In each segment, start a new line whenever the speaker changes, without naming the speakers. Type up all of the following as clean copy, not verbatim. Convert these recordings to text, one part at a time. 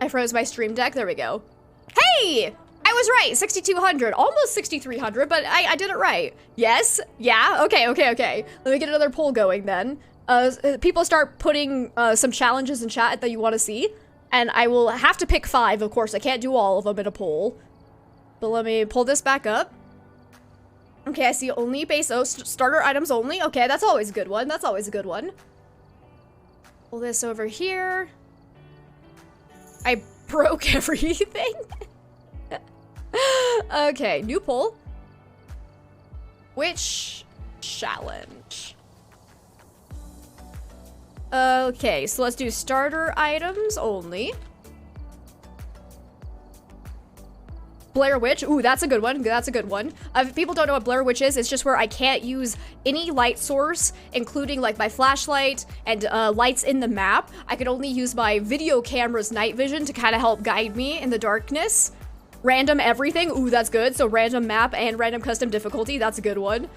I froze my stream deck. There we go. Hey! I was right. 6,200. Almost 6,300, but I did it right. Yes? Yeah? Okay. Let me get another poll going then. People start putting some challenges in chat that you want to see. And I will have to pick 5, of course. I can't do all of them in a poll. But let me pull this back up. Okay, I see only base starter items only. Okay, that's always a good one. That's always a good one. Pull this over here. I broke everything. Okay, new poll. Which challenge? Okay, so let's do starter items only. Blair Witch. Ooh, that's a good one. That's a good one. If people don't know what Blair Witch is, it's just where I can't use any light source, including like my flashlight and lights in the map. I can only use my video camera's night vision to kind of help guide me in the darkness. Random everything. Ooh, that's good. So random map and random custom difficulty. That's a good one.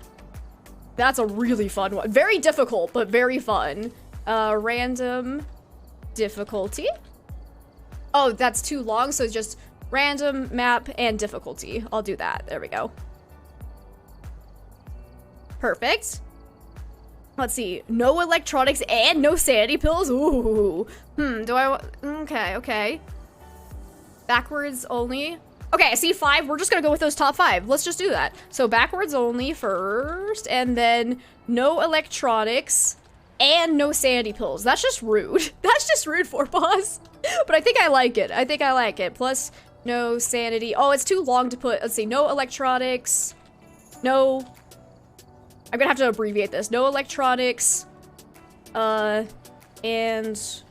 That's a really fun one. Very difficult, but very fun. Random difficulty. Oh, that's too long. So it's just random map and difficulty. I'll do that. There we go. Perfect. Let's see. No electronics and no sanity pills. Ooh. Do I... Okay. Backwards only. Okay, I see 5. We're just gonna go with those top 5. Let's just do that. So backwards only first, and then no electronics and no sanity pills. That's just rude. That's just rude for boss. But I think I like it. I think I like it. Plus... no sanity. Oh, it's too long to put. Let's see. No electronics. No. I'm gonna have to abbreviate this. No electronics. And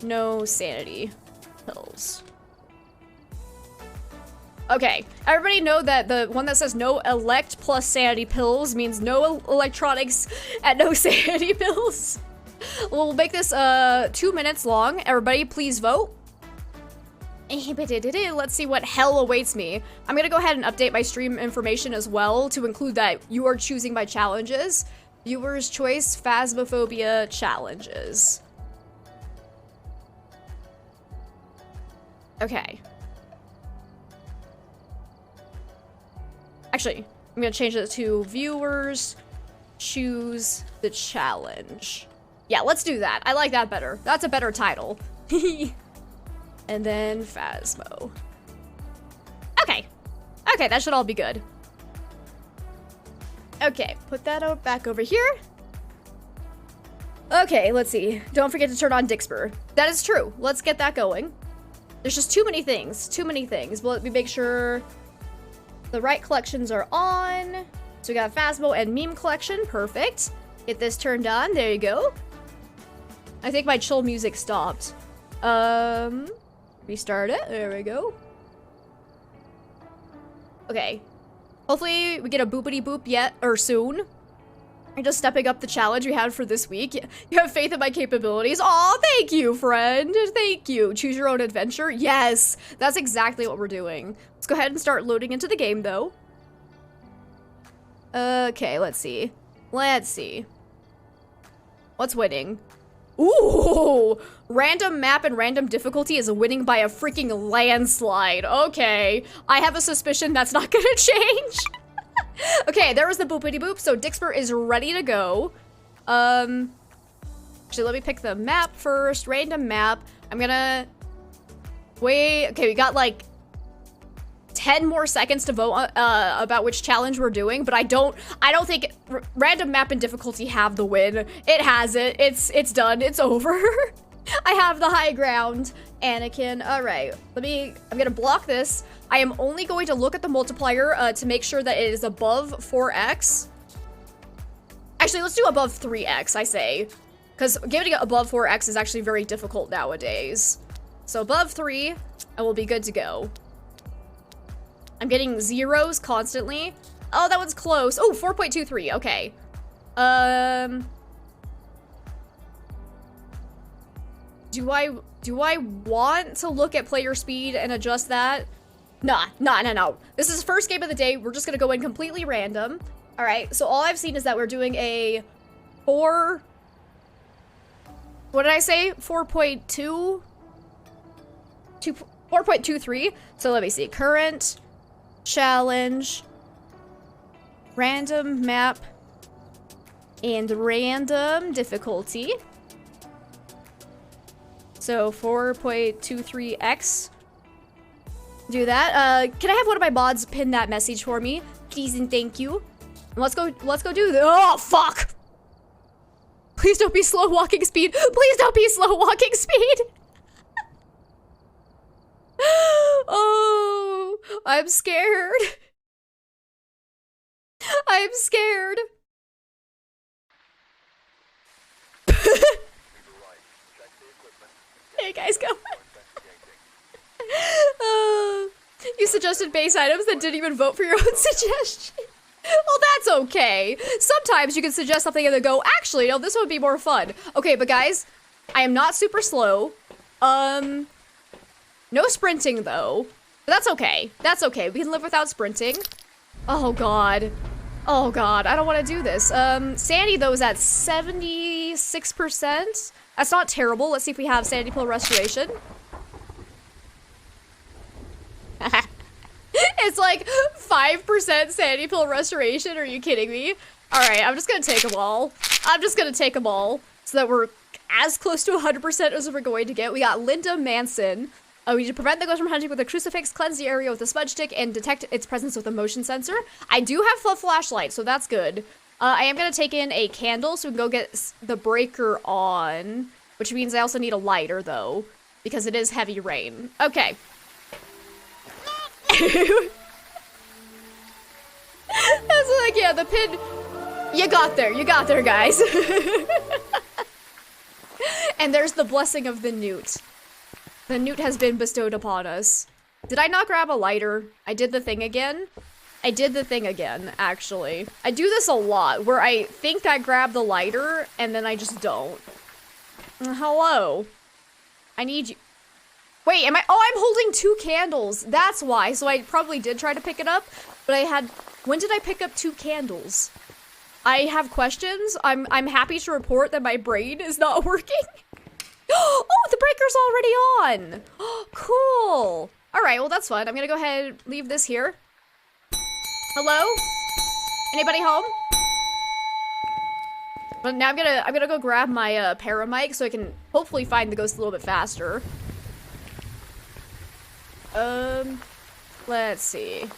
no sanity pills. Okay. Everybody know that the one that says no elect plus sanity pills means no electronics and no sanity pills. We'll make this 2 minutes long. Everybody, please vote. Let's see what hell awaits me. I'm gonna go ahead and update my stream information as well to include that you are choosing my challenges. Viewer's choice Phasmophobia challenges. Okay. Actually, I'm gonna change it to viewers choose the challenge. Yeah, let's do that. I like that better. That's a better title. And then Phasmo. Okay. Okay, that should all be good. Okay, put that back over here. Okay, let's see. Don't forget to turn on Dixper. That is true. Let's get that going. There's just too many things. Too many things. But let me make sure the right collections are on. So we got Phasmo and meme collection. Perfect. Get this turned on. There you go. I think my chill music stopped. Restart it. There we go. Okay. Hopefully we get a boopity boop yet or soon. I'm just stepping up the challenge we had for this week. You have faith in my capabilities. Aw, thank you, friend. Thank you. Choose your own adventure. Yes, that's exactly what we're doing. Let's go ahead and start loading into the game, though. Okay, let's see. Let's see. What's winning? Ooh, random map and random difficulty is winning by a freaking landslide. Okay, I have a suspicion that's not gonna change. Okay, there was the boopity boop. So Dixper is ready to go. Actually, let me pick the map first. Random map. I'm gonna wait. Okay, we got like 10 more seconds to vote about which challenge we're doing, but I don't think random map and difficulty have the win. It has it. It's done. It's over. I have the high ground. Anakin. All right. I'm gonna block this. I am only going to look at the multiplier to make sure that it is above 4x. Actually, let's do above 3x, I say. Because giving it above 4x is actually very difficult nowadays. So above 3, and we'll be good to go. I'm getting zeros constantly. Oh, that one's close. Oh, 4.23. Okay. Do I want to look at player speed and adjust that? Nah. This is the first game of the day. We're just gonna go in completely random. All right. So all I've seen is that we're doing a 4. What did I say? 4.2? 4.23. So let me see. Current, challenge, random map, and random difficulty. So 4.23x. Do that. Can I have one of my mods pin that message for me? Please and thank you. Let's go do this. Oh, fuck! Please don't be slow walking speed. Please don't be slow walking speed. Oh, I'm scared. I'm scared. Hey guys, go. You suggested base items that didn't even vote for your own suggestion. Well, that's okay. Sometimes you can suggest something and then go, actually, no, this would be more fun. Okay, but guys, I am not super slow. No sprinting though. But that's okay. That's okay. We can live without sprinting. Oh god. Oh god, I don't want to do this. Sandy though is at 76%. That's not terrible. Let's see if we have sandy pill restoration. It's like 5% sandy pill restoration. Are you kidding me? All right, I'm just gonna take them all. I'm just gonna take them all so that we're as close to 100% as we're going to get. We got Linda Manson. We need to prevent the ghost from hunting with a crucifix, cleanse the area with a smudge stick, and detect its presence with a motion sensor. I do have a flashlight, so that's good. I am gonna take in a candle so we can go get the breaker on, which means I also need a lighter though, because it is heavy rain. Okay. That's like, yeah, the pin. You got there, guys. And there's the blessing of the newt. The newt has been bestowed upon us. Did I not grab a lighter? I did the thing again. I did the thing again, actually. I do this a lot, where I think I grab the lighter, and then I just don't. Hello? I need you. Wait, am I? Oh, I'm holding 2 candles. That's why. So I probably did try to pick it up, but I had. When did I pick up 2 candles? I have questions. I'm happy to report that my brain is not working. Oh, the breaker's already on. Oh, cool. All right, well that's fun. I'm gonna go ahead and leave this here. Hello? Anybody home? But now I'm gonna go grab my paramic so I can hopefully find the ghost a little bit faster. Let's see.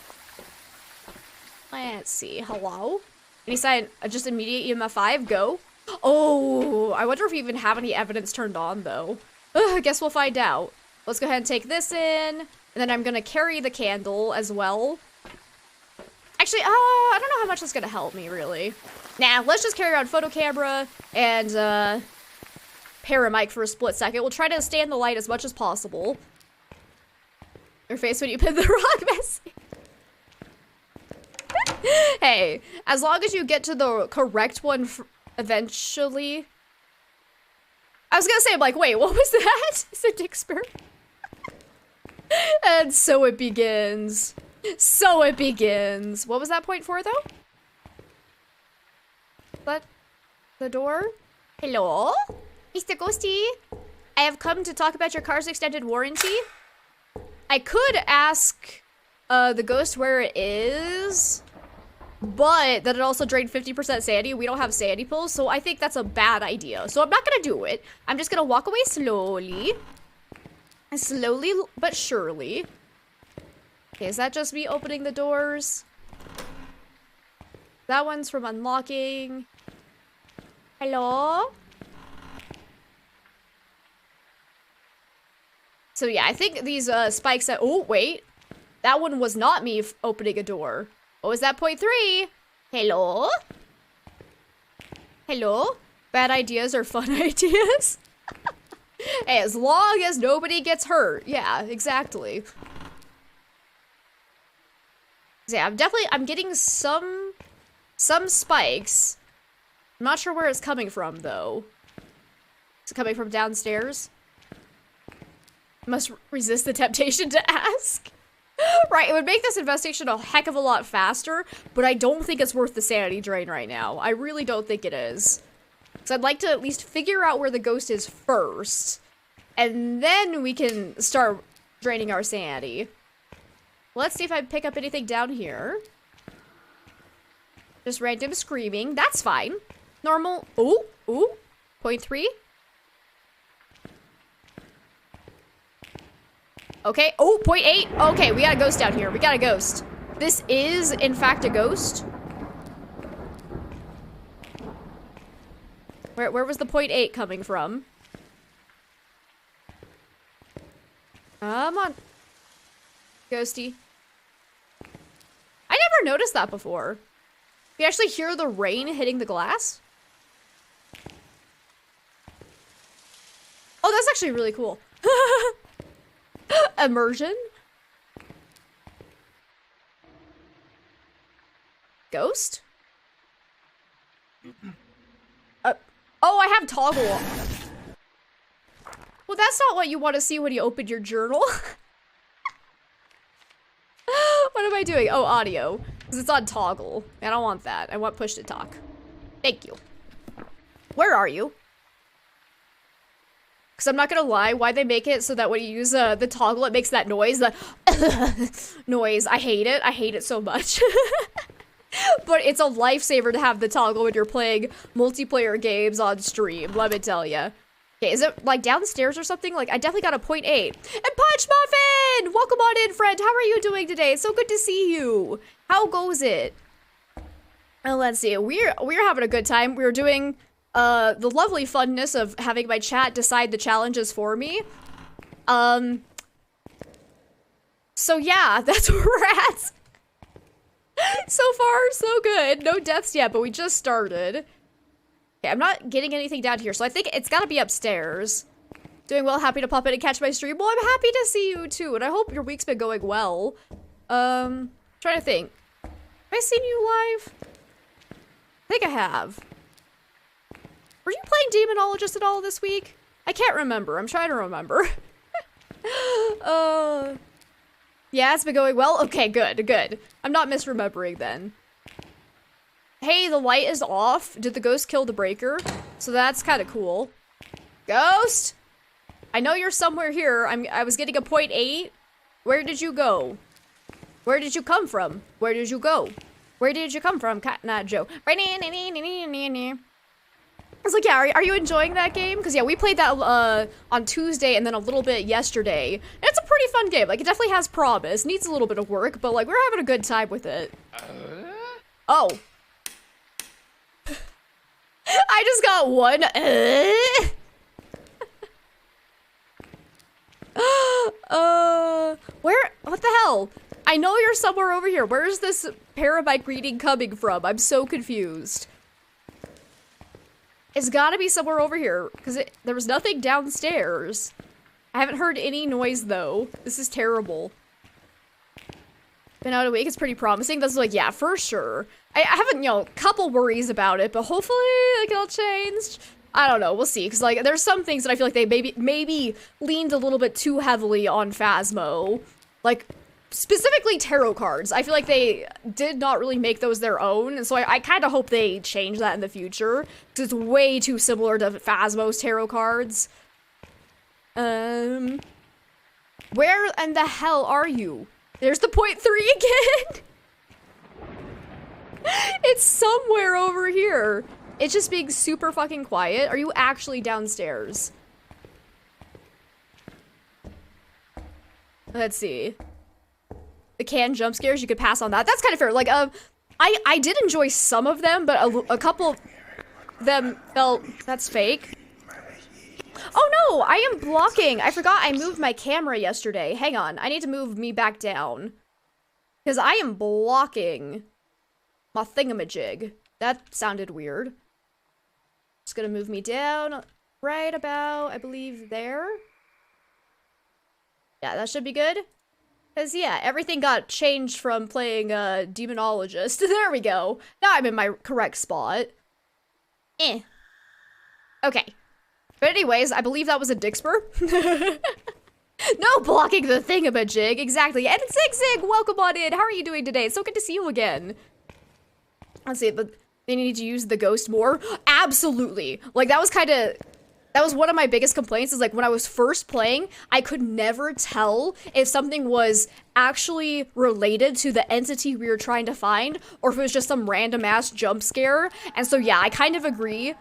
Hello? Any sign? Just immediate EMF 5, go. Oh, I wonder if we even have any evidence turned on though. I guess we'll find out. Let's go ahead and take this in, and then I'm gonna carry the candle as well. Actually, I don't know how much that's gonna help me really. Nah, let's just carry around photo camera and paramic for a split second. We'll try to stay in the light as much as possible. Your face when you pin the rock message. Hey, as long as you get to the correct one eventually. I was gonna say, I'm like, wait, what was that? It's a Dixper. And so it begins. So it begins. What was that point for, though? But the door? Hello? Mr. Ghosty? I have come to talk about your car's extended warranty. I could ask the ghost where it is, but that it also drained 50% sanity. We don't have sanity pills, so I think that's a bad idea. So I'm not gonna do it. I'm just gonna walk away slowly. Slowly but surely. Okay, is that just me opening the doors? That one's from unlocking. Hello? So yeah, I think these spikes that- oh, wait. That one was not me opening a door. What was that? Point 3? Hello? Hello? Bad ideas are fun ideas? Hey, as long as nobody gets hurt. Yeah, exactly. So yeah, I'm getting some spikes. I'm not sure where it's coming from, though. Is it coming from downstairs? Must resist the temptation to ask. Right, it would make this investigation a heck of a lot faster, but I don't think it's worth the sanity drain right now. I really don't think it is. So I'd like to at least figure out where the ghost is first, and then we can start draining our sanity. Let's see if I pick up anything down here. Just random screaming. That's fine. Normal. Ooh, ooh. 0.3. Okay. Oh, 0.8. Okay, we got a ghost down here. We got a ghost. This is, in fact, a ghost. Where was the 0.8 coming from? Come on. Ghosty. I never noticed that before. You actually hear the rain hitting the glass? Oh, that's actually really cool. Immersion? Ghost? Oh, I have toggle. Well, that's not what you want to see when you open your journal. What am I doing? Oh, audio. Because it's on toggle. I don't want that. I want push to talk. Thank you. Where are you? Because I'm not going to lie, why they make it so that when you use the toggle, it makes that noise. The noise. I hate it. I hate it so much. But it's a lifesaver to have the toggle when you're playing multiplayer games on stream, let me tell ya. Okay, is it like downstairs or something? Like, I definitely got a 0.8. And Punch Muffin! Welcome on in, friend. How are you doing today? It's so good to see you. How goes it? Let's see. We're having a good time. We're doing the lovely funness of having my chat decide the challenges for me. So yeah, that's where we're at. So far, so good. No deaths yet, but we just started. Okay, I'm not getting anything down here, so I think it's gotta be upstairs. Doing well, happy to pop in and catch my stream. Well, I'm happy to see you too, and I hope your week's been going well. Trying to think. Have I seen you live? I think I have. Were you playing Demonologist at all this week? I can't remember. I'm trying to remember. Yeah, it's been going well? Okay, good, good. I'm not misremembering then. Hey, the light is off. Did the ghost kill the breaker? So that's kind of cool. Ghost? I know you're somewhere here. I was getting a 0.8. Where did you go? Where did you come from? Where did you go? Where did you come from? Not Joe. I was like, yeah, are you enjoying that game? Because, yeah, we played that on Tuesday and then a little bit yesterday. And it's a pretty fun game. Like, it definitely has promise. Needs a little bit of work, but, like, we're having a good time with it. Oh. I just got one. Where? What the hell? I know you're somewhere over here. Where is this Parabike reading coming from? I'm so confused. It's gotta be somewhere over here, because there was nothing downstairs. I haven't heard any noise, though. This is terrible. Been out a week, it's pretty promising. That's like, yeah, for sure. I haven't, you know, couple worries about it, but hopefully, like, it'll change. I don't know, we'll see, because, like, there's some things that I feel like they maybe leaned a little bit too heavily on Phasmo. Like, specifically tarot cards. I feel like they did not really make those their own, and so I kind of hope they change that in the future, because it's way too similar to Phasmo's tarot cards. Where in the hell are you? There's the 0.3 again! It's somewhere over here. It's just being super fucking quiet. Are you actually downstairs? Let's see. The canned jump scares, you could pass on that. That's kind of fair. Like, I did enjoy some of them, but a couple of them felt... That's fake. Oh no, I am blocking. I forgot I moved my camera yesterday. Hang on, I need to move me back down. Because I am blocking my thingamajig. That sounded weird. Just gonna move me down right about, I believe, there. Yeah, that should be good. Because, yeah, everything got changed from playing Demonologist. There we go. Now I'm in my correct spot. Eh. Okay. But anyways, I believe that was a Dixper. No blocking the thingamajig. Exactly. And Zig, welcome on in. How are you doing today? It's so good to see you again. Let's see, but they need to use the ghost more. Absolutely. Like, that That was one of my biggest complaints, is like when I was first playing, I could never tell if something was actually related to the entity we were trying to find, or if it was just some random ass jump scare. And so yeah, I kind of agree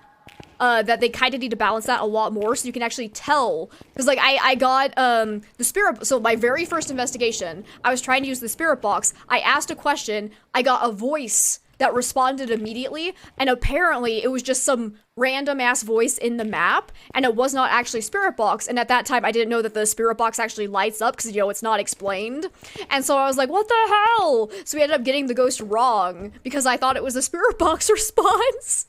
that they kind of need to balance that a lot more so you can actually tell. Because like I got the spirit, so my very first investigation, I was trying to use the spirit box. I asked a question, I got a voice that responded immediately, and apparently it was just some random ass voice in the map, and it was not actually spirit box. And at that time I didn't know that the spirit box actually lights up, because you know it's not explained. And so I was like, what the hell? So we ended up getting the ghost wrong because I thought it was a spirit box response.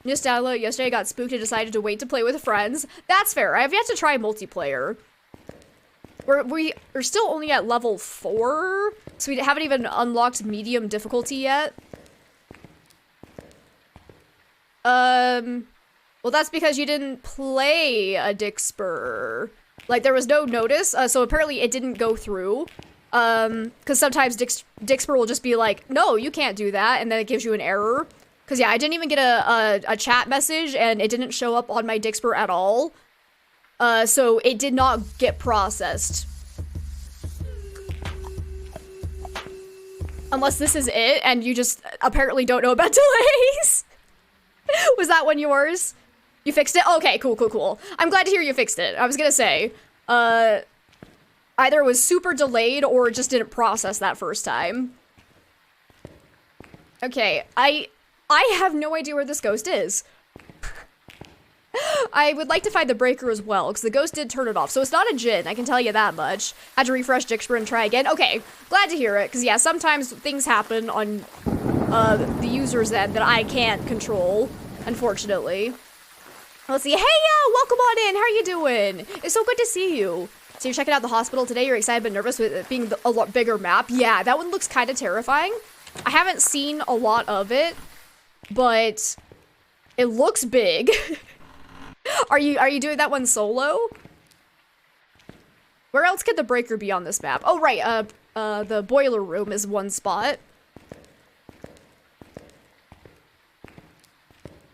Just download yesterday, got spooked and decided to wait to play with friends. That's fair. I have yet to try multiplayer. We're still only at level 4, so we haven't even unlocked medium difficulty yet. Well, that's because you didn't play a Dixper. Like, there was no notice, so apparently it didn't go through. Because sometimes Dixper will just be like, no, you can't do that, and then it gives you an error. Because yeah, I didn't even get a chat message, and it didn't show up on my Dixper at all. So it did not get processed. Unless this is it, and you just apparently don't know about delays. Was that one yours? You fixed it? Okay, cool. I'm glad to hear you fixed it. I was gonna say, either it was super delayed or it just didn't process that first time. Okay, I have no idea where this ghost is. I would like to find the breaker as well, because the ghost did turn it off. So it's not a Jinn, I can tell you that much. Had to refresh Dixper and try again. Okay, glad to hear it, because yeah, sometimes things happen on the user's end that I can't control, unfortunately. Let's see. Hey, welcome on in. How are you doing? It's so good to see you. So you're checking out the hospital today. You're excited but nervous with it being a lot bigger map. Yeah, that one looks kind of terrifying. I haven't seen a lot of it, but it looks big. Are you doing that one solo? Where else could the breaker be on this map? Oh, right. The boiler room is one spot.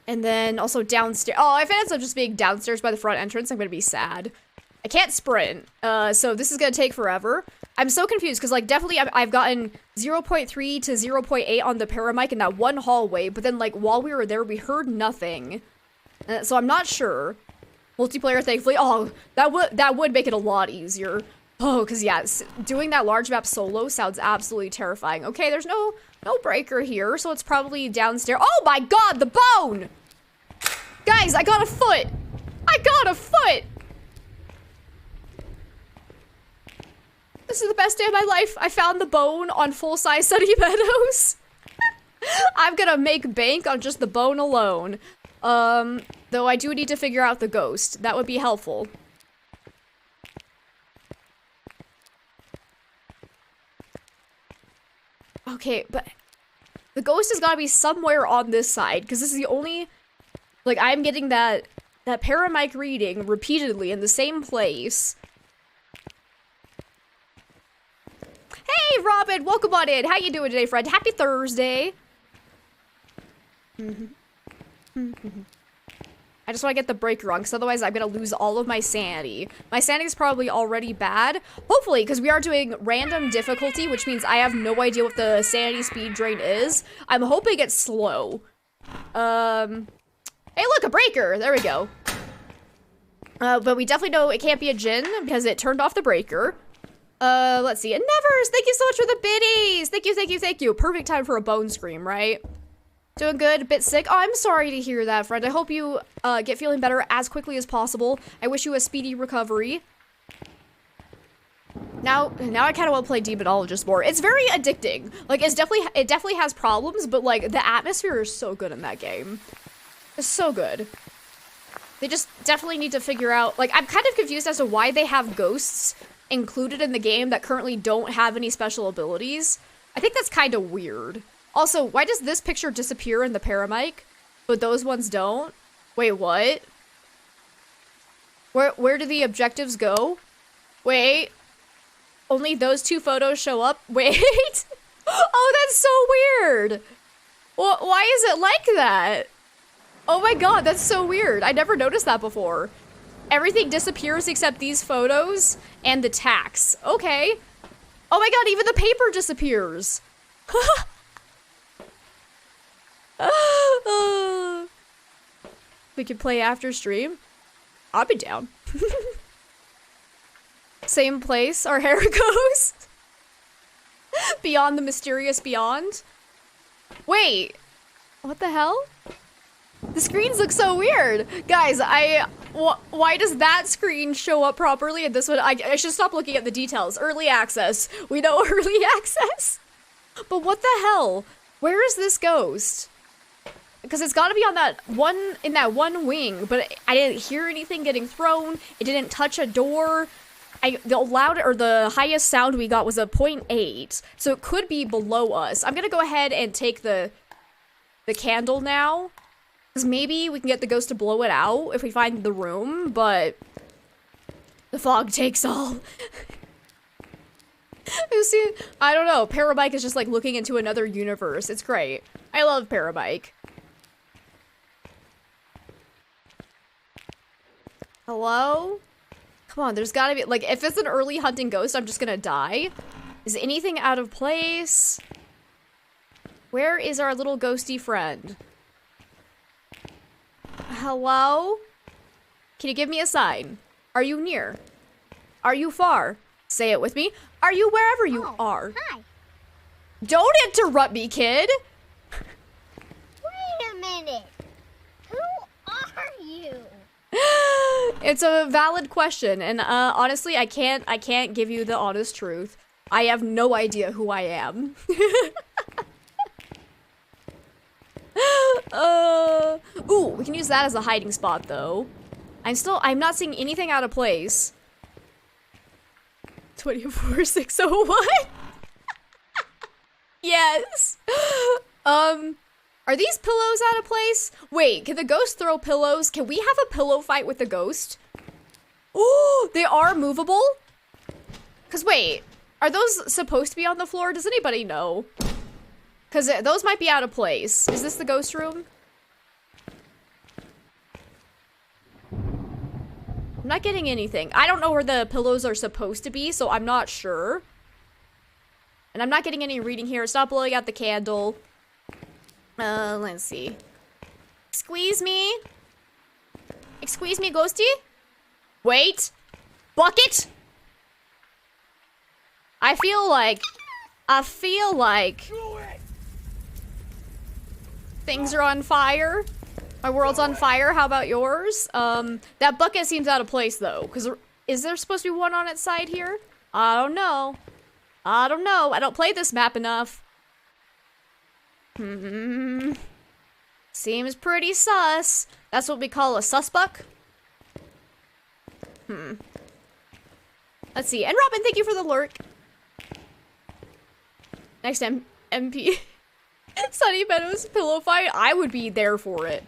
And then also downstairs. Oh, if it ends up just being downstairs by the front entrance, I'm gonna be sad. I can't sprint, so this is gonna take forever. I'm so confused, because, like, definitely I've gotten 0.3 to 0.8 on the paramic in that one hallway, but then, like, while we were there, we heard nothing. So I'm not sure. Multiplayer, thankfully. Oh, that would make it a lot easier. Oh, because, yeah, doing that large map solo sounds absolutely terrifying. Okay, there's no breaker here, so it's probably downstairs. Oh my god, the bone! Guys, I got a foot! I got a foot! This is the best day of my life. I found the bone on full-size Sunny Meadows. I'm gonna make bank on just the bone alone. Though I do need to figure out the ghost. That would be helpful. Okay, but the ghost has gotta be somewhere on this side, because this is the only, like, I'm getting that paramic reading repeatedly in the same place. Hey, Robin, welcome on in. How you doing today, friend? Happy Thursday. I just want to get the breaker on, because otherwise I'm going to lose all of my sanity. My sanity is probably already bad. Hopefully, because we are doing random difficulty, which means I have no idea what the sanity speed drain is. I'm hoping it's slow. Hey, look, a breaker. There we go. But we definitely know it can't be a Jinn, because it turned off the breaker. Let's see. And Nevers, thank you so much for the biddies. Thank you. Perfect time for a bone scream, right? Doing good, a bit sick. Oh, I'm sorry to hear that, friend. I hope you get feeling better as quickly as possible. I wish you a speedy recovery. Now I kind of want to play Demonologist more. It's very addicting. Like, it definitely has problems, but like the atmosphere is so good in that game. It's so good. They just definitely need to figure out, like, I'm kind of confused as to why they have ghosts included in the game that currently don't have any special abilities. I think that's kind of weird. Also, why does this picture disappear in the paramic, but those ones don't? Wait, what? Where do the objectives go? Wait. Only those two photos show up? Wait. Oh, that's so weird. Well, why is it like that? Oh my god, that's so weird. I never noticed that before. Everything disappears except these photos and the tax. Okay. Oh my god, even the paper disappears. We could play after stream. I'll be down. Same place our hair goes. Beyond the mysterious beyond. Wait, what the hell? The screens look so weird. Guys, why does that screen show up properly and this one, I should stop looking at the details. Early access. We know early access. But what the hell? Where is this ghost? Because it's gotta be on that one, in that one wing, but I didn't hear anything getting thrown. It didn't touch a door. The highest sound we got was a 0.8, so it could be below us. I'm gonna go ahead and take the candle now, because maybe we can get the ghost to blow it out if we find the room, but the fog takes all. You see, I don't know, Parabike is just like looking into another universe. It's great. I love Parabike. Hello? Come on, there's gotta be, like, if it's an early hunting ghost, I'm just gonna die. Is anything out of place? Where is our little ghosty friend? Hello? Can you give me a sign? Are you near? Are you far? Say it with me. Are you wherever you are?
Hi.
Don't interrupt me, kid!
Wait a minute. Who are you?
It's a valid question, and honestly, I can't give you the honest truth. I have no idea who I am. Ooh, we can use that as a hiding spot, though. I'm not seeing anything out of place. 24601? Yes! Are these pillows out of place? Wait, can the ghost throw pillows? Can we have a pillow fight with the ghost? Oh, they are movable? Cause wait, are those supposed to be on the floor? Does anybody know? Cause those might be out of place. Is this the ghost room? I'm not getting anything. I don't know where the pillows are supposed to be, so I'm not sure. And I'm not getting any reading here. It's not blowing out the candle. Let's see. Squeeze me. Excuse me, ghosty? Wait. Bucket? I feel like things are on fire. My world's on fire. How about yours? That bucket seems out of place though, because is there supposed to be one on its side here? I don't know. I don't play this map enough. Seems pretty sus. That's what we call a susbuck. Let's see. And Robin, thank you for the lurk. Next MP. Sunny Meadows pillow fight. I would be there for it.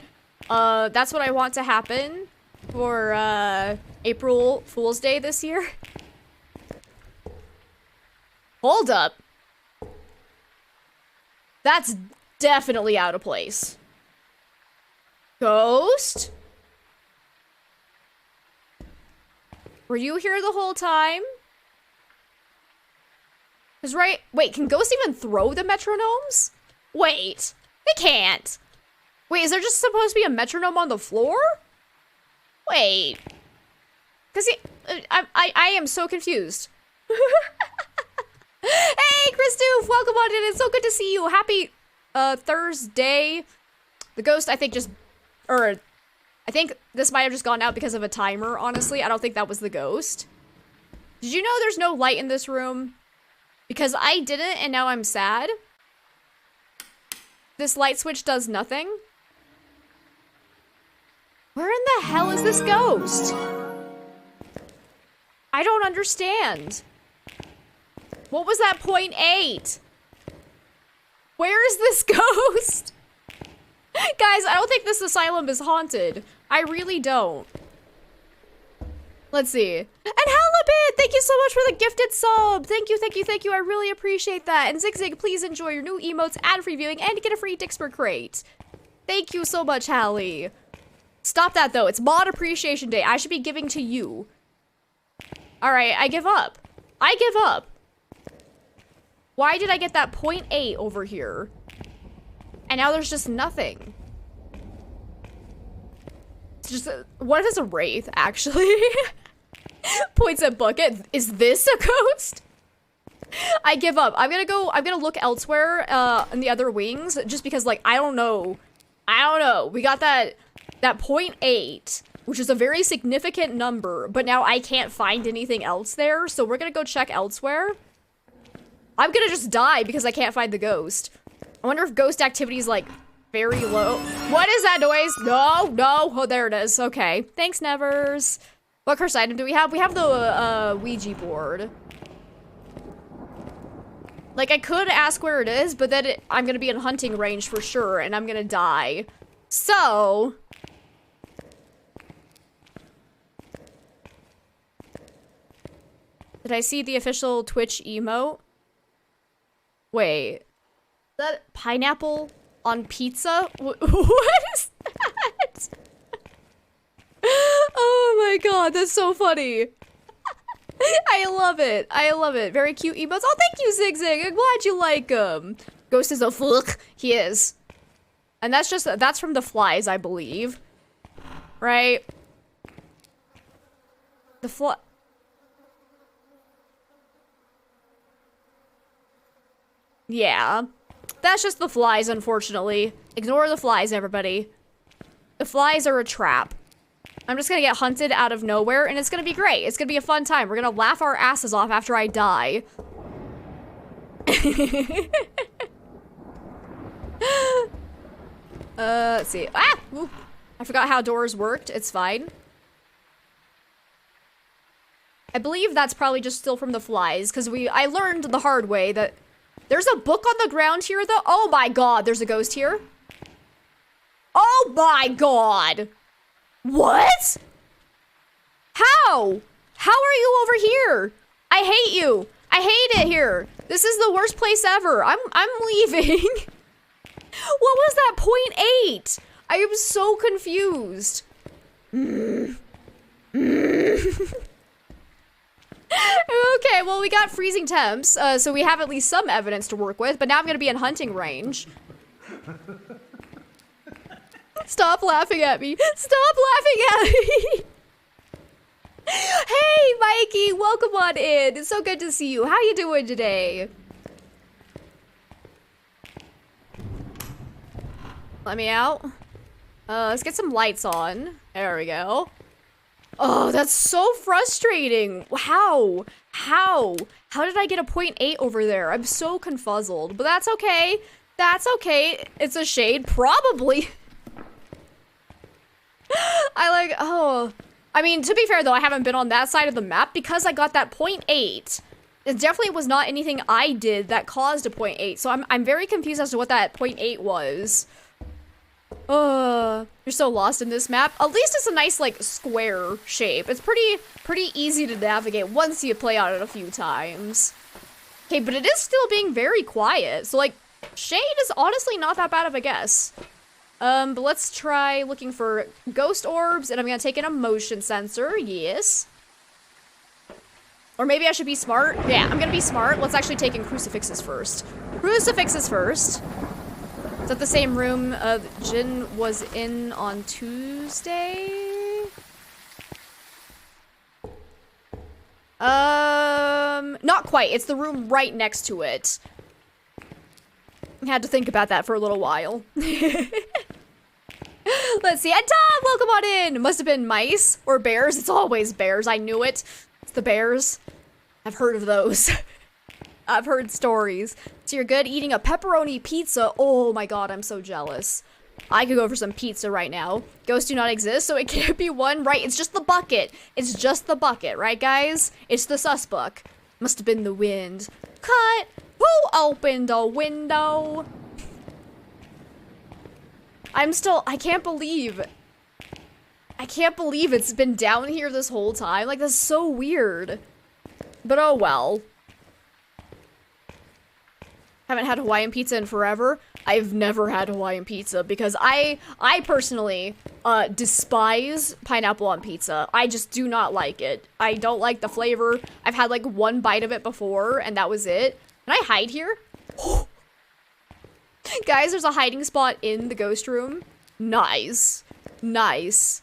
That's what I want to happen for April Fool's Day this year. Hold up. That's definitely out of place. Ghost? Were you here the whole time? Wait, can ghosts even throw the metronomes? Wait, they can't. Wait, is there just supposed to be a metronome on the floor? Wait. Cause I am so confused. Hey, Christoph, welcome on in. It's so good to see you. Happy Thursday. The ghost, I think I think this might have just gone out because of a timer, honestly. I don't think that was the ghost. Did you know there's no light in this room? Because I didn't, and now I'm sad. This light switch does nothing. Where in the hell is this ghost? I don't understand. What was that 0.8? Where is this ghost? Guys, I don't think this asylum is haunted. I really don't. Let's see. And Halibut, thank you so much for the gifted sub. Thank you, thank you, thank you. I really appreciate that. And Zig Zig, please enjoy your new emotes, ad-free viewing, and get a free Dixper crate. Thank you so much, Hallie. Stop that, though. It's Mod Appreciation Day. I should be giving to you. All right, I give up. I give up. Why did I get that 0.8 over here? And now there's just nothing. It's just, what if it's a wraith, actually? Points at bucket. Is this a ghost? I give up. I'm gonna look elsewhere, in the other wings, just because, like, I don't know. We got that 0.8, which is a very significant number, but now I can't find anything else there, so we're gonna go check elsewhere. I'm gonna just die because I can't find the ghost. I wonder if ghost activity is, like, very low. What is that noise? No. Oh, there it is. Okay. Thanks, Nevers. What curse item do we have? We have the, Ouija board. Like, I could ask where it is, but then I'm gonna be in hunting range for sure, and I'm gonna die. So... Did I see the official Twitch emote? Wait. Is that pineapple on pizza? What is that? Oh my god, that's so funny. I love it. I love it. Very cute emotes. Oh, thank you, Zig Zig. I'm glad you like him. Ghost is a fuck. He is. And that's from the flies, I believe. Right? The fly. Yeah. That's just the flies, unfortunately. Ignore the flies, everybody. The flies are a trap. I'm just gonna get hunted out of nowhere, and it's gonna be great. It's gonna be a fun time. We're gonna laugh our asses off after I die. Let's see. Ah! Ooh. I forgot how doors worked. It's fine. I believe that's probably just still from the flies, because I learned the hard way that there's a book on the ground here, though. Oh my god, there's a ghost here. Oh my god! What? How? How are you over here? I hate you. I hate it here. This is the worst place ever. I'm leaving. What was that 0.8? I am so confused. Okay, well, we got freezing temps, so we have at least some evidence to work with, but now I'm gonna be in hunting range. Stop laughing at me. Stop laughing at me. Hey, Mikey, welcome on in. It's so good to see you. How you doing today? Let me out. Let's get some lights on. There we go. Oh, that's so frustrating. How? How did I get a 0.8 over there? I'm so confuzzled, but that's okay. That's okay. It's a shade, probably. I mean, to be fair though, I haven't been on that side of the map because I got that 0.8. It definitely was not anything I did that caused a 0.8, so I'm very confused as to what that 0.8 was. You're so lost in this map. At least it's a nice, like, square shape. It's pretty easy to navigate once you play on it a few times. Okay, but it is still being very quiet, so, like, shade is honestly not that bad of a guess. But let's try looking for ghost orbs, and I'm gonna take an emotion sensor, yes. Or maybe I should be smart. Yeah, I'm gonna be smart. Let's actually take in crucifixes first. Crucifixes first. Is that the same room Jin was in on Tuesday? Not quite. It's the room right next to it. I had to think about that for a little while. Let's see. And Tom, welcome on in. Must have been mice or bears. It's always bears. I knew it. It's the bears. I've heard of those. I've heard stories. So you're good eating a pepperoni pizza. Oh my god, I'm so jealous. I could go for some pizza right now. Ghosts do not exist, so it can't be one. Right, it's just the bucket. It's just the bucket, right, guys? It's the susbuck. Must have been the wind. Cut. Who opened the window? I can't believe it's been down here this whole time. Like, that's so weird. But oh well. Haven't had Hawaiian pizza in forever. I've never had Hawaiian pizza because I personally despise pineapple on pizza. I just do not like it. I don't like the flavor. I've had like one bite of it before and that was it. Can I hide here? Guys, there's a hiding spot in the ghost room. Nice. Nice.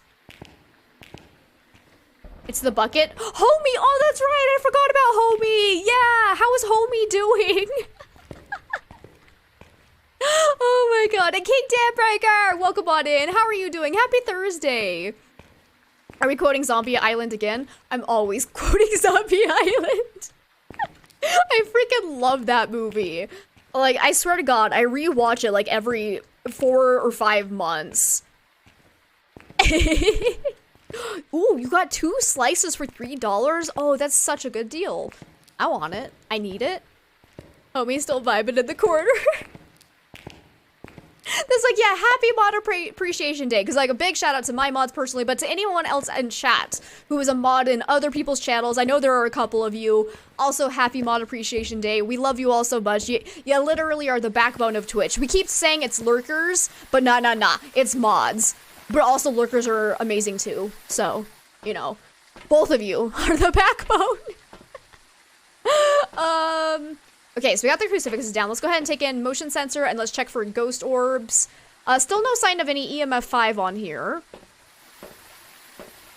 It's the bucket. Homie! Oh, that's right! I forgot about Homie! Yeah! How is Homie doing? Oh my god. And King Daybreaker! Welcome on in. How are you doing? Happy Thursday! Are we quoting Zombie Island again? I'm always quoting Zombie Island. I freaking love that movie. Like, I swear to God, I rewatch it like every 4 or 5 months. Ooh, you got 2 slices for $3? Oh, that's such a good deal. I want it. I need it. Homie's still vibing in the corner. That's like, yeah, happy mod appreciation day. Because like a big shout out to my mods personally, but to anyone else in chat who is a mod in other people's channels. I know there are a couple of you. Also, happy mod appreciation day. We love you all so much. You literally are the backbone of Twitch. We keep saying it's lurkers, but nah. It's mods. But also lurkers are amazing too. So, you know, both of you are the backbone. Okay, so we got the crucifixes down. Let's go ahead and take in motion sensor and let's check for ghost orbs. Still no sign of any EMF 5 on here.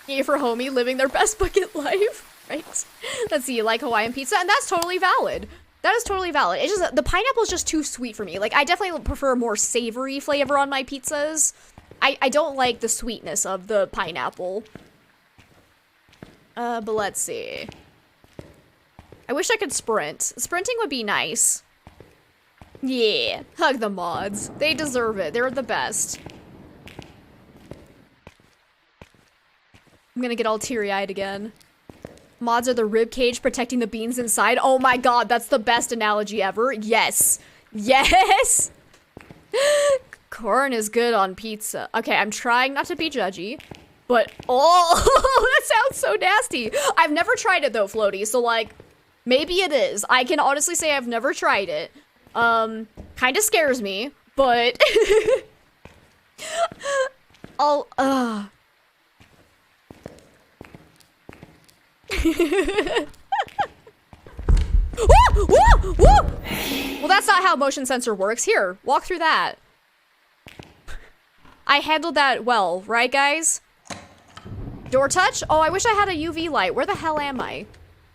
Yay for Homie living their best bucket life, right? Let's see, you like Hawaiian pizza? And that's totally valid. That is totally valid. It's just, the pineapple is just too sweet for me. Like, I definitely prefer more savory flavor on my pizzas. I don't like the sweetness of the pineapple. But let's see. I wish I could sprint. Sprinting would be nice. Yeah, hug the mods. They deserve it. They're the best. I'm gonna get all teary-eyed again. Mods are the rib cage protecting the beans inside. Oh my god, that's the best analogy ever. Yes. Yes! Corn is good on pizza. Okay, I'm trying not to be judgy. But, oh, that sounds so nasty. I've never tried it though, Floaty, so like, maybe it is. I can honestly say I've never tried it. Kinda scares me, but I'll, Woo! Woo! Woo! Well, that's not how motion sensor works. Here, walk through that. I handled that well, right, guys? Door touch? Oh, I wish I had a UV light. Where the hell am I?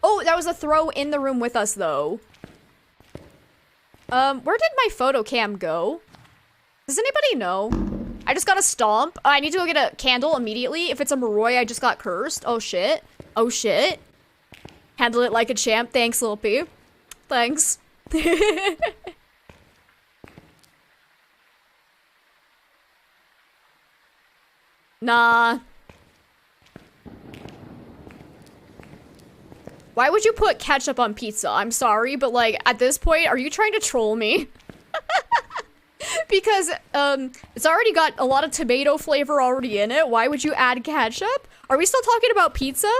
Oh, that was a throw in the room with us, though. Where did my photo cam go? Does anybody know? I just got a stomp. I need to go get a candle immediately. If it's a Moroi, I just got cursed. Oh, shit. Oh, shit. Handle it like a champ. Thanks, Lil P. Thanks. Nah. Why would you put ketchup on pizza? I'm sorry, but like, at this point, are you trying to troll me? Because, it's already got a lot of tomato flavor already in it. Why would you add ketchup? Are we still talking about pizza?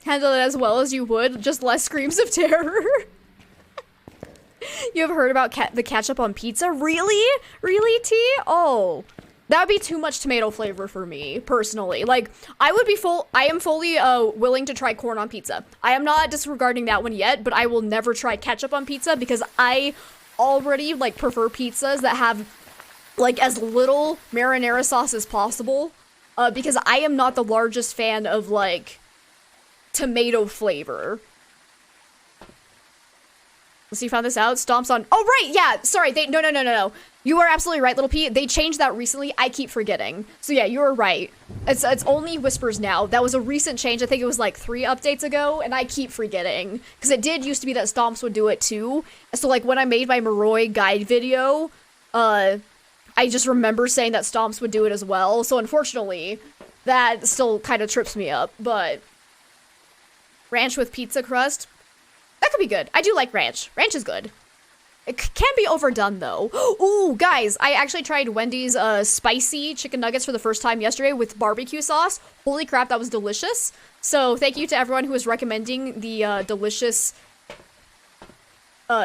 Handle it as well as you would, just less screams of terror. You have heard about the ketchup on pizza? Really? Really, T? Oh. That would be too much tomato flavor for me, personally. Like, I am fully willing to try corn on pizza. I am not disregarding that one yet, but I will never try ketchup on pizza because I already, like, prefer pizzas that have, like, as little marinara sauce as possible. Because I am not the largest fan of, like, tomato flavor. So you found this out? Stomps on. Oh, right. Yeah. Sorry. No. You are absolutely right, Little P. They changed that recently. I keep forgetting. So yeah, you were right. It's only whispers now. That was a recent change. I think it was like 3 updates ago, and I keep forgetting. Because it did used to be that Stomps would do it too. So like when I made my Moroi guide video, I just remember saying that Stomps would do it as well. So unfortunately, that still kind of trips me up. But ranch with pizza crust? That could be good. I do like ranch. Ranch is good. It can be overdone, though. Ooh, guys, I actually tried Wendy's spicy chicken nuggets for the first time yesterday with barbecue sauce. Holy crap, that was delicious. So thank you to everyone who was recommending the delicious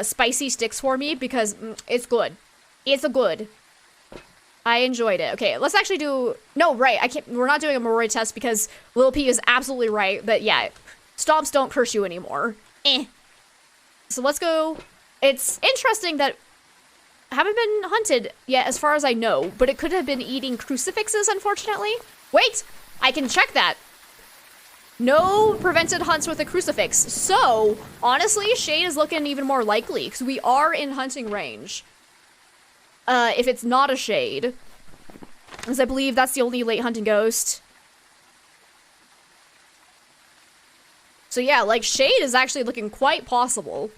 spicy sticks for me because it's good. It's a good. I enjoyed it. Okay, let's actually do... No, right, I can't... We're not doing a Moroi test because Lil P is absolutely right that, yeah, stomps don't curse you anymore. So let's go... It's interesting that I haven't been hunted yet as far as I know, but it could have been eating crucifixes, unfortunately. Wait! I can check that. No prevented hunts with a crucifix. So, honestly, Shade is looking even more likely because we are in hunting range. If it's not a Shade. Because I believe that's the only late hunting ghost. So yeah, like, Shade is actually looking quite possible.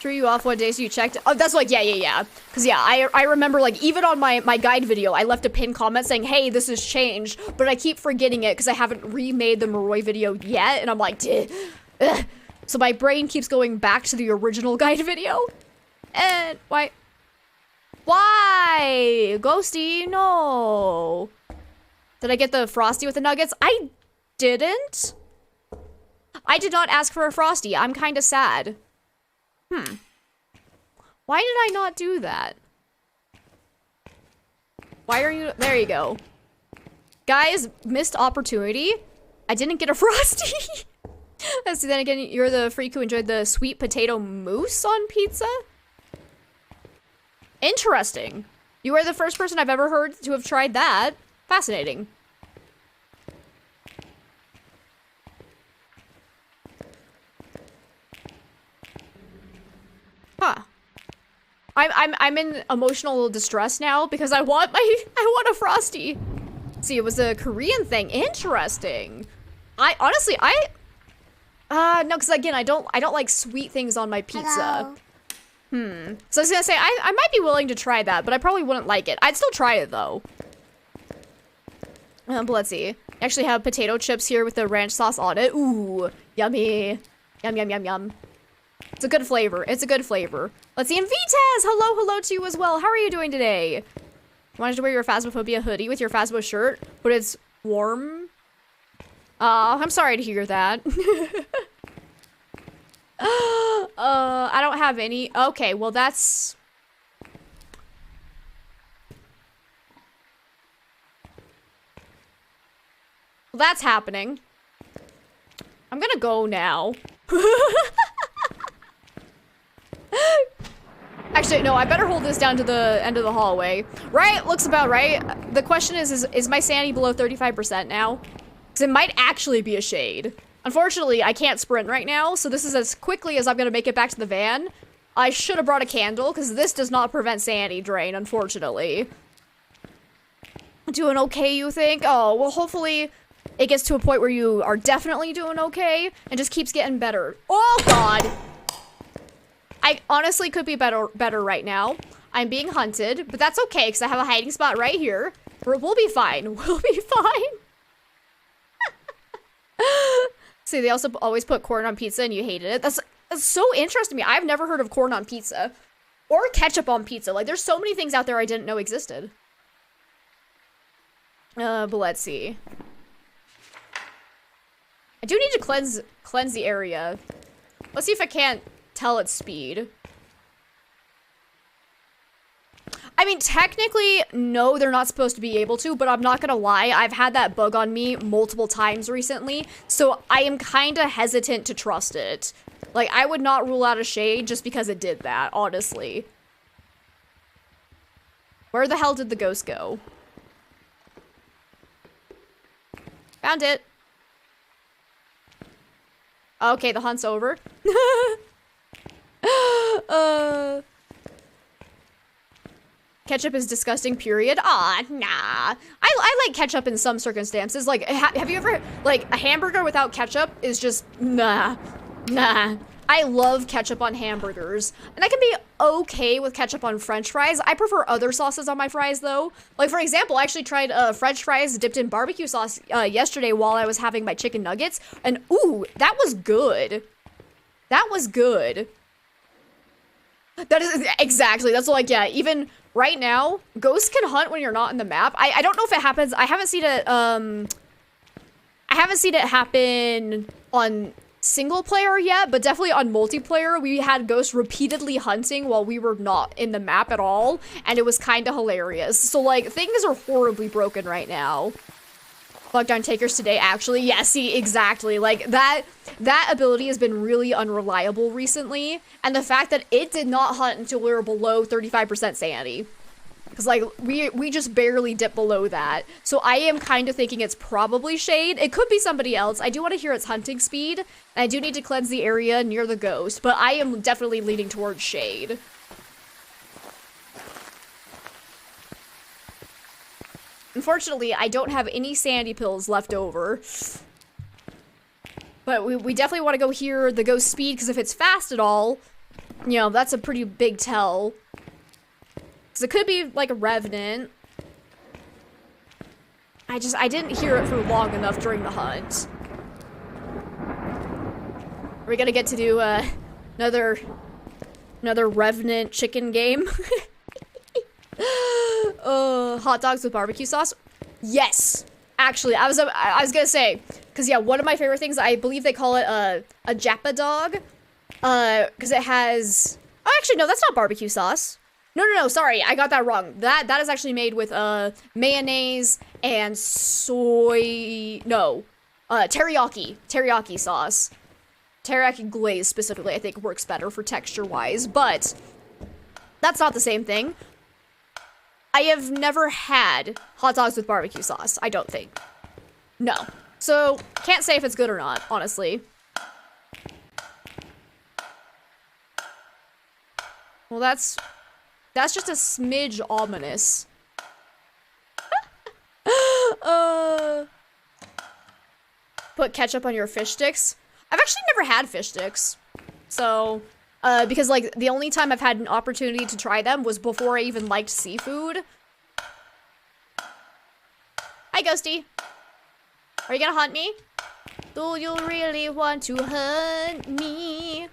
Threw you off one day so you checked. Oh, that's like, yeah. Because yeah, I remember, like, even on my guide video, I left a pinned comment saying, hey, this has changed. But I keep forgetting it because I haven't remade the Moroi video yet. And I'm like, ugh. So my brain keeps going back to the original guide video. And why? Ghosty, no. Did I get the Frosty with the nuggets? I didn't. I did not ask for a Frosty. I'm kind of sad. Why did I not do that? Why are you... There you go. Guys, missed opportunity. I didn't get a Frosty. So then again, you're the freak who enjoyed the sweet potato mousse on pizza? Interesting. You are the first person I've ever heard to have tried that. Fascinating. Huh. I'm in emotional distress now because I want a Frosty. See, it was a Korean thing. Interesting. Honestly, no, because again, I don't like sweet things on my pizza.
Hello.
So I was gonna say, I might be willing to try that, but I probably wouldn't like it. I'd still try it though. But let's see. I actually have potato chips here with the ranch sauce on it. Ooh, yummy. Yum, yum, yum, yum. It's a good flavor. It's a good flavor. Let's see. And Vitez, hello to you as well. How are you doing today? Wanted to wear your Phasmophobia hoodie with your Phasmo shirt, but it's warm. I'm sorry to hear that. I don't have any. Okay, well that's... Well, that's happening. I'm gonna go now. Actually, no, I better hold this down to the end of the hallway. Right? Looks about right. The question is my sanity below 35% now? Because it might actually be a Shade. Unfortunately, I can't sprint right now, so this is as quickly as I'm gonna make it back to the van. I should have brought a candle, because this does not prevent sanity drain, unfortunately. Doing okay, you think? Oh, well, hopefully it gets to a point where you are definitely doing okay, and just keeps getting better. Oh, God! I honestly could be better right now. I'm being hunted, but that's okay, because I have a hiding spot right here. We'll be fine. We'll be fine. See, they also always put corn on pizza and you hated it. That's so interesting to me. I've never heard of corn on pizza. Or ketchup on pizza. Like, there's so many things out there I didn't know existed. But let's see. I do need to cleanse the area. Let's see if I can't tell its speed. I mean, technically, no, they're not supposed to be able to, but I'm not gonna lie, I've had that bug on me multiple times recently, so I am kinda hesitant to trust it. Like, I would not rule out a Shade just because it did that, honestly. Where the hell did the ghost go? Found it. Okay, the hunt's over. Ketchup is disgusting, period. Ah, nah. I like ketchup in some circumstances. Like, have you ever, like, a hamburger without ketchup is just, nah. I love ketchup on hamburgers. And I can be okay with ketchup on french fries. I prefer other sauces on my fries, though. Like, for example, I actually tried french fries dipped in barbecue sauce yesterday while I was having my chicken nuggets. And, ooh, that was good. That was good. That is, exactly. That's like, yeah, even right now, ghosts can hunt when you're not in the map. I don't know if it happens. I haven't seen it, haven't seen it happen on single player yet, but definitely on multiplayer, we had ghosts repeatedly hunting while we were not in the map at all, and it was kind of hilarious. So, like, things are horribly broken right now. Lockdown takers today, actually. Yeah, see, exactly. Like, that ability has been really unreliable recently, and the fact that it did not hunt until we were below 35% sanity. Because, like, we just barely dip below that. So I am kind of thinking it's probably Shade. It could be somebody else. I do want to hear its hunting speed, and I do need to cleanse the area near the ghost, but I am definitely leaning towards Shade. Unfortunately, I don't have any sandy pills left over. But we definitely want to go hear the ghost speed, because if it's fast at all, you know, that's a pretty big tell. Because it could be like a revenant. I didn't hear it for long enough during the hunt. Are we gonna get to do another revenant chicken game? Hot dogs with barbecue sauce? Yes! Actually, I was gonna say, because yeah, one of my favorite things, I believe they call it a Japa dog. Because it has... Oh, actually, no, that's not barbecue sauce. No, sorry, I got that wrong. That is actually made with mayonnaise and soy... No. Teriyaki sauce. Teriyaki glaze, specifically, I think works better for texture-wise, but that's not the same thing. I have never had hot dogs with barbecue sauce, I don't think. No. So, can't say if it's good or not, honestly. Well, that's just a smidge ominous. Put ketchup on your fish sticks? I've actually never had fish sticks. So, because, like, the only time I've had an opportunity to try them was before I even liked seafood. Hi, Ghosty. Are you gonna hunt me? Do you really want to hunt me?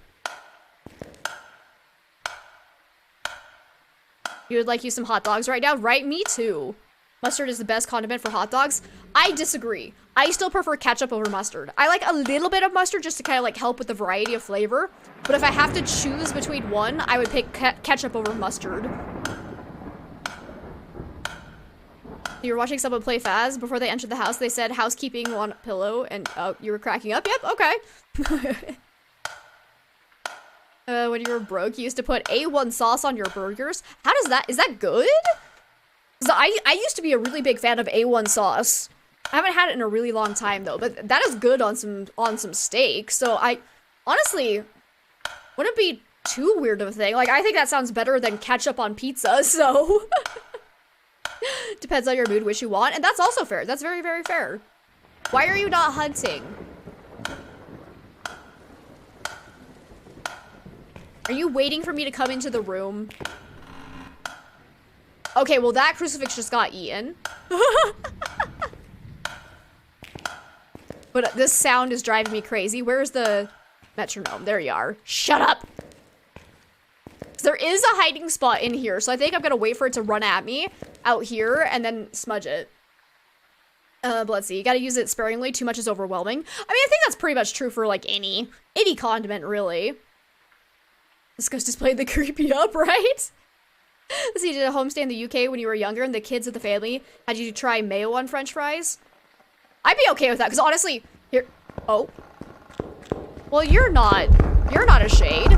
You would like you some hot dogs right now? Right, me too. Mustard is the best condiment for hot dogs. I disagree. I still prefer ketchup over mustard. I like a little bit of mustard just to kind of like help with the variety of flavor. But if I have to choose between one, I would pick ketchup over mustard. You were watching someone play Phas before they entered the house. They said housekeeping on pillow, and oh, you were cracking up. Yep, okay. When you were broke, you used to put A1 sauce on your burgers. How does that? Is that good? 'Cause I used to be a really big fan of A1 sauce. I haven't had it in a really long time though, but that is good on some steak. So I honestly wouldn't be too weird of a thing. Like, I think that sounds better than ketchup on pizza. So depends on your mood, which you want, and that's also fair. That's very, very fair. Why are you not hunting? Are you waiting for me to come into the room? Okay, well that crucifix just got eaten. But this sound is driving me crazy. Where's the metronome? There you are. Shut up! There is a hiding spot in here, so I think I'm gonna wait for it to run at me out here and then smudge it. But let's see. You gotta use it sparingly. Too much is overwhelming. I mean, I think that's pretty much true for like any condiment, really. This ghost is playing the creepy up, right? So you did a homestay in the UK when you were younger and the kids of the family had you try mayo on french fries? I'd be okay with that, because honestly, here, oh. Well, you're not a shade.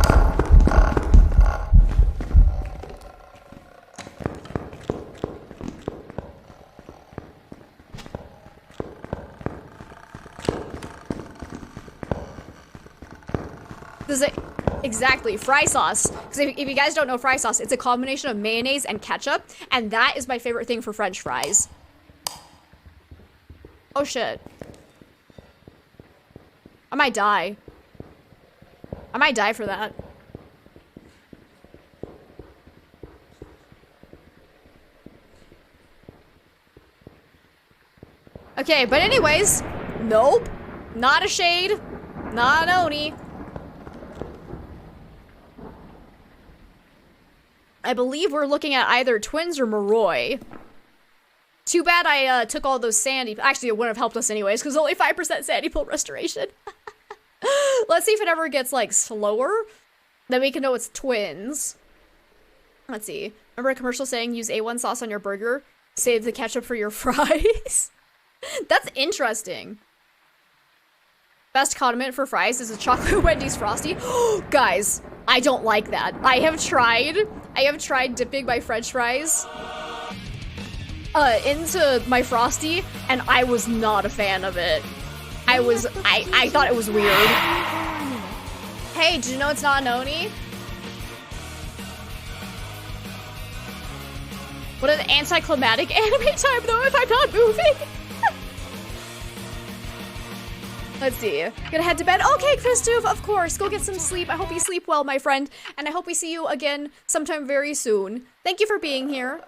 Does it? Exactly, fry sauce. Because if you guys don't know fry sauce, it's a combination of mayonnaise and ketchup, and that is my favorite thing for french fries. Oh shit. I might die. I might die for that. Okay, but anyways, nope. Not a shade. Not an Oni. I believe we're looking at either twins or Moroi. Too bad I took all those sandy. Actually, it wouldn't have helped us anyways, because only 5% sandy pool restoration. Let's see if it ever gets, like, slower. Then we can know it's twins. Let's see. Remember a commercial saying use A1 sauce on your burger? Save the ketchup for your fries? That's interesting. Best condiment for fries is a chocolate Wendy's Frosty. Guys, I don't like that. I have tried dipping my French fries into my Frosty, and I was not a fan of it. I thought it was weird. Hey, did you know it's not an Oni? What an anticlimactic anime time though if I'm not moving. Let's see. Gonna head to bed. Okay, Christoph, of course. Go get some sleep. I hope you sleep well, my friend. And I hope we see you again sometime very soon. Thank you for being here.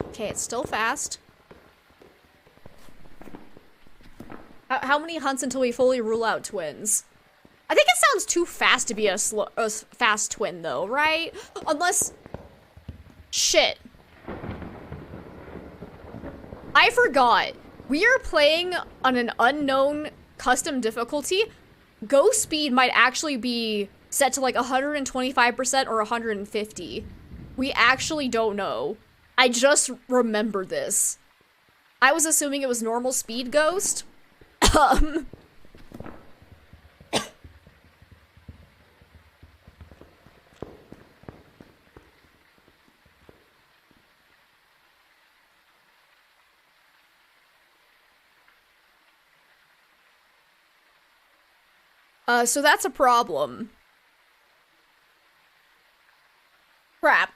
Okay, it's still fast. How many hunts until we fully rule out twins? I think it sounds too fast to be a fast twin, though, right? Unless... Shit. I forgot. We are playing on an unknown custom difficulty. Go speed might actually be set to like 125% or 150. We actually don't know. I just remember this. I was assuming it was normal speed ghost. So that's a problem. Crap.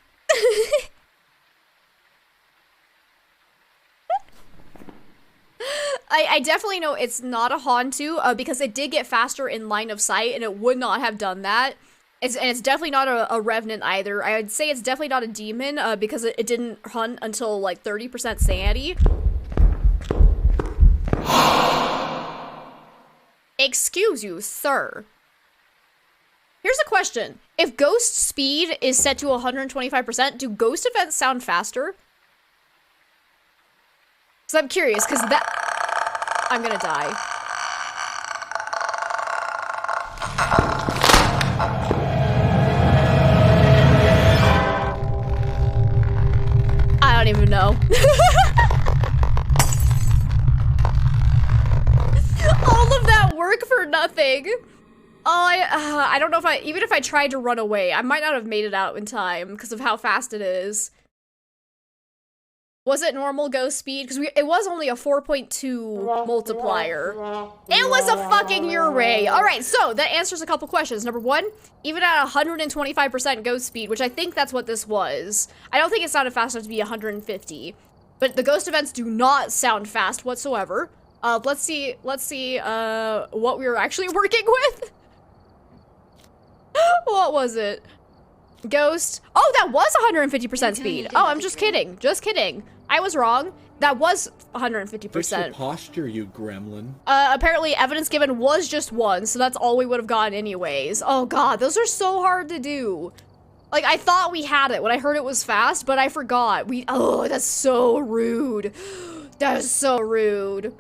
I definitely know it's not a Hantu, because it did get faster in line of sight, and it would not have done that. And it's definitely not a Revenant either. I would say it's definitely not a demon, because it didn't hunt until, like, 30% sanity. Excuse you, sir. Here's a question. If ghost speed is set to 125%, do ghost events sound faster? So I'm curious, because that... I'm gonna die. I don't even know. All of that work for nothing. Oh, I don't know if even if I tried to run away, I might not have made it out in time because of how fast it is. Was it normal ghost speed? Because it was only a 4.2 multiplier. It was a fucking Uray. All right, so that answers a couple questions. Number one, even at 125% ghost speed, which I think that's what this was. I don't think it sounded fast enough to be 150. But the ghost events do not sound fast whatsoever. Let's see what we were actually working with. What was it? Ghost. Oh, that was 150% speed. Oh, I'm just kidding. Just kidding. I was wrong. That was 150%.
Fix your posture, you gremlin.
Apparently evidence given was just 1, so that's all we would have gotten anyways. Oh god, those are so hard to do. Like, I thought we had it when I heard it was fast, but I forgot. Oh, that's so rude. That is so rude.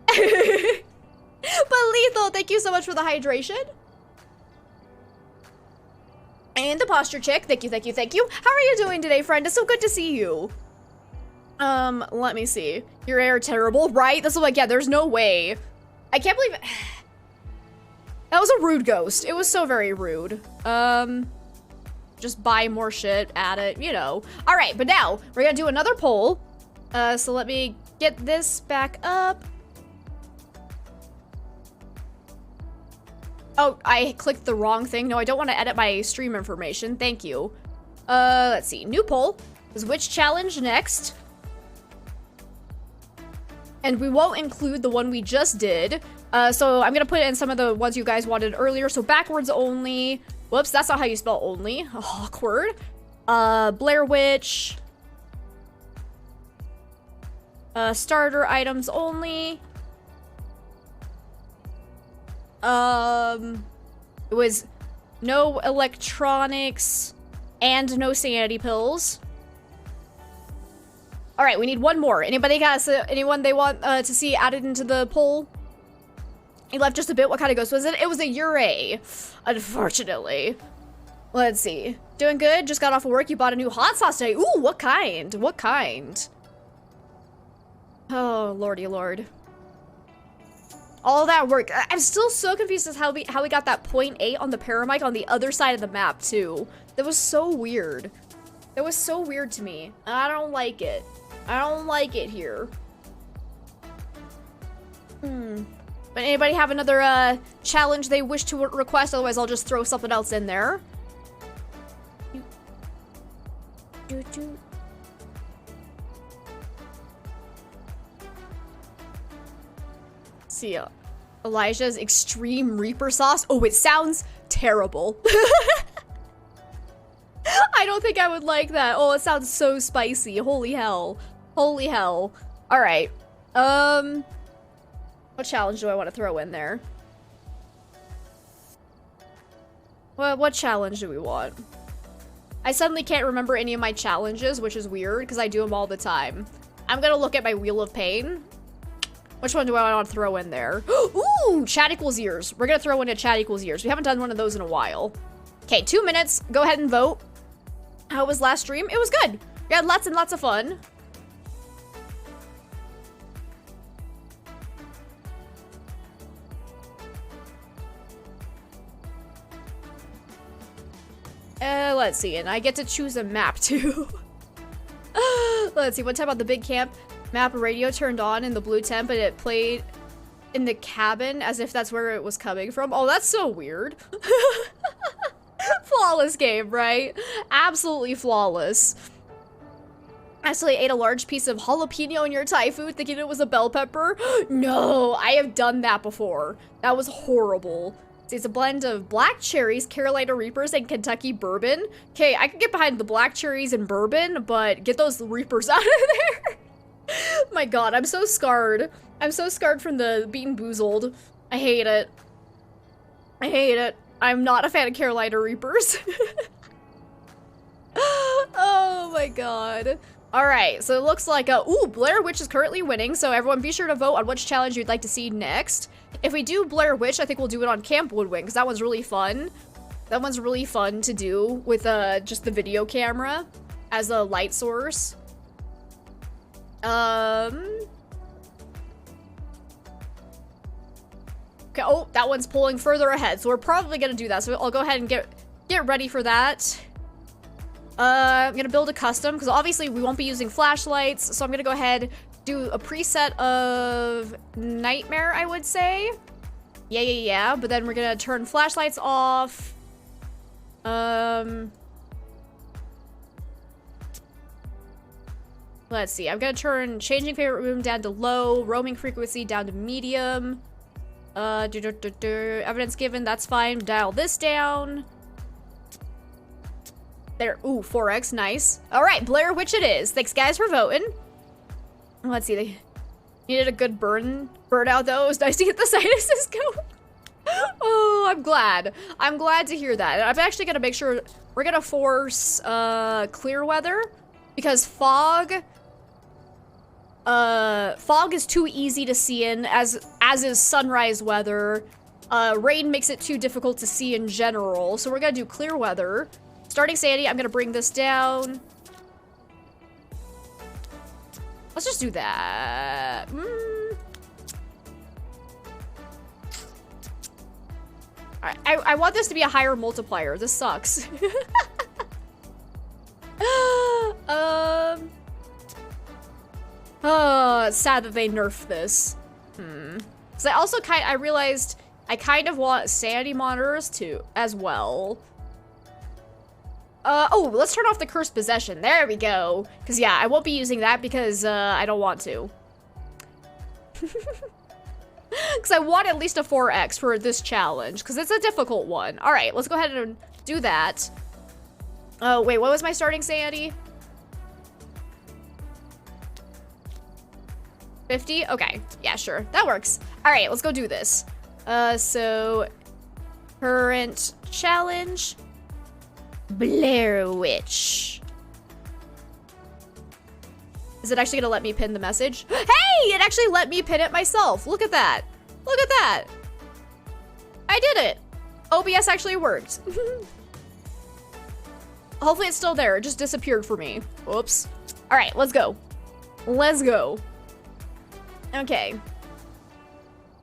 But Lethal, thank you so much for the hydration. And the posture check. Thank you, thank you, thank you. How are you doing today, friend? It's so good to see you. Let me see. Your air terrible, right? That's like, yeah, there's no way. I can't believe it. That was a rude ghost. It was so very rude. Just buy more shit, add it, you know. All right, but now we're gonna do another poll. So let me get this back up. Oh, I clicked the wrong thing. No, I don't want to edit my stream information. Thank you. Let's see. New poll is which challenge next? And we won't include the one we just did. So I'm going to put in some of the ones you guys wanted earlier. So backwards only. Whoops, that's not how you spell only. Awkward. Blair Witch. Starter items only. It was no electronics and no sanity pills. All right, we need one more. Anybody got anyone they want to see added into the poll? He left just a bit. What kind of ghost was it? It was a Ure, unfortunately. Let's see. Doing good. Just got off of work. You bought a new hot sauce today. Ooh, what kind? What kind? Oh, lordy lord. All that work. I'm still so confused as how we got that 0.8 on the paramic on the other side of the map too. That was so weird. That was so weird to me. I don't like it. I don't like it here. But anybody have another challenge they wish to request? Otherwise, I'll just throw something else in there. See ya. Elijah's extreme Reaper sauce. Oh, it sounds terrible. I don't think I would like that. Oh, it sounds so spicy. Holy hell. Holy hell. All right. What challenge do I want to throw in there? What challenge do we want? I suddenly can't remember any of my challenges, which is weird because I do them all the time. I'm gonna look at my Wheel of Pain. Which one do I want to throw in there? Ooh, chat equals ears. We're gonna throw in a chat equals ears. We haven't done one of those in a while. Okay, 2 minutes. Go ahead and vote. How was last stream? It was good. We had lots and lots of fun. Let's see, and I get to choose a map too. Let's see, one time on the big camp, map radio turned on in the blue tent, but it played in the cabin as if that's where it was coming from. Oh, that's so weird. Flawless game, right? Absolutely flawless. Actually ate a large piece of jalapeno in your Thai food thinking it was a bell pepper. No, I have done that before. That was horrible. It's a blend of black cherries, Carolina Reapers, and Kentucky bourbon. Okay, I can get behind the black cherries and bourbon, but get those Reapers out of there. My god, I'm so scarred. I'm so scarred from the Bean Boozled. I hate it. I hate it. I'm not a fan of Carolina Reapers. Oh my god. Alright, so it looks like, ooh, Blair Witch is currently winning, so everyone be sure to vote on which challenge you'd like to see next. If we do Blair Witch, I think we'll do it on Camp Woodwind, because that one's really fun. That one's really fun to do with just the video camera as a light source. Okay, oh, that one's pulling further ahead, so we're probably gonna do that. So I'll go ahead and get ready for that. I'm gonna build a custom, because obviously we won't be using flashlights, so I'm gonna go ahead, do a preset of Nightmare, I would say. Yeah, but then we're gonna turn flashlights off. Let's see, I'm gonna turn changing favorite room down to low, roaming frequency down to medium. Evidence given, that's fine. Dial this down. There, ooh, 4x, nice. All right, Blair Witch it is. Thanks guys for voting. Let's see, they needed a good burn out though. It was nice to get the sinuses going. Oh, I'm glad. I'm glad to hear that. I'm actually gonna make sure we're gonna force clear weather because fog is too easy to see in as is sunrise weather. Rain makes it too difficult to see in general. So we're gonna do clear weather. Starting sanity, I'm gonna bring this down. Let's just do that. Alright, I want this to be a higher multiplier. This sucks. Oh, it's sad that they nerfed this. Because I realized I kind of want sanity monitors too, as well. Oh, let's turn off the cursed possession. There we go. Because, yeah, I won't be using that because, I don't want to. Because I want at least a 4x for this challenge. Because it's a difficult one. All right, let's go ahead and do that. Oh, wait, what was my starting sanity? 50? Okay, yeah, sure. That works. All right, let's go do this. So current challenge, Blair Witch. Is it actually gonna let me pin the message? Hey, it actually let me pin it myself. Look at that. Look at that. I did it. OBS actually worked. Hopefully it's still there. It just disappeared for me. Whoops. All right, let's go. Let's go. Okay.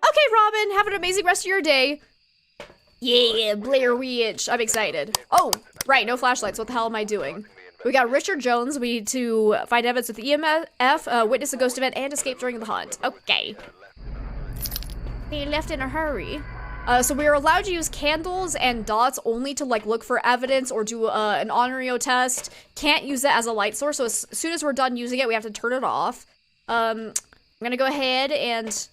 Okay, Robin, have an amazing rest of your day. Yeah, Blair Witch. I'm excited. Oh, right, no flashlights. What the hell am I doing? We got Richard Jones. We need to find evidence with the EMF, witness a ghost event, and escape during the hunt. Okay. They left in a hurry. So we are allowed to use candles and dots only to like look for evidence or do an Onryo test. Can't use it as a light source. So as soon as we're done using it, we have to turn it off. I'm gonna go ahead and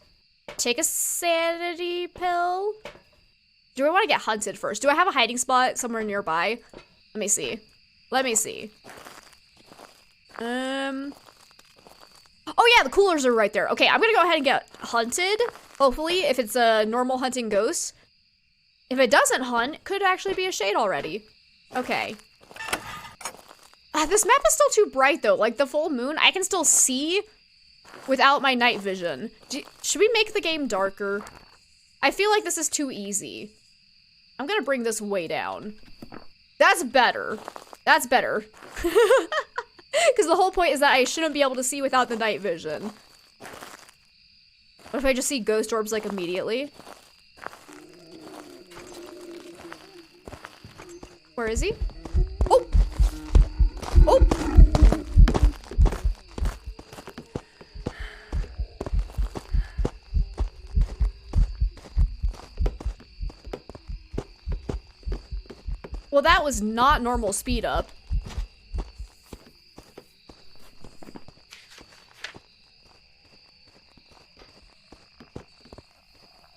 take a sanity pill. Do I want to get hunted first? Do I have a hiding spot somewhere nearby? Let me see. Let me see. Oh yeah, the coolers are right there. Okay, I'm gonna go ahead and get hunted. Hopefully, if it's a normal hunting ghost. If it doesn't hunt, it could actually be a shade already. Okay. This map is still too bright though. Like the full moon, I can still see without my night vision. Should we make the game darker? I feel like this is too easy. I'm gonna bring this way down. That's better. That's better. Because the whole point is that I shouldn't be able to see without the night vision. What if I just see ghost orbs like immediately? Where is he? Oh! Oh! Well, that was not normal speed up.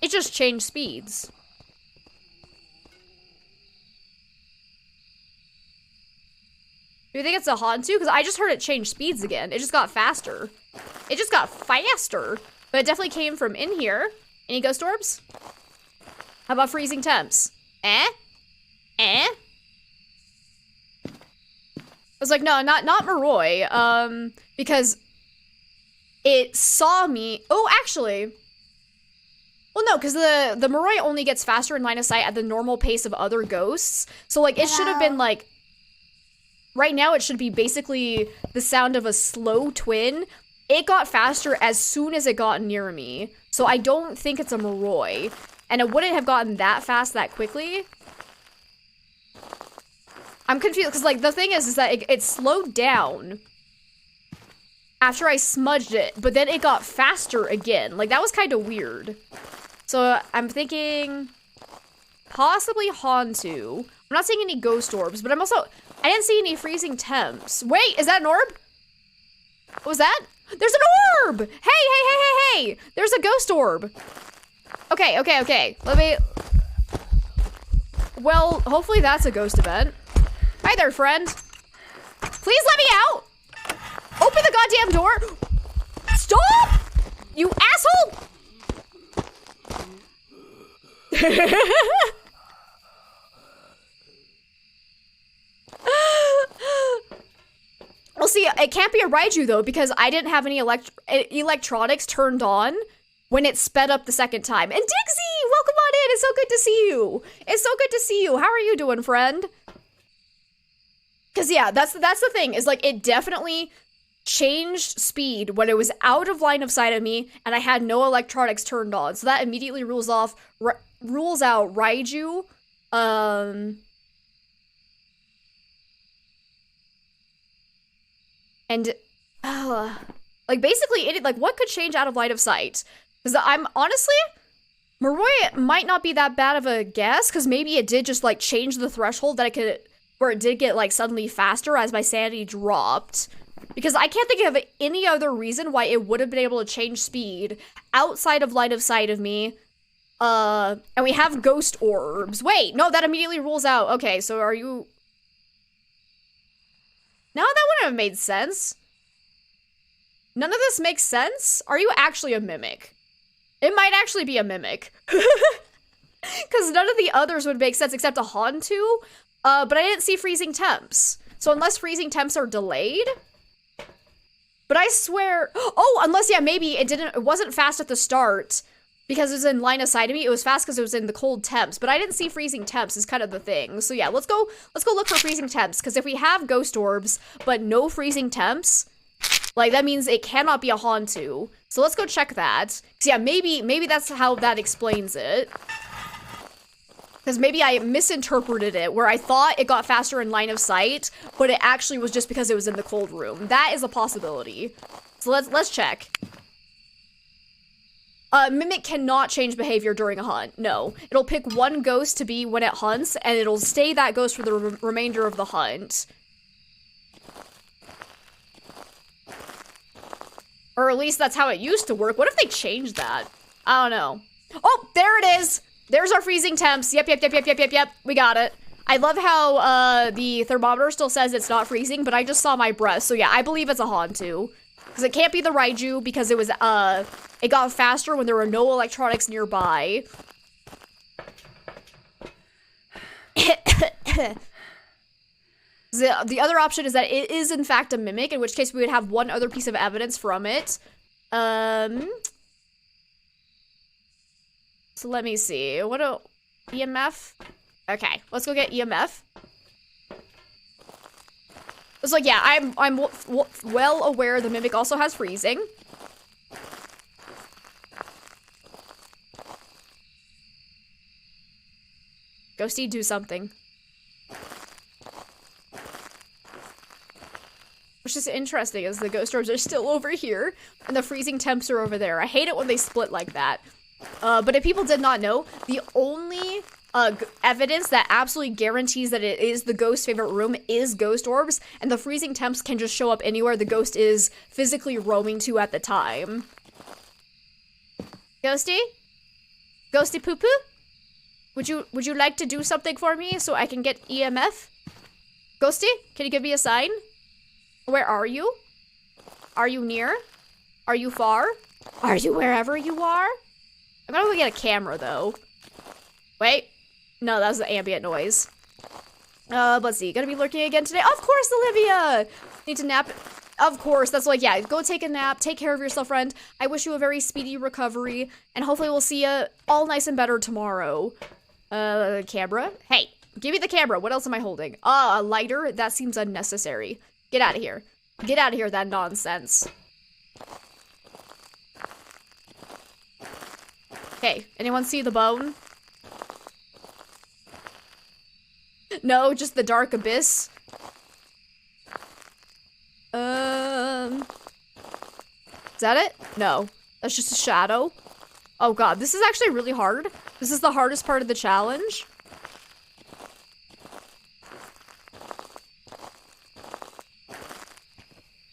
It just changed speeds. Do you think it's a Hantu? Because I just heard it change speeds again. It just got faster. It just got faster. But it definitely came from in here. Any ghost orbs? How about freezing temps? Eh? Eh? I was like, no, not Moroi. Because it saw me. Oh, actually. Well, no, because the Moroi only gets faster in line of sight at the normal pace of other ghosts. So, like, it should have been, like... Right now, it should be basically the sound of a slow twin. It got faster as soon as it got near me. So, I don't think it's a Moroi. And it wouldn't have gotten that fast that quickly. I'm confused, because, like, the thing is that it slowed down after I smudged it, but then it got faster again. Like, that was kind of weird. So, I'm thinking possibly Hantu. I'm not seeing any ghost orbs, but I didn't see any freezing temps. Wait, is that an orb? What was that? There's an orb! Hey! There's a ghost orb. Okay. Let me... Well, hopefully that's a ghost event. Hi there, friend. Please let me out! Open the goddamn door! Stop! You asshole! Well, see, it can't be a Raiju though, because I didn't have any electronics turned on when it sped up the second time. And Dixie, welcome on in. It's so good to see you. It's so good to see you. How are you doing, friend? Because yeah, that's the thing, is like it definitely changed speed when it was out of line of sight of me and I had no electronics turned on. So that immediately rules out Raiju. And like basically like what could change out of line of sight? Because I'm honestly, Moroi might not be that bad of a guess, because maybe it did just like change the threshold that where it did get like suddenly faster as my sanity dropped. Because I can't think of any other reason why it would have been able to change speed outside of line of sight of me. And we have ghost orbs. Wait, no, that immediately rules out. Okay, so are you... No, that wouldn't have made sense. None of this makes sense? Are you actually a mimic? It might actually be a mimic. Because none of the others would make sense except a Hantu. But I didn't see freezing temps. So unless freezing temps are delayed. But I swear, oh, unless, yeah, maybe it wasn't fast at the start because it was in line of sight of me. It was fast because it was in the cold temps, but I didn't see freezing temps is kind of the thing. So yeah, let's go look for freezing temps, because if we have ghost orbs, but no freezing temps, like that means it cannot be a Hantu. So let's go check that. So yeah, maybe that's how that explains it. Because maybe I misinterpreted it, where I thought it got faster in line of sight, but it actually was just because it was in the cold room. That is a possibility. So let's check. Mimic cannot change behavior during a hunt. No. It'll pick one ghost to be when it hunts, and it'll stay that ghost for the remainder of the hunt. Or at least that's how it used to work. What if they changed that? I don't know. Oh, there it is! There's our freezing temps. Yep. We got it. I love how the thermometer still says it's not freezing, but I just saw my breath. So yeah, I believe it's a Hantu. Because it can't be the Raiju because it was, it got faster when there were no electronics nearby. The other option is that it is in fact a mimic, in which case we would have one other piece of evidence from it. So let me see. What a EMF? Okay, let's go get EMF. It's like, yeah, I'm well aware the mimic also has freezing. Ghosty, do something. Which is interesting, as the ghost orbs are still over here, and the freezing temps are over there. I hate it when they split like that. But if people did not know, the only evidence that absolutely guarantees that it is the ghost's favorite room is ghost orbs, and the freezing temps can just show up anywhere the ghost is physically roaming to at the time. Ghosty? Ghosty poo poo? Would you like to do something for me so I can get EMF? Ghosty, can you give me a sign? Where are you? Are you near? Are you far? Are you wherever you are? I'm gonna go get a camera, though. Wait. No, that was the ambient noise. Let's see. Gonna be lurking again today? Of course, Olivia! Need to nap? Of course. That's like, yeah, go take a nap. Take care of yourself, friend. I wish you a very speedy recovery. And hopefully we'll see you all nice and better tomorrow. Camera? Hey, give me the camera. What else am I holding? A lighter? That seems unnecessary. Get out of here. Get out of here, that nonsense. Hey, anyone see the bone? No, just the dark abyss. Is that it? No, that's just a shadow. Oh god, this is actually really hard. This is the hardest part of the challenge.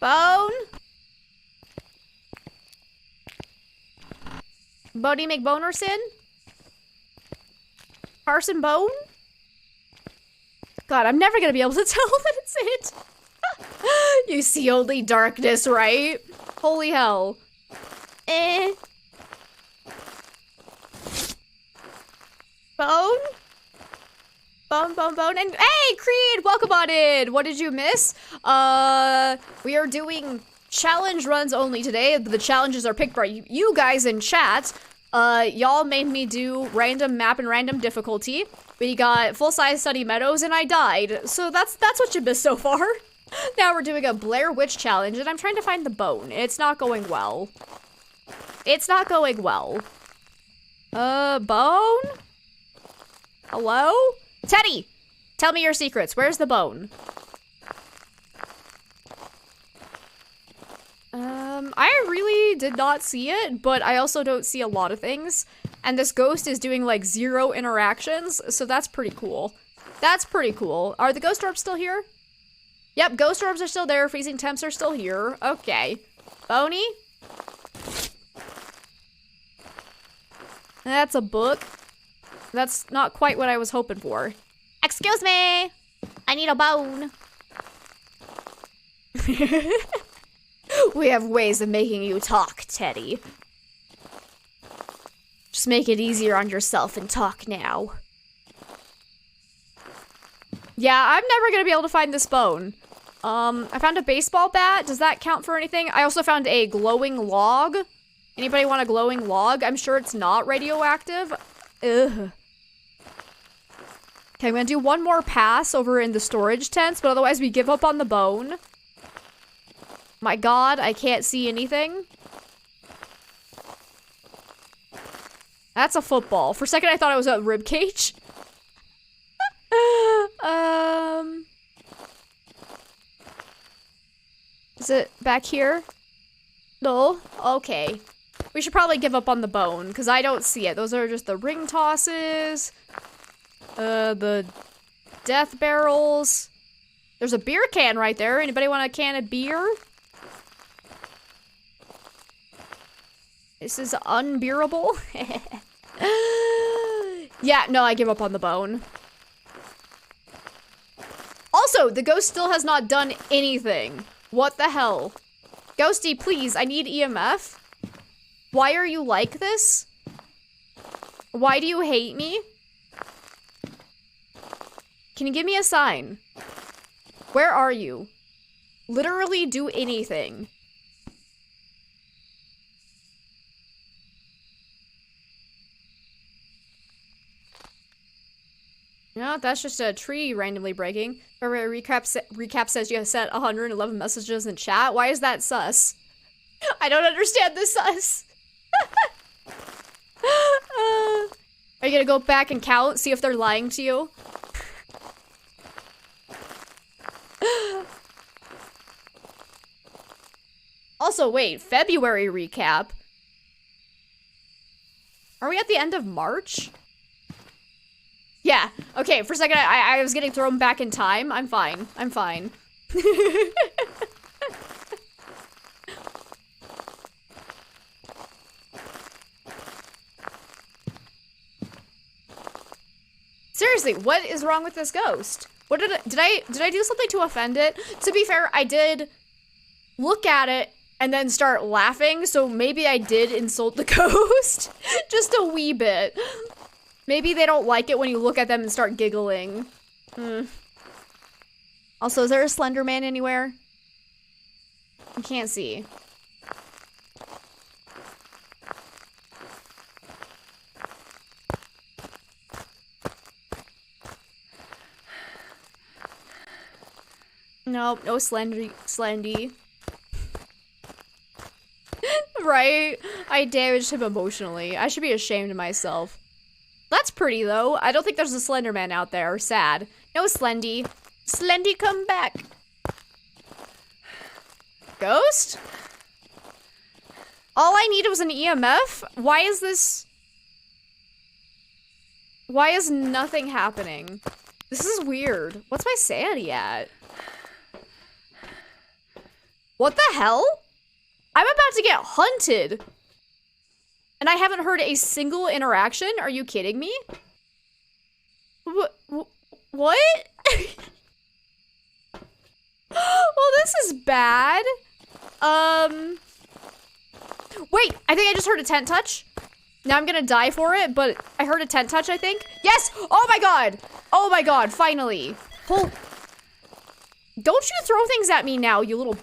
Bone? Bodie McBonerson? Carson Bone? God, I'm never gonna be able to tell that it's it. You see only darkness, right? Holy hell. Bone? Bone. And hey, Creed, welcome on in. What did you miss? We are doing challenge runs only today. The challenges are picked by you guys in chat. Y'all made me do random map and random difficulty. We got full-size Sunny Meadows and I died. So that's what you missed so far. Now we're doing a Blair Witch challenge and I'm trying to find the bone. It's not going well. It's not going well. Bone? Hello? Teddy! Tell me your secrets. Where's the bone? I really did not see it, but I also don't see a lot of things. And this ghost is doing like 0 interactions, so that's pretty cool. That's pretty cool. Are the ghost orbs still here? Yep, ghost orbs are still there. Freezing temps are still here. Okay. Boney? That's a book. That's not quite what I was hoping for. Excuse me! I need a bone. We have ways of making you talk, Teddy. Just make it easier on yourself and talk now. Yeah, I'm never gonna be able to find this bone. I found a baseball bat. Does that count for anything? I also found a glowing log. Anybody want a glowing log? I'm sure it's not radioactive. Ugh. Okay, I'm gonna do one more pass over in the storage tents, but otherwise we give up on the bone. My god, I can't see anything. That's a football. For a second I thought it was a rib cage. Is it back here? No? Okay. We should probably give up on the bone, because I don't see it. Those are just the ring tosses. The death barrels. There's a beer can right there. Anybody want a can of beer? This is unbearable. Yeah, no, I give up on the bone. Also, the ghost still has not done anything. What the hell? Ghosty, please, I need EMF. Why are you like this? Why do you hate me? Can you give me a sign? Where are you? Literally do anything. No, that's just a tree randomly breaking. Recap says you have sent 111 messages in chat. Why is that sus? I don't understand this sus. Are you gonna go back and count, see if they're lying to you? Also, wait, February recap? Are we at the end of March? Yeah, okay, for a second I was getting thrown back in time. I'm fine, I'm fine. Seriously, what is wrong with this ghost? What did I do something to offend it? To be fair, I did look at it and then start laughing, so maybe I did insult the ghost. Just a wee bit. Maybe they don't like it when you look at them and start giggling. Also, is there a Slender Man anywhere? I can't see. Nope, no Slendy. Right? I damaged him emotionally. I should be ashamed of myself. That's pretty, though. I don't think there's a Slender Man out there. Sad. No Slendy. Slendy, come back. Ghost? All I needed was an EMF? Why is this... Why is nothing happening? This is weird. What's my sanity at? What the hell? I'm about to get hunted. And I haven't heard a single interaction? Are you kidding me? What? Well, this is bad. Wait, I think I just heard a tent touch. Now I'm gonna die for it, but I heard a tent touch, I think. Yes! Oh my god! Oh my god, finally. Don't you throw things at me now, you little...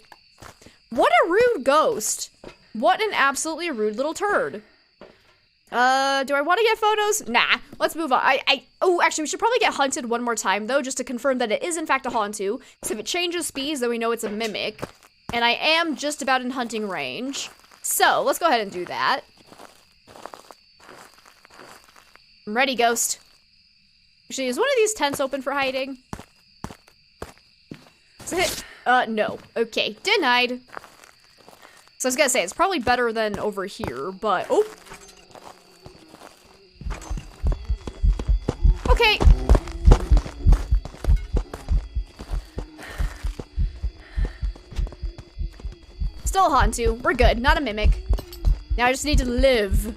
What a rude ghost. What an absolutely rude little turd. Do I want to get photos? Nah, let's move on. Oh, actually, we should probably get hunted one more time, though, just to confirm that it is, in fact, a Hauntu. Because if it changes speeds, then we know it's a mimic. And I am just about in hunting range. So, let's go ahead and do that. I'm ready, ghost. Actually, is one of these tents open for hiding? Is it? No. Okay, denied. So I was gonna say, it's probably better than over here, but... Oh! Okay. Still a Hauntu. We're good. Not a mimic. Now I just need to live.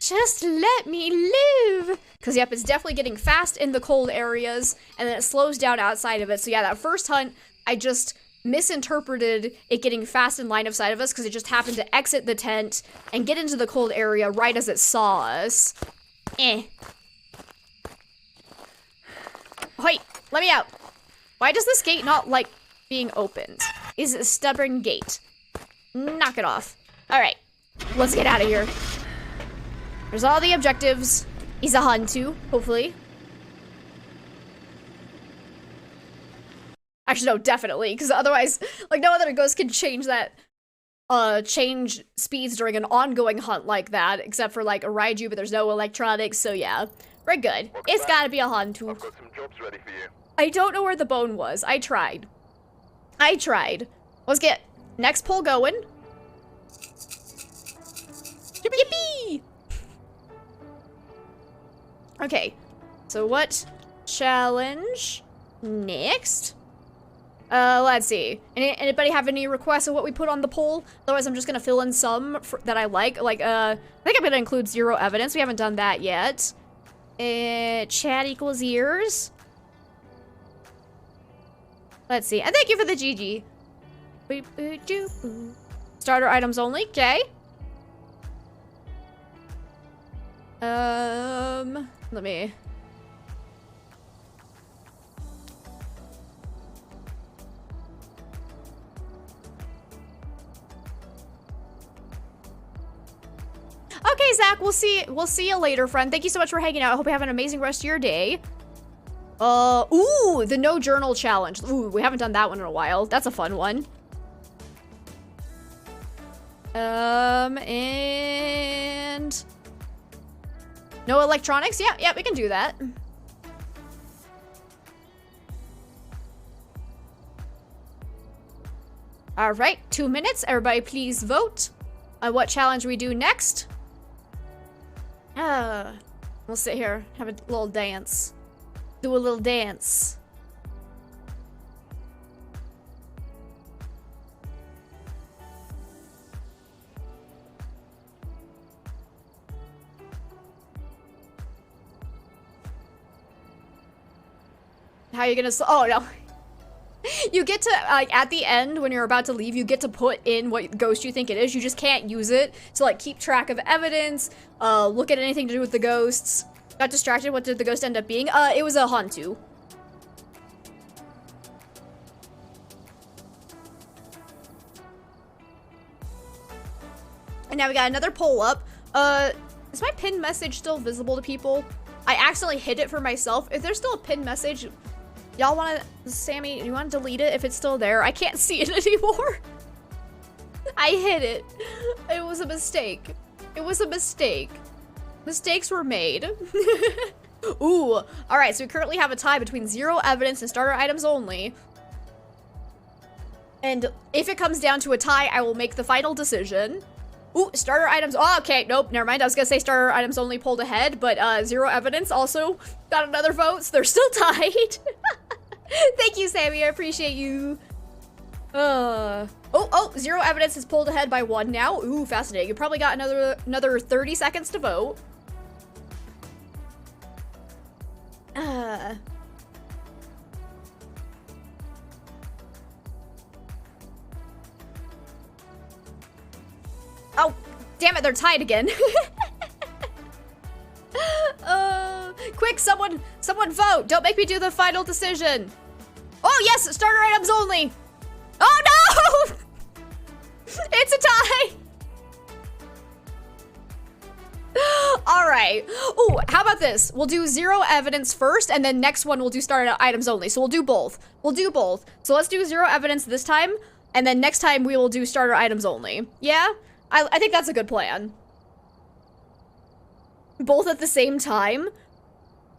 Just let me live. Because, yep, it's definitely getting fast in the cold areas, and then it slows down outside of it. So, yeah, that first hunt, I just misinterpreted it getting fast in line of sight of us because it just happened to exit the tent and get into the cold area right as it saw us. Wait, let me out. Why does this gate not like being opened? Is it a stubborn gate? Knock it off. All right, let's get out of here. There's all the objectives. He's a Hantu, hopefully. Actually, no, definitely, because otherwise, like, no other ghost can change that, change speeds during an ongoing hunt like that, except for, like, a Raiju, but there's no electronics, so yeah. We're good. It's gotta be a Hantu.
I've got some jobs ready for you.
I don't know where the bone was. I tried. Let's get next pull going. Yippee! Okay, so what challenge next? Let's see. Anybody have any requests of what we put on the poll? Otherwise, I'm just gonna fill in some that I like. Like, I think I'm gonna include 0 evidence. We haven't done that yet. Chat equals ears. Let's see. And thank you for the GG. Starter items only. Okay. Let me. Okay, Zach, we'll see you later, friend. Thank you so much for hanging out. I hope you have an amazing rest of your day. Ooh, the no journal challenge. Ooh, we haven't done that one in a while. That's a fun one. And no electronics? Yeah, we can do that. All right, 2 minutes. Everybody please vote on what challenge we do next. We'll sit here, have a little dance. Do a little dance. How are you gonna, oh no. You get to, like, at the end, when you're about to leave, you get to put in what ghost you think it is. You just can't use it to, like, keep track of evidence, look at anything to do with the ghosts. Got distracted, what did the ghost end up being? It was a Hantu. And now we got another poll up. Is my pinned message still visible to people? I accidentally hid it for myself. If there's still a pinned message, y'all wanna, Sammy, you wanna delete it if it's still there? I can't see it anymore. I hid it. It was a mistake. It was a mistake. Mistakes were made. Ooh, all right, so we currently have a tie between 0 evidence and starter items only. And if it comes down to a tie, I will make the final decision. Ooh, starter items, oh, okay, nope, never mind. I was gonna say starter items only pulled ahead, but 0 evidence also got another vote, so they're still tied. Thank you, Sammy, I appreciate you. Oh, 0 evidence is pulled ahead by 1 now. Ooh, fascinating. You probably got another 30 seconds to vote. Oh, damn it, they're tied again. Quick, someone vote. Don't make me do the final decision. Oh, yes, starter items only. Oh, no! It's a tie. All right. Oh, how about this? We'll do 0 evidence first, and then next one we'll do starter items only. So we'll do both. So let's do 0 evidence this time, and then next time we will do starter items only. Yeah? I think that's a good plan. Both at the same time.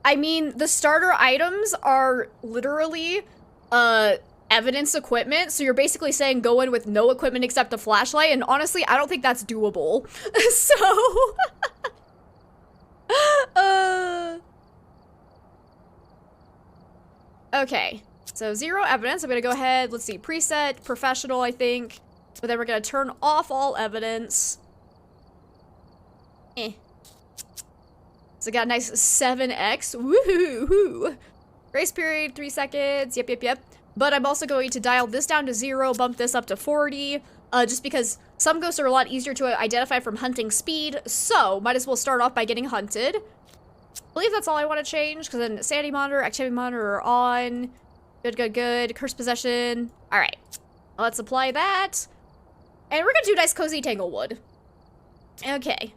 I mean, the starter items are literally evidence equipment, so you're basically saying go in with no equipment except a flashlight, and honestly, I don't think that's doable. So okay, so 0 evidence. I'm gonna go ahead, let's see, preset, professional, I think, but then we're gonna turn off all evidence. So got a nice 7x. Woohoo! Grace period, 3 seconds. Yep. But I'm also going to dial this down to 0, bump this up to 40, just because some ghosts are a lot easier to identify from hunting speed, so might as well start off by getting hunted. I believe that's all I want to change, because then sanity monitor, activity monitor are on. Good, good, good. Curse possession. All right, let's apply that. And we're gonna do nice cozy Tanglewood. Okay.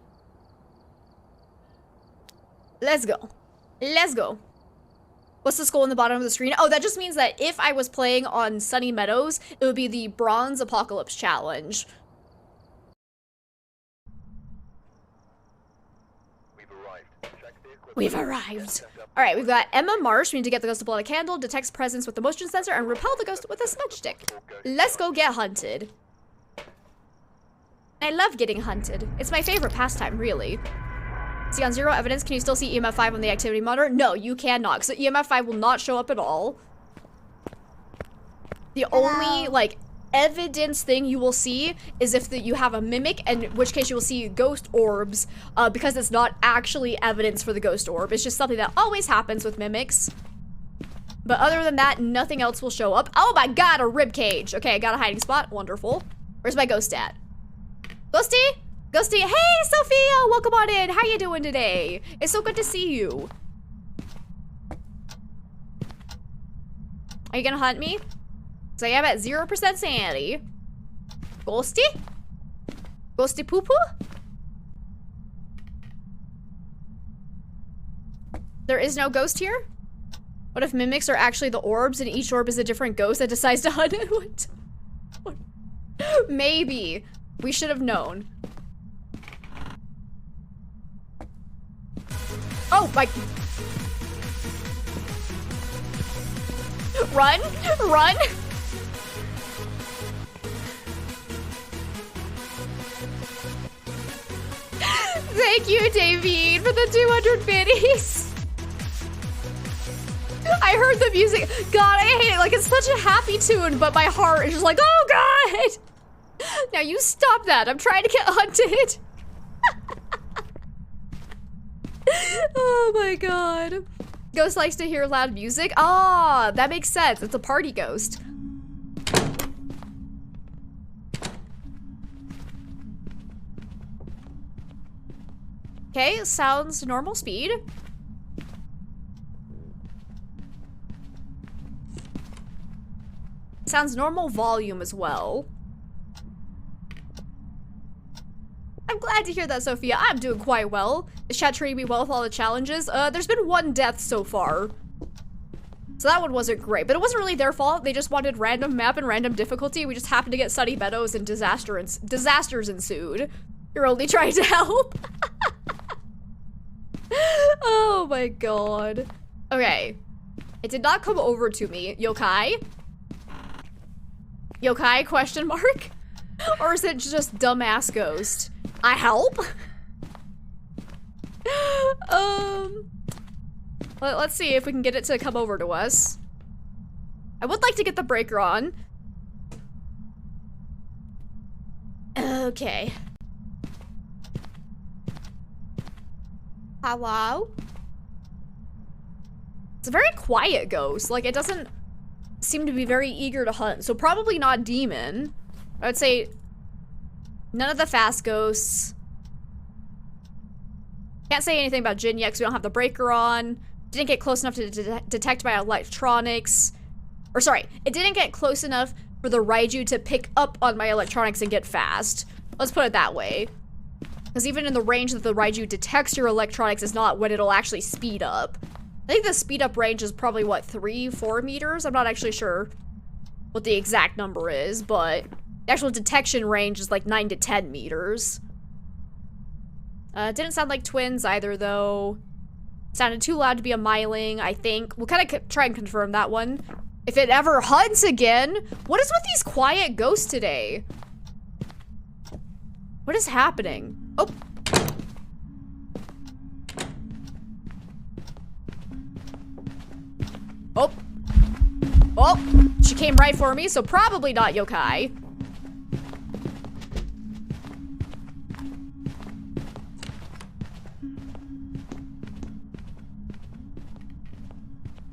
Let's go. Let's go. What's the skull in the bottom of the screen? Oh, that just means that if I was playing on Sunny Meadows, it would be the Bronze Apocalypse Challenge. We've arrived. All right, we've got Emma Marsh. We need to get the ghost to blow a candle, detects presence with the motion sensor, and repel the ghost with a smudge stick. Let's go get hunted. I love getting hunted. It's my favorite pastime, really. See, on 0 evidence, can you still see EMF 5 on the activity monitor? No, you cannot. So EMF 5 will not show up at all. The only, like, evidence thing you will see is if you have a mimic, in which case you will see ghost orbs, because it's not actually evidence for the ghost orb. It's just something that always happens with mimics. But other than that, nothing else will show up. Oh my god, a rib cage. Okay, I got a hiding spot. Wonderful. Where's my ghost at? Ghosty? Ghosty, hey Sophia, welcome on in. How you doing today? It's so good to see you. Are you gonna hunt me? Because I am at 0% sanity. Ghosty? Ghosty poo poo? There is no ghost here? What if mimics are actually the orbs and each orb is a different ghost that decides to hunt it? What? Maybe. We should have known. Oh, my. Run! Run! Thank you, David, for the 200 biddies. I heard the music. God, I hate it. Like, it's such a happy tune, but my heart is just like, oh, God! Now you stop that. I'm trying to get hunted. Oh my god. Ghost likes to hear loud music. Ah, that makes sense. It's a party ghost. Okay, sounds normal speed. Sounds normal volume as well. I'm glad to hear that, Sophia. I'm doing quite well. The chat treating me well with all the challenges. There's been 1 death so far. So that one wasn't great, but it wasn't really their fault. They just wanted random map and random difficulty. We just happened to get Sunny Meadows and disasters ensued. You're only trying to help. Oh my god. Okay. It did not come over to me. Yokai? Yokai, question mark? Or is it just dumbass ghost? I help? Let's see if we can get it to come over to us. I would like to get the breaker on. Okay. Hello? It's a very quiet ghost. Like, it doesn't seem to be very eager to hunt. So probably not demon. I would say none of the fast ghosts. Can't say anything about Jin yet because we don't have the breaker on. Didn't get close enough to detect my electronics. Or sorry, it didn't get close enough for the Raiju to pick up on my electronics and get fast. Let's put it that way. Because even in the range that the Raiju detects your electronics is not when it'll actually speed up. I think the speed up range is probably, what, 3-4 meters? I'm not actually sure what the exact number is, but the actual detection range is like 9 to 10 meters. It didn't sound like twins either, though. Sounded too loud to be a myling, I think. We'll kind of try and confirm that one. If it ever hunts again, what is with these quiet ghosts today? What is happening? Oh. Oh. Oh. She came right for me, so probably not yokai.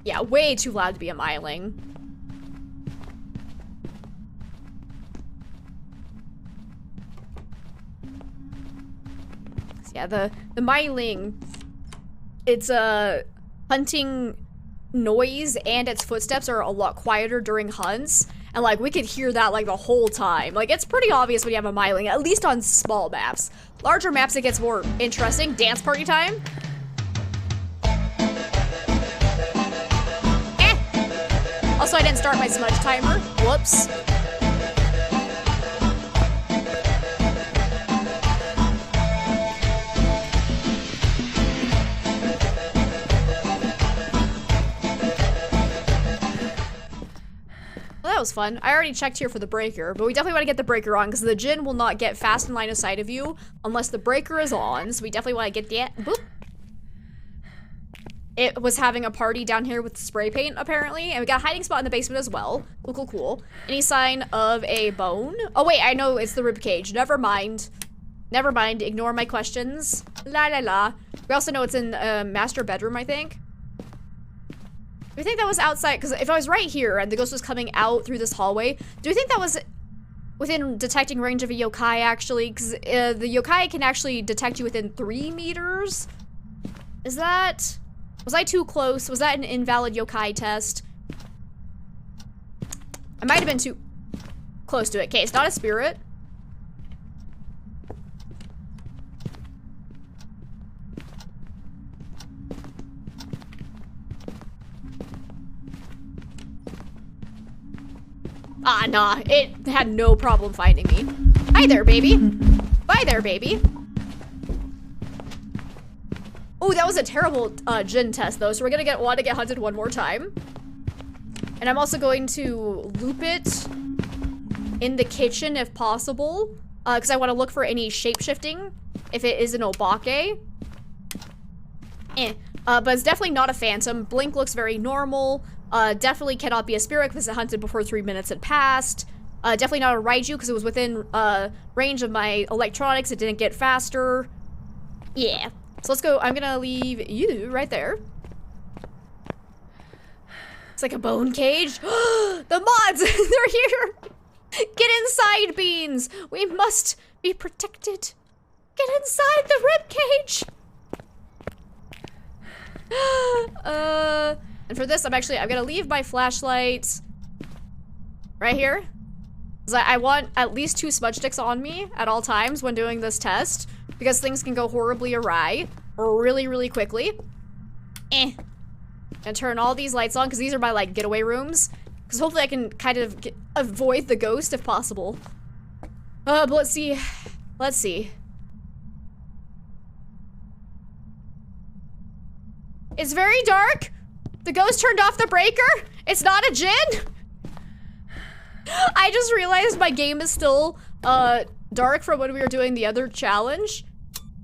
Yeah, way too loud to be a myling. Yeah, the myling, its hunting noise and its footsteps are a lot quieter during hunts, and like we could hear that like the whole time. Like it's pretty obvious when you have a myling, at least on small maps. Larger maps it gets more interesting. Dance party time. Also, I didn't start my smudge timer. Whoops. Well, that was fun. I already checked here for the breaker, but we definitely want to get the breaker on because the djinn will not get fast in line of sight of you unless the breaker is on. So we definitely want to get that. Boop. It was having a party down here with spray paint, apparently. And we got a hiding spot in the basement as well. Cool, cool, cool. Any sign of a bone? Oh, wait, I know it's the rib cage. Never mind. Never mind. Ignore my questions. La la la. We also know it's in master bedroom, I think. Do we think that was outside? Because if I was right here and the ghost was coming out through this hallway, do we think that was within detecting range of a yokai, actually? Because the yokai can actually detect you within 3 meters. Is that... Was I too close? Was that an invalid yokai test? I might have been too close to it. Okay, it's not a spirit. Ah, nah. It had no problem finding me. Hi there, baby. Bye there, baby. Oh, that was a terrible djinn test, though, so we're gonna want to get hunted one more time. And I'm also going to loop it in the kitchen if possible, because I want to look for any shape-shifting if it is an obake. But it's definitely not a phantom. Blink looks very normal. Definitely cannot be a spirit because it hunted before 3 minutes had passed. Definitely not a Raiju because it was within range of my electronics. It didn't get faster. Yeah. So let's go. I'm gonna leave you right there. It's like a bone cage. The mods! They're here! Get inside, Beans! We must be protected. Get inside the rib cage! And for this, I'm gonna leave my flashlight right here. Because I want at least 2 smudge sticks on me at all times when doing this test. Because things can go horribly awry really, really quickly. And turn all these lights on because these are my like getaway rooms. Because hopefully I can kind of avoid the ghost if possible. But let's see. Let's see. It's very dark. The ghost turned off the breaker. It's not a djinn. I just realized my game is still dark from when we were doing the other challenge.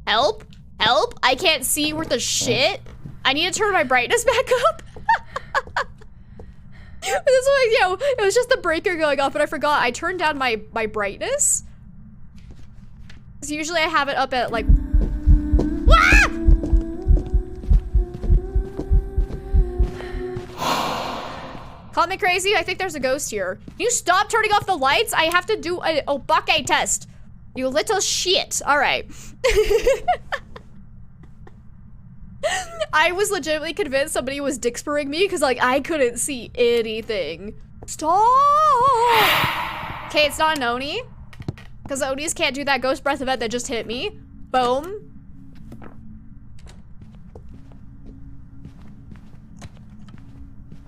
Help! Help! I can't see worth a shit. I need to turn my brightness back up. This was, you know, it was just the breaker going off, but I forgot I turned down my brightness. Because usually I have it up at like... Ah! Call me crazy, I think there's a ghost here. Can you stop turning off the lights? I have to do a obake test. You little shit. All right. I was legitimately convinced somebody was dick-spurring me because like I couldn't see anything. Stop! Okay, it's not an Oni. Because Onis can't do that ghost breath event that just hit me. Boom.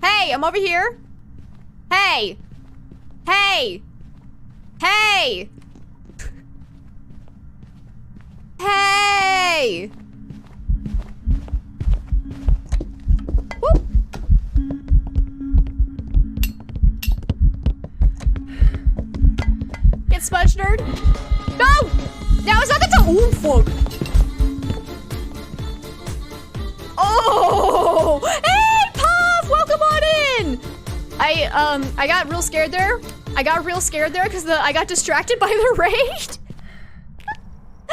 Hey, I'm over here. Hey. Hey. Hey. Hey. Woo. Get smudge, nerd. No! Now it's not the time. Oh, fuck. Oh! Hey, Puff! Welcome on in! I got real scared there. I got real scared there because I got distracted by the raid.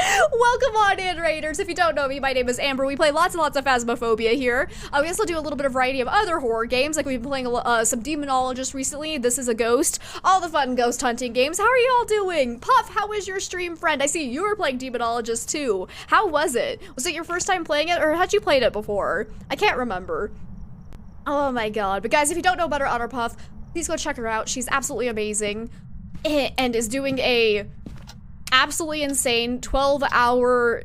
Welcome on in, Raiders. If you don't know me, my name is Amber. We play lots and lots of Phasmophobia here. We also do a little bit of variety of other horror games, like we've been playing some Demonologist recently. This is a Ghost. All the fun ghost hunting games. How are you all doing? Puff, how was your stream, friend? I see you were playing Demonologist too. How was it? Was it your first time playing it, or had you played it before? I can't remember. Oh my god. But guys, if you don't know about our Otter Puff, please go check her out. She's absolutely amazing and is doing a absolutely insane 12-hour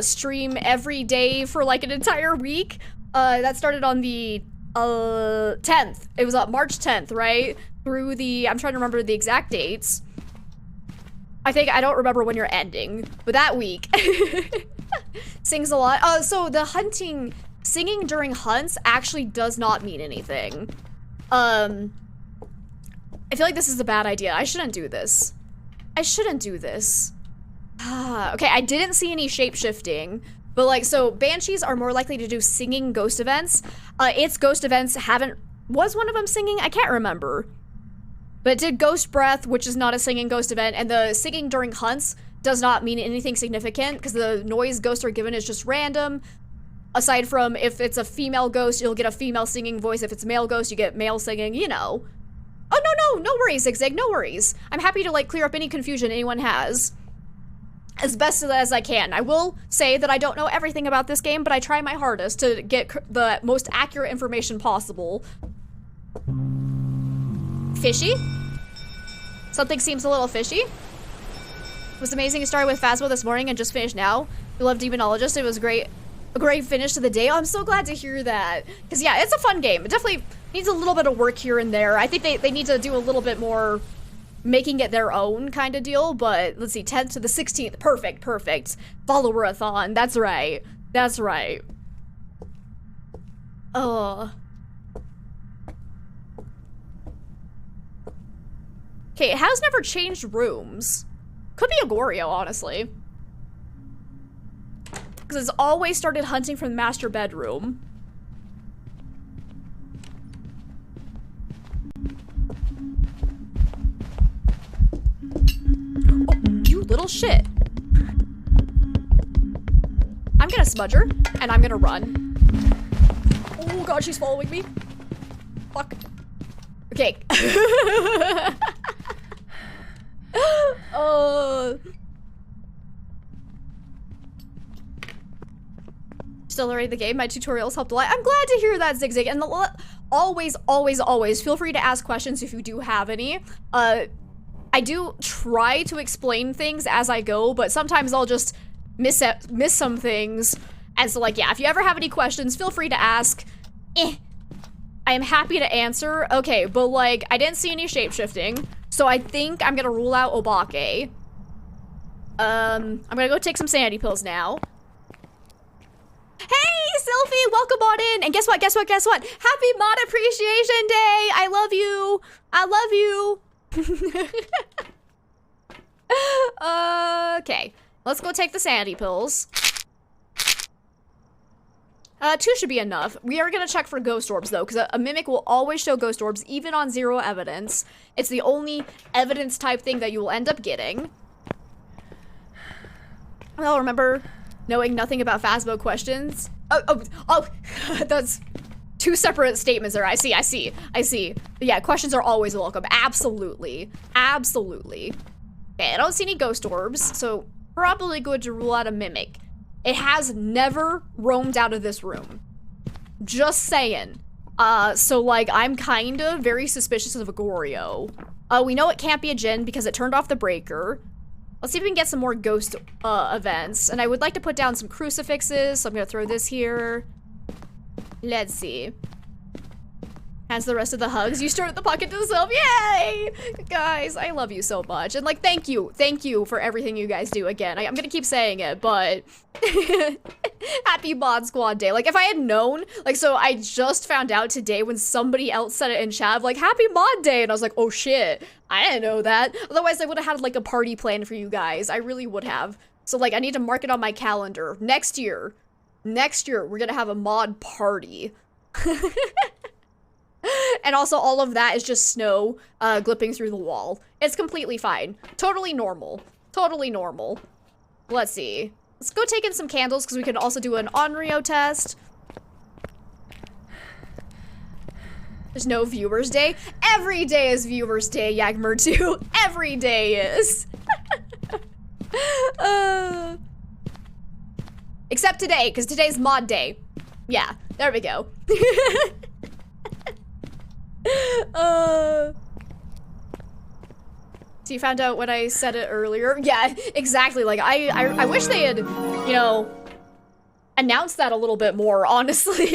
stream every day for like an entire week. That started on the 10th. It was March 10th, right? Through the, I'm trying to remember the exact dates. I don't remember when you're ending, but that week. Sings a lot. So the singing during hunts actually does not mean anything. I feel like this is a bad idea. I shouldn't do this. Okay, I didn't see any shape-shifting, but like, so banshees are more likely to do singing ghost events. Its ghost events was one of them singing? I can't remember. But it did ghost breath, which is not a singing ghost event, and the singing during hunts does not mean anything significant because the noise ghosts are given is just random. Aside from if it's a female ghost, you'll get a female singing voice. If it's a male ghost, you get male singing, you know. Oh, no worries, Zigzag, no worries. I'm happy to like clear up any confusion anyone has as best as I can. I will say that I don't know everything about this game, but I try my hardest to get the most accurate information possible. Fishy? Something seems a little fishy. It was amazing. You started with Phasmo this morning and just finished now. We love Demonologist. It was great. A great finish to the day. Oh, I'm so glad to hear that. Because yeah, it's a fun game. It definitely needs a little bit of work here and there. I think they need to do a little bit more making it their own kind of deal, but let's see, 10th to the 16th. Perfect. Follower-a-thon. That's right. Okay, it has never changed rooms. Could be a Goryo, honestly. Because it's always started hunting from the master bedroom. Oh, you little shit. I'm gonna smudge her, and I'm gonna run. Oh god, she's following me. Fuck. Okay. Still learning the game. My tutorials helped a lot. I'm glad to hear that, Zigzag. And always feel free to ask questions if you do have any. I do try to explain things as I go, but sometimes I'll just miss some things. And so like, yeah, if you ever have any questions, feel free to ask. I am happy to answer. Okay, but like, I didn't see any shapeshifting, so I think I'm gonna rule out Obake. I'm gonna go take some sanity pills now. Hey, Sylphie, welcome on in. And guess what? Happy Mod Appreciation Day. I love you. Okay, let's go take the sanity pills. 2 should be enough. We are gonna check for ghost orbs though, because a mimic will always show ghost orbs, even on 0 evidence. It's the only evidence type thing that you will end up getting. Well, remember knowing nothing about Phasmo questions? Oh, that's 2 separate statements there. I see. But yeah, questions are always welcome. Absolutely. Okay, I don't see any ghost orbs, so probably good to rule out a mimic. It has never roamed out of this room. Just saying. So like, I'm kind of very suspicious of a Goryo. We know it can't be a Jinn because it turned off the breaker. Let's see if we can get some more ghost events. And I would like to put down some crucifixes, so I'm gonna throw this here. Let's see. As the rest of the hugs, you started the pocket to self. Yay! Guys, I love you so much. And like, thank you for everything you guys do. Again, I'm gonna keep saying it, but happy Mod Squad Day. Like, if I had known, like, so I just found out today when somebody else said it in chat, like, happy Mod Day, and I was like, oh shit, I didn't know that. Otherwise, I would have had like a party plan for you guys. I really would have. So like, I need to mark it on my calendar. Next year, we're gonna have a mod party. And also all of that is just snow glipping through the wall. It's completely fine. Totally normal. Totally normal. Let's see. Let's go take in some candles because we can also do an Onryo test. There's no Viewers Day. Every day is Viewers Day, Yagmer 2. Every day is. Except today, because today's mod day. Yeah, there we go. So you found out when I said it earlier? Yeah, exactly. Like, I wish they had, you know, announced that a little bit more, honestly.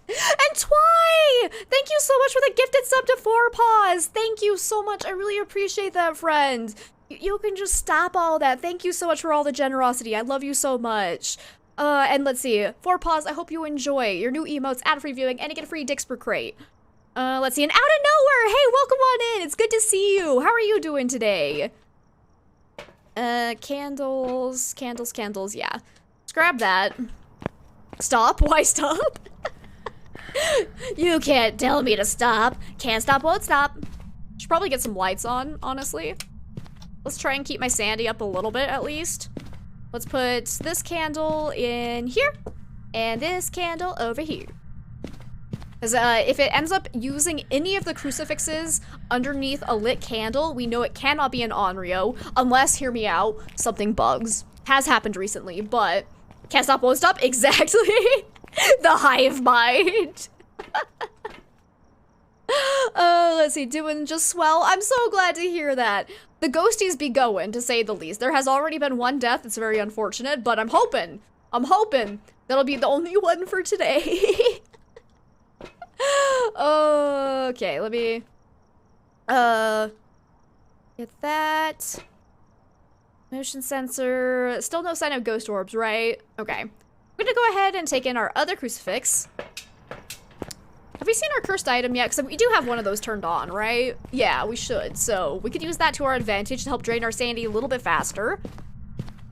And Twy! Thank you so much for the gifted sub to 4paws. Thank you so much. I really appreciate that, friend. You can just stop all that. Thank you so much for all the generosity. I love you so much. And let's see. 4paws, I hope you enjoy your new emotes, ad-free viewing, and you get a free dicks per crate. Let's see. And out of nowhere, hey, welcome on in. It's good to see you. How are you doing today? Candles, yeah. Let's grab that. Stop? Why stop? You can't tell me to stop. Can't stop, won't stop. Should probably get some lights on, honestly. Let's try and keep my sanity up a little bit, at least. Let's put this candle in here, and this candle over here. Because if it ends up using any of the crucifixes underneath a lit candle, we know it cannot be an Onryo, unless, hear me out, something bugs. Has happened recently, but can't stop, won't stop, exactly. The hive mind. Let's see, doing just swell. I'm so glad to hear that. The ghosties be going, to say the least. There has already been one death. It's very unfortunate, but I'm hoping that'll be the only one for today. Okay, let me get that. Motion sensor. Still no sign of ghost orbs, right? Okay. I'm gonna go ahead and take in our other crucifix. Have we seen our cursed item yet? Because we do have one of those turned on, right? Yeah, we should. So we could use that to our advantage to help drain our sanity a little bit faster.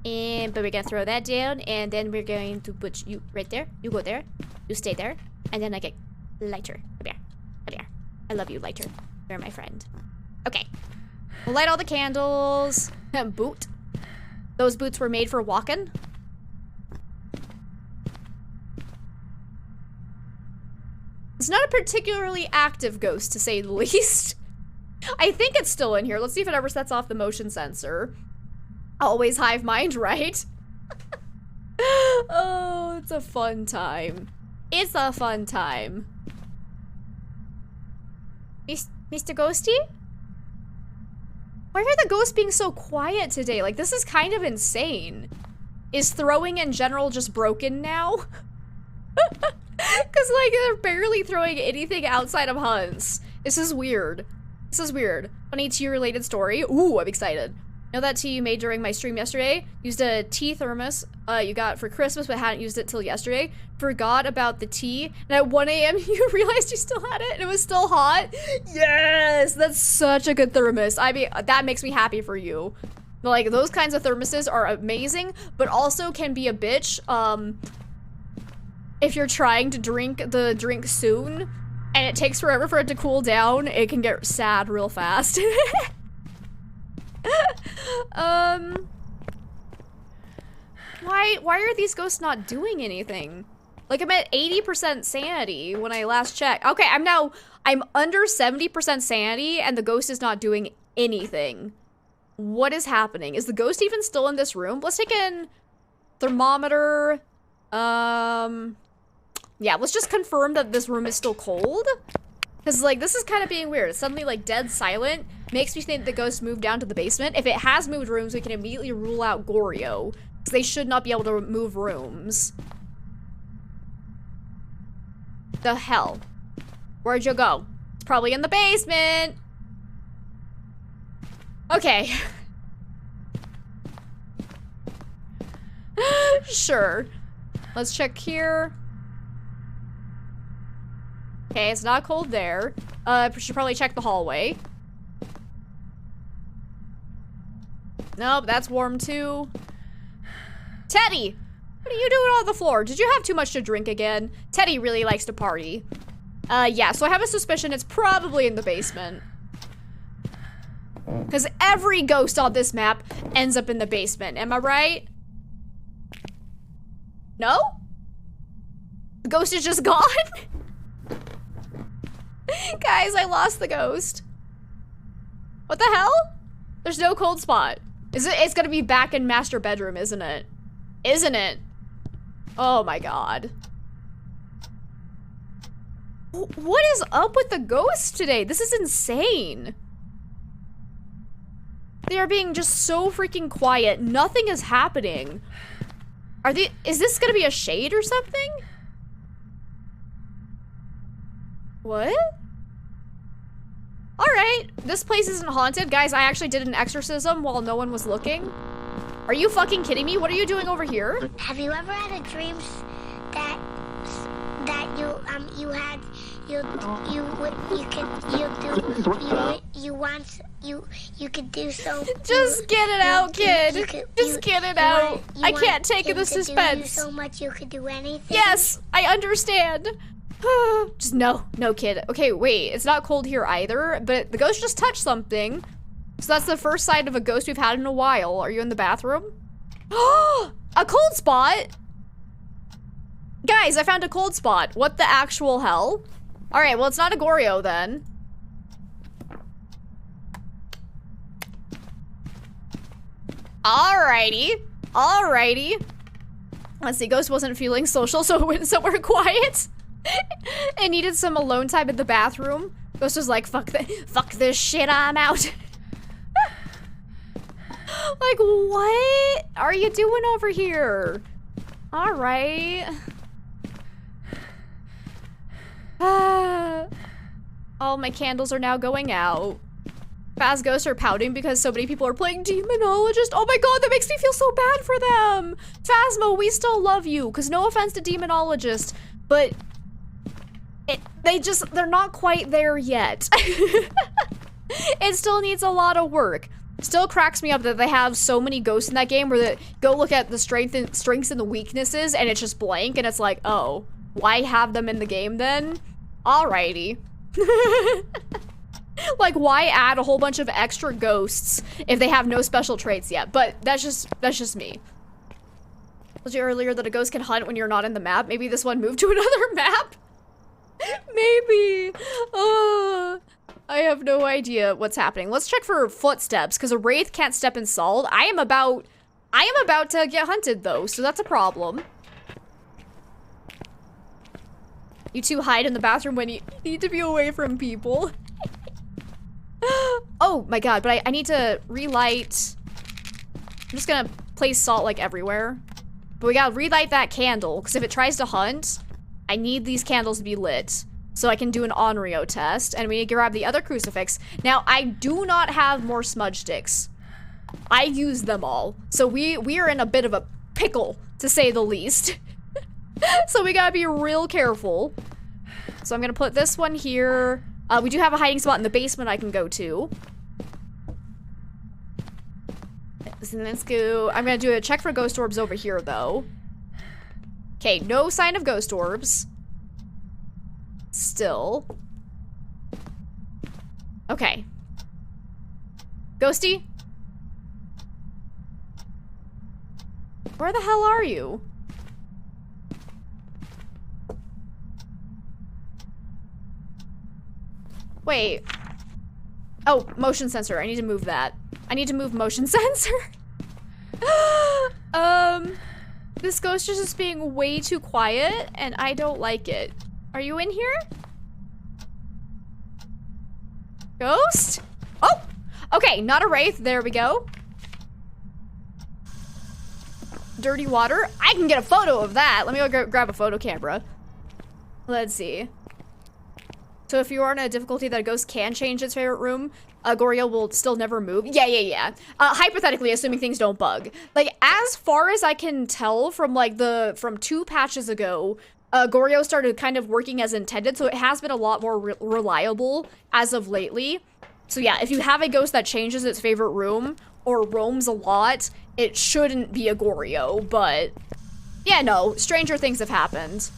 But we're gonna throw that down, and then we're going to put you right there. You go there. You stay there. And then I get lighter. Come here. Come here. I love you, lighter. You're my friend. Okay. We'll light all the candles. Boot. Those boots were made for walking. It's not a particularly active ghost, to say the least. I think it's still in here. Let's see if it ever sets off the motion sensor. Always hive mind, right? Oh, it's a fun time. It's a fun time. Mr. Ghosty? Why are the ghosts being so quiet today? Like, this is kind of insane. Is throwing in general just broken now? Because, like, they're barely throwing anything outside of hunts. This is weird. This is weird. Funny tea-related story. Ooh, I'm excited. You know that tea you made during my stream yesterday? Used a tea thermos you got for Christmas, but hadn't used it till yesterday. Forgot about the tea, and at 1 a.m. you realized you still had it, and it was still hot? Yes! That's such a good thermos. I mean, that makes me happy for you. Like, those kinds of thermoses are amazing, but also can be a bitch, if you're trying to drink the drink soon, and it takes forever for it to cool down, it can get sad real fast. Why are these ghosts not doing anything? Like, I'm at 80% sanity when I last checked. Okay, I'm under 70% sanity, and the ghost is not doing anything. What is happening? Is the ghost even still in this room? Let's take in thermometer. Yeah, let's just confirm that this room is still cold. Because, like, this is kind of being weird. It's suddenly, like, dead silent. Makes me think the ghost moved down to the basement. If it has moved rooms, we can immediately rule out Goryo. Because they should not be able to move rooms. The hell? Where'd you go? It's probably in the basement. Okay. Sure. Let's check here. Okay, it's not cold there. We should probably check the hallway. Nope, that's warm too. Teddy! What are you doing on the floor? Did you have too much to drink again? Teddy really likes to party. Yeah, so I have a suspicion it's probably in the basement. Because every ghost on this map ends up in the basement. Am I right? No? The ghost is just gone? Guys, I lost the ghost. What the hell? There's no cold spot. It's gonna be back in master bedroom, isn't it? Isn't it? Oh my god. What is up with the ghosts today? This is insane. They are being just so freaking quiet. Nothing is happening. Is this gonna be a shade or something? What? Alright, this place isn't haunted. Guys, I actually did an exorcism while no one was looking. Are you fucking kidding me? What are you doing over here?
Have you ever had a dream that you could do so?
Just get it out, kid. Just get it out. I can't take the suspense.
So much you could do anything.
Yes, I understand. Just no, kid. Okay, wait, it's not cold here either, but the ghost just touched something. So that's the first sign of a ghost we've had in a while. Are you in the bathroom? A cold spot? Guys, I found a cold spot. What the actual hell? All right, well, it's not a Goryo then. Alrighty. Let's see, ghost wasn't feeling social, so it went somewhere quiet. It needed some alone time in the bathroom. Ghost was like, fuck this shit, I'm out. Like, what are you doing over here? All right. All my candles are now going out. Phas ghosts are pouting because so many people are playing Demonologist. Oh my god, that makes me feel so bad for them. Phasmo, we still love you, because no offense to Demonologist, but they're not quite there yet. It still needs a lot of work. Still cracks me up that they have so many ghosts in that game where they go look at the strengths and the weaknesses and it's just blank and it's like, oh, why have them in the game then? Alrighty. Like, why add a whole bunch of extra ghosts if they have no special traits yet? But that's just me. I told you earlier that a ghost can hunt when you're not in the map. Maybe this one moved to another map? Maybe. I have no idea what's happening. Let's check for footsteps, because a wraith can't step in salt. I am about to get hunted though, so that's a problem. You two hide in the bathroom when you need to be away from people. Oh my god, but I need to relight. I'm just gonna place salt like everywhere. But we gotta relight that candle, because if it tries to hunt, I need these candles to be lit so I can do an Onryo test, and we need to grab the other crucifix. Now, I do not have more smudge sticks. I used them all. So we are in a bit of a pickle, to say the least. So we gotta be real careful. So I'm gonna put this one here. We do have a hiding spot in the basement I can go to. Let's go. I'm gonna do a check for ghost orbs over here, though. Okay, no sign of ghost orbs. Still. Okay. Ghosty? Where the hell are you? Wait. Oh, motion sensor. I need to move that. I need to move motion sensor. This ghost is just being way too quiet, and I don't like it. Are you in here? Ghost? Oh! Okay, not a wraith. There we go. Dirty water. I can get a photo of that. Let me go grab a photo camera. Let's see. So if you are in a difficulty that a ghost can change its favorite room, Goryo will still never move. Yeah. Hypothetically, assuming things don't bug. Like, as far as I can tell from from 2 patches ago, Goryo started kind of working as intended, so it has been a lot more reliable as of lately. So yeah, if you have a ghost that changes its favorite room or roams a lot, it shouldn't be a Goryo, but yeah, no, stranger things have happened.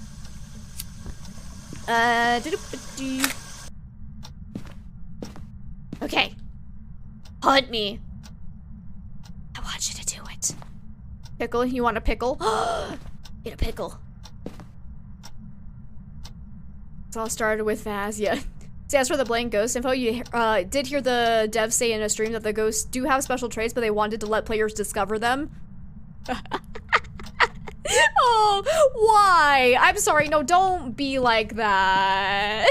Okay. Hunt me. I want you to do it. Pickle, you want a pickle? Get a pickle. It's all started with Phas, yeah. See, as for the blank ghost info, you did hear the devs say in a stream that the ghosts do have special traits, but they wanted to let players discover them. Oh, why? I'm sorry, no, don't be like that.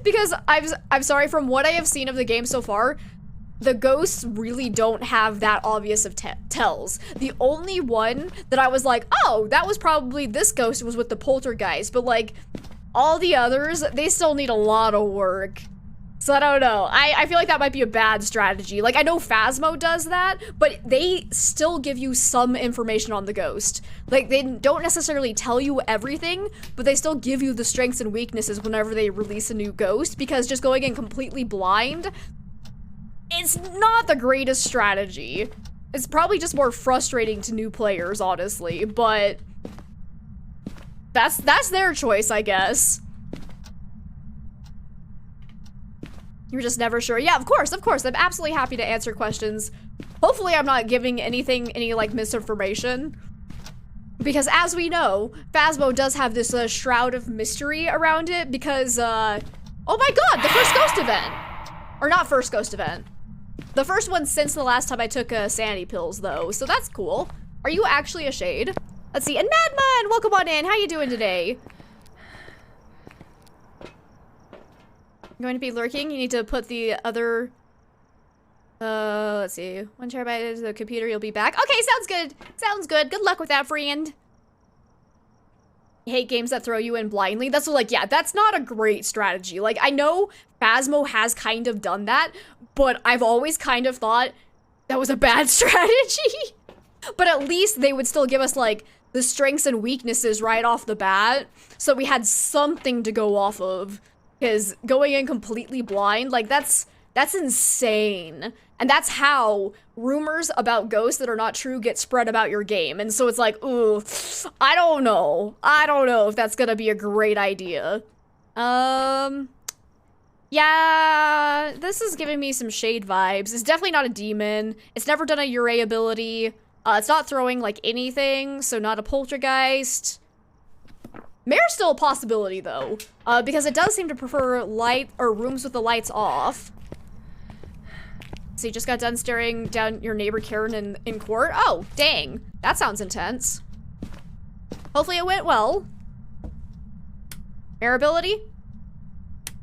Because I'm sorry, from what I have seen of the game so far, the ghosts really don't have that obvious of tells. The only one that I was like, oh, that was probably this ghost was with the poltergeist, but like, all the others, they still need a lot of work. So I don't know. I feel like that might be a bad strategy. Like, I know Phasmo does that, but they still give you some information on the ghost. Like, they don't necessarily tell you everything, but they still give you the strengths and weaknesses whenever they release a new ghost, because just going in completely blind, it's not the greatest strategy. It's probably just more frustrating to new players, honestly, but that's their choice, I guess. You're just never sure. Yeah, of course. I'm absolutely happy to answer questions. Hopefully I'm not giving any like misinformation. Because as we know, Phasmo does have this shroud of mystery around it because, oh my god, the first ghost event. Or not first ghost event. The first one since the last time I took sanity pills though, so that's cool. Are you actually a shade? Let's see, and Madman, welcome on in. How you doing today? Going to be lurking. You need to put the other, let's see, 1 terabyte into the computer, you'll be back. Okay, sounds good. Sounds good. Good luck with that, friend. I hate games that throw you in blindly. That's what, like, yeah, that's not a great strategy. Like, I know Phasmo has kind of done that, but I've always kind of thought that was a bad strategy. But at least they would still give us, like, the strengths and weaknesses right off the bat, so we had something to go off of. Because going in completely blind, like, that's insane. And that's how rumors about ghosts that are not true get spread about your game. And so it's like, ooh, I don't know. I don't know if that's gonna be a great idea. Yeah, this is giving me some shade vibes. It's definitely not a demon. It's never done a Ure ability. It's not throwing, like, anything, so not a poltergeist. Mare's still a possibility, though, because it does seem to prefer light or rooms with the lights off. So you just got done staring down your neighbor Karen in court? Oh, dang. That sounds intense. Hopefully it went well. Mare ability?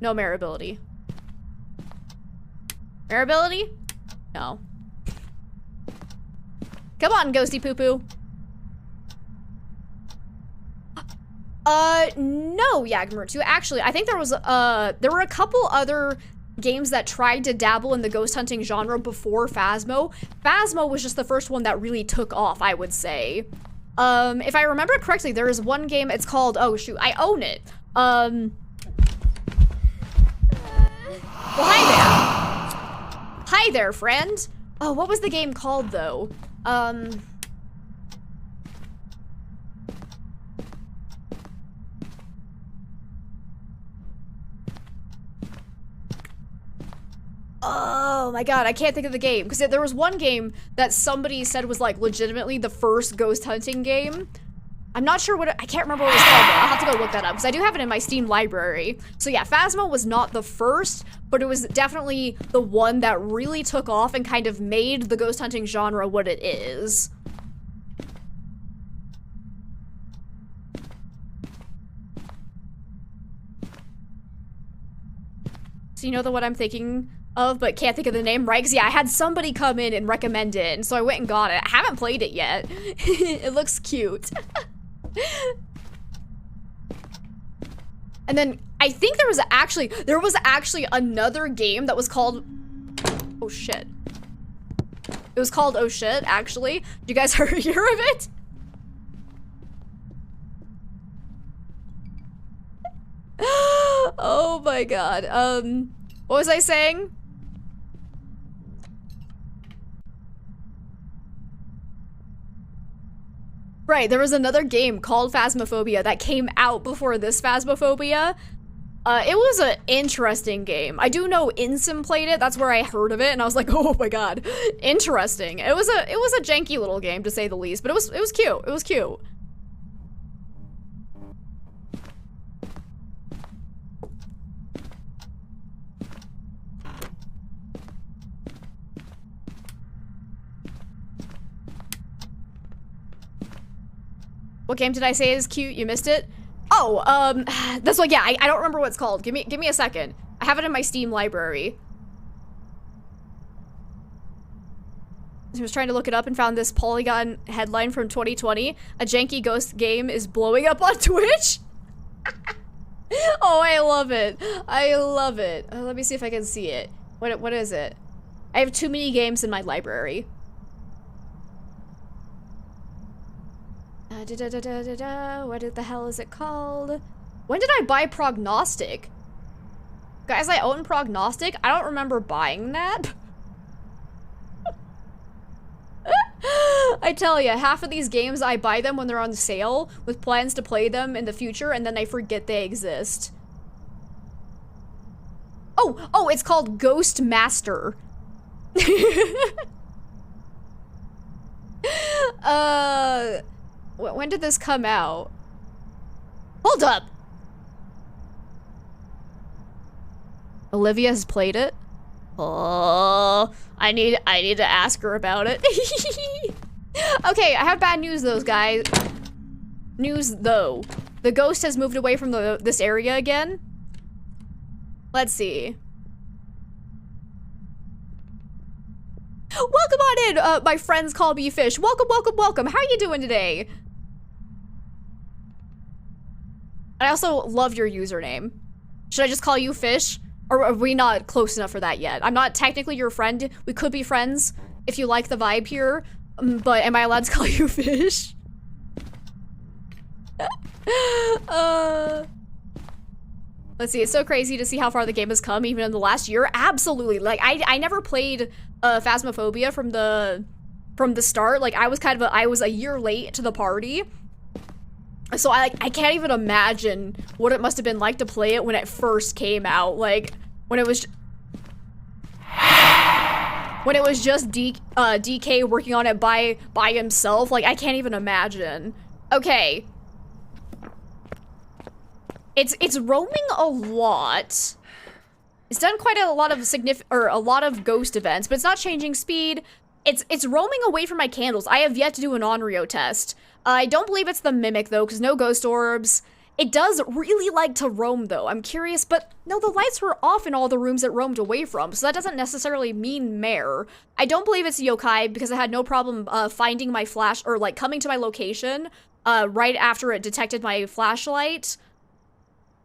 No mare ability. Mare ability? No. Come on, ghosty poo-poo. No, Yagmurtu. Actually, I think there were a couple other games that tried to dabble in the ghost hunting genre before Phasmo. Phasmo was just the first one that really took off, I would say. If I remember correctly, there is one game, it's called, oh shoot, I own it. Well, hi there. Hi there, friend. Oh, what was the game called, though? Oh my god, I can't think of the game. Because there was one game that somebody said was, like, legitimately the first ghost hunting game. I'm not sure I can't remember what it was called, though. I'll have to go look that up, because I do have it in my Steam library. So yeah, Phasmo was not the first, but it was definitely the one that really took off and kind of made the ghost hunting genre what it is. So you know the one I'm thinking of, but can't think of the name, right? Because yeah, I had somebody come in and recommend it, and so I went and got it. I haven't played it yet. It looks cute. And then I think there was actually another game that was called, oh shit. It was called Oh Shit, actually. Did you guys hear of it? Oh my god. What was I saying? Right, there was another game called Phasmophobia that came out before this Phasmophobia. It was an interesting game. I do know Insim played it. That's where I heard of it, and I was like, oh my god, interesting. It was a janky little game to say the least, but it was cute. It was cute. What game did I say is cute? You missed it? Oh, that's like, yeah, I don't remember what it's called. Give me a second. I have it in my Steam library. I was trying to look it up and found this Polygon headline from 2020. A janky ghost game is blowing up on Twitch. Oh, I love it. I love it. Let me see if I can see it. What is it? I have too many games in my library. What the hell is it called? When did I buy Prognostic? Guys, I own Prognostic. I don't remember buying that. I tell you, half of these games I buy them when they're on sale with plans to play them in the future, and then I forget they exist. Oh, it's called Ghost Master. When did this come out? Hold up! Olivia has played it? Oh, I need to ask her about it. Okay, I have bad news though, guys. News though. The ghost has moved away from this area again. Let's see. Welcome on in, my friends call me Fish. Welcome, welcome, welcome. How are you doing today? I also love your username. Should I just call you Fish? Or are we not close enough for that yet? I'm not technically your friend. We could be friends if you like the vibe here. But am I allowed to call you Fish? Let's see, it's so crazy to see how far the game has come even in the last year. Absolutely. Like I never played Phasmophobia from the start. Like I was a year late to the party. So I can't even imagine what it must have been like to play it when it first came out. Like when it was just DK working on it by himself. Like I can't even imagine. Okay. It's roaming a lot. It's done quite a lot of ghost events, but it's not changing speed. It's roaming away from my candles. I have yet to do an Onryo test. I don't believe it's the mimic though, because no ghost orbs. It does really like to roam though. I'm curious, but no, the lights were off in all the rooms it roamed away from, so that doesn't necessarily mean mare. I don't believe it's yokai because I had no problem finding my flash, or like coming to my location right after it detected my flashlight.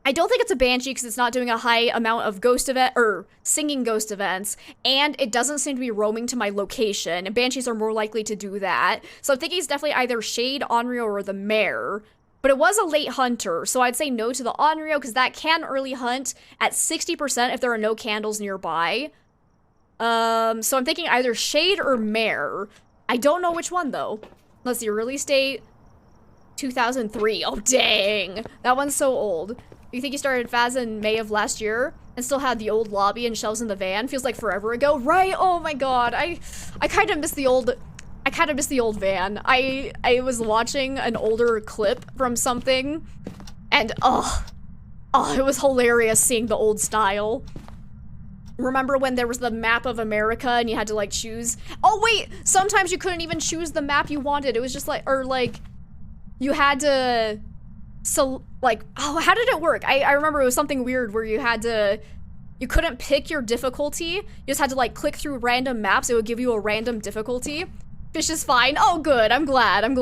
I don't think it's a banshee because it's not doing a high amount of ghost event or singing ghost events, and it doesn't seem to be roaming to my location, and banshees are more likely to do that. So I'm thinking it's definitely either Shade, Onryo, or the mare. But it was a late hunter, so I'd say no to the Onryo because that can early hunt at 60% if there are no candles nearby. So I'm thinking either Shade or mare. I don't know which one though. Let's see, release date 2003. Oh dang, that one's so old. You think you started Phaz in May of last year and still had the old lobby and shelves in the van? Feels like forever ago, right? Oh my god, I kind of miss the old van. I was watching an older clip from something, and it was hilarious seeing the old style. Remember when there was the map of America and you had to like choose? Oh wait, sometimes you couldn't even choose the map you wanted. It was just like, or like, you had to. So, like, oh, how did it work? I remember it was something weird where you couldn't pick your difficulty. You just had to, like, click through random maps. It would give you a random difficulty. Fish is fine. Oh, good. I'm glad. And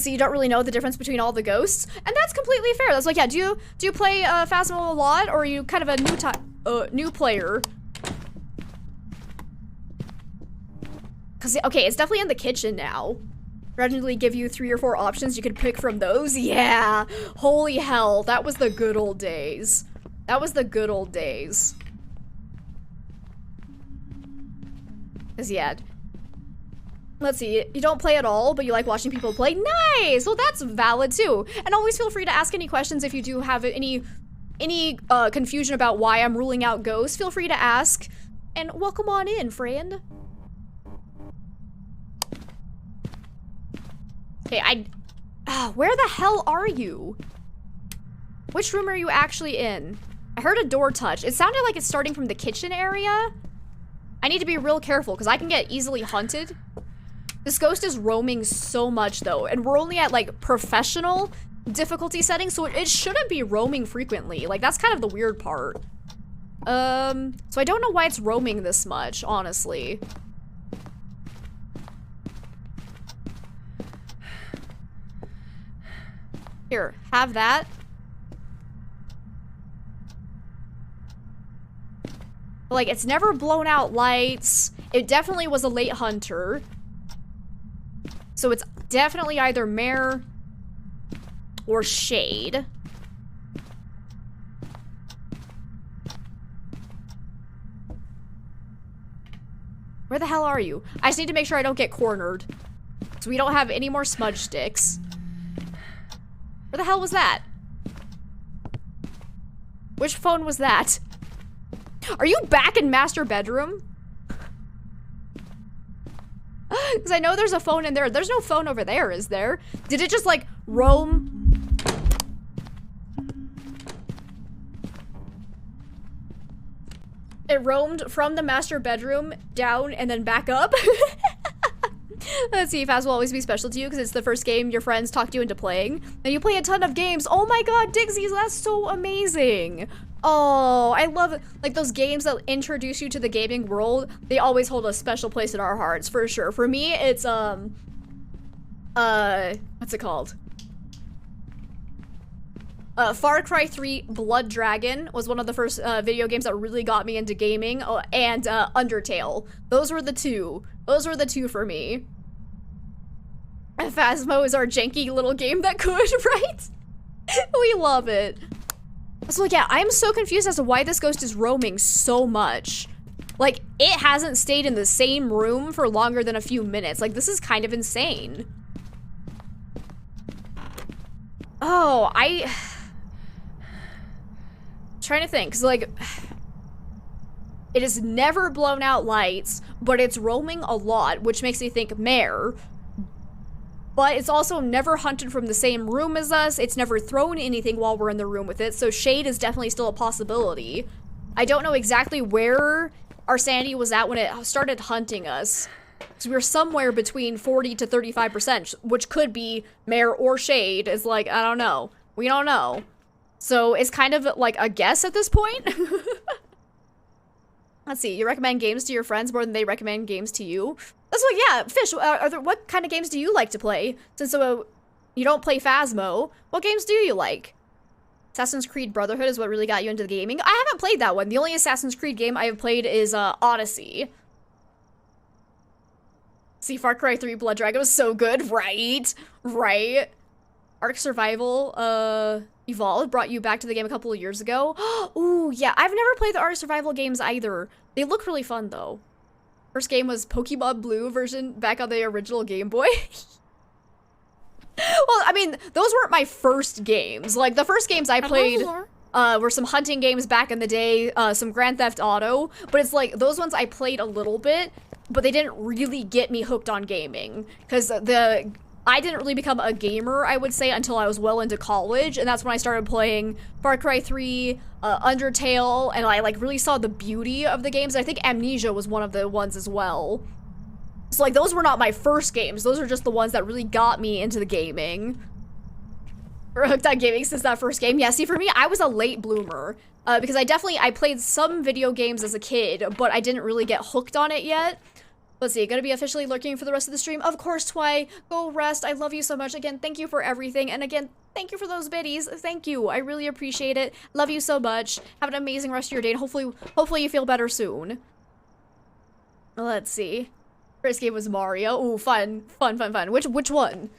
so you don't really know the difference between all the ghosts. And that's completely fair. That's like, yeah, do you play Phasmo a lot? Or are you kind of a new player? Because, okay, it's definitely in the kitchen now. Randomly give you 3 or 4 options, you could pick from those. Yeah, holy hell, that was the good old days. That was the good old days. 'Cause yeah, let's see, you don't play at all, but you like watching people play? Nice, well that's valid too. And always feel free to ask any questions if you do have any any confusion about why I'm ruling out ghosts, feel free to ask. And welcome on in, friend. Okay, where the hell are you? Which room are you actually in? I heard a door touch. It sounded like it's starting from the kitchen area. I need to be real careful because I can get easily hunted. This ghost is roaming so much though, and we're only at like professional difficulty settings, so it shouldn't be roaming frequently. Like, that's kind of the weird part. So I don't know why it's roaming this much, honestly. Here, have that. Like, it's never blown out lights. It definitely was a late hunter. So it's definitely either Mare or Shade. Where the hell are you? I just need to make sure I don't get cornered. So we don't have any more smudge sticks. Where the hell was that? Which phone was that? Are you back in master bedroom? Because I know there's a phone in there. There's no phone over there, is there? Did it just like roam? It roamed from the master bedroom down and then back up. Let's see, Phas will always be special to you because it's the first game your friends talked you into playing. And you play a ton of games. Oh my god, Dixies, that's so amazing. Oh, I love it. Like those games that introduce you to the gaming world, they always hold a special place in our hearts, for sure. For me, it's, what's it called? Far Cry 3 Blood Dragon was one of the first video games that really got me into gaming, and Undertale. Those were the two. Those were the two for me. And Phasmo is our janky little game that could, right? We love it. So yeah, I'm so confused as to why this ghost is roaming so much. Like, it hasn't stayed in the same room for longer than a few minutes. Like, this is kind of insane. Oh, trying to think, because like, it has never blown out lights, but it's roaming a lot, which makes me think Mare. But it's also never hunted from the same room as us. It's never thrown anything while we're in the room with it, so Shade is definitely still a possibility. I don't know exactly where our sanity was at when it started hunting us. So we were somewhere between 40 to 35%, which could be Mare or Shade. It's like, I don't know. We don't know. So it's kind of like a guess at this point. Let's see, you recommend games to your friends more than they recommend games to you? That's like, yeah, Fish, what kind of games do you like to play? Since you don't play Phasmo, what games do you like? Assassin's Creed Brotherhood is what really got you into the gaming. I haven't played that one. The only Assassin's Creed game I have played is Odyssey. See, Far Cry 3 Blood Dragon was so good, right? Right? Ark Survival, Evolved brought you back to the game a couple of years ago. Ooh, yeah, I've never played the Ark Survival games either. They look really fun, though. First game was Pokemon Blue version back on the original Game Boy. Well, I mean, those weren't my first games. Like, the first games I played were some hunting games back in the day, some Grand Theft Auto, but it's like, those ones I played a little bit, but they didn't really get me hooked on gaming, because I didn't really become a gamer, I would say, until I was well into college, and that's when I started playing Far Cry 3, Undertale, and I like really saw the beauty of the games. I think Amnesia was one of the ones as well. So like, those were not my first games. Those are just the ones that really got me into the gaming. Or hooked on gaming since that first game. Yeah, see, for me, I was a late bloomer. Because I played some video games as a kid, but I didn't really get hooked on it yet. Let's see, gonna be officially lurking for the rest of the stream. Of course, Twy, go rest. I love you so much. Again, thank you for everything. And again, thank you for those biddies. Thank you. I really appreciate it. Love you so much. Have an amazing rest of your day, and hopefully you feel better soon. Let's see. First game was Mario. Ooh, fun. Which one?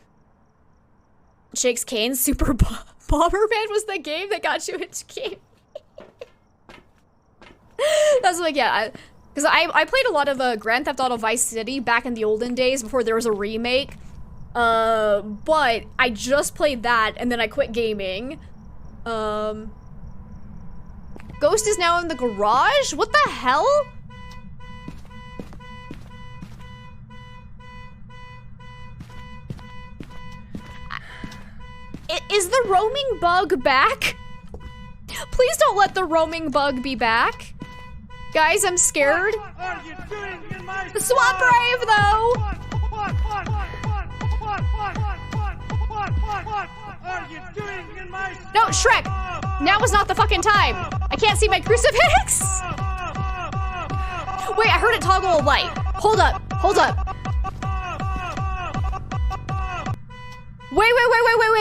Shakes Kane Super Bomberman was the game that got you into game. That's like, yeah. Because I played a lot of Grand Theft Auto Vice City back in the olden days before there was a remake. But I just played that and then I quit gaming. Ghost is now in the garage? What the hell? Is the roaming bug back? Please don't let the roaming bug be back. Guys, I'm scared.
What are you doing in my
Swap Brave, though.
What are you doing in my
No, Shrek. Now is not the fucking time. I can't see my crucifix. Wait, I heard it toggle a light. Hold up. Hold up.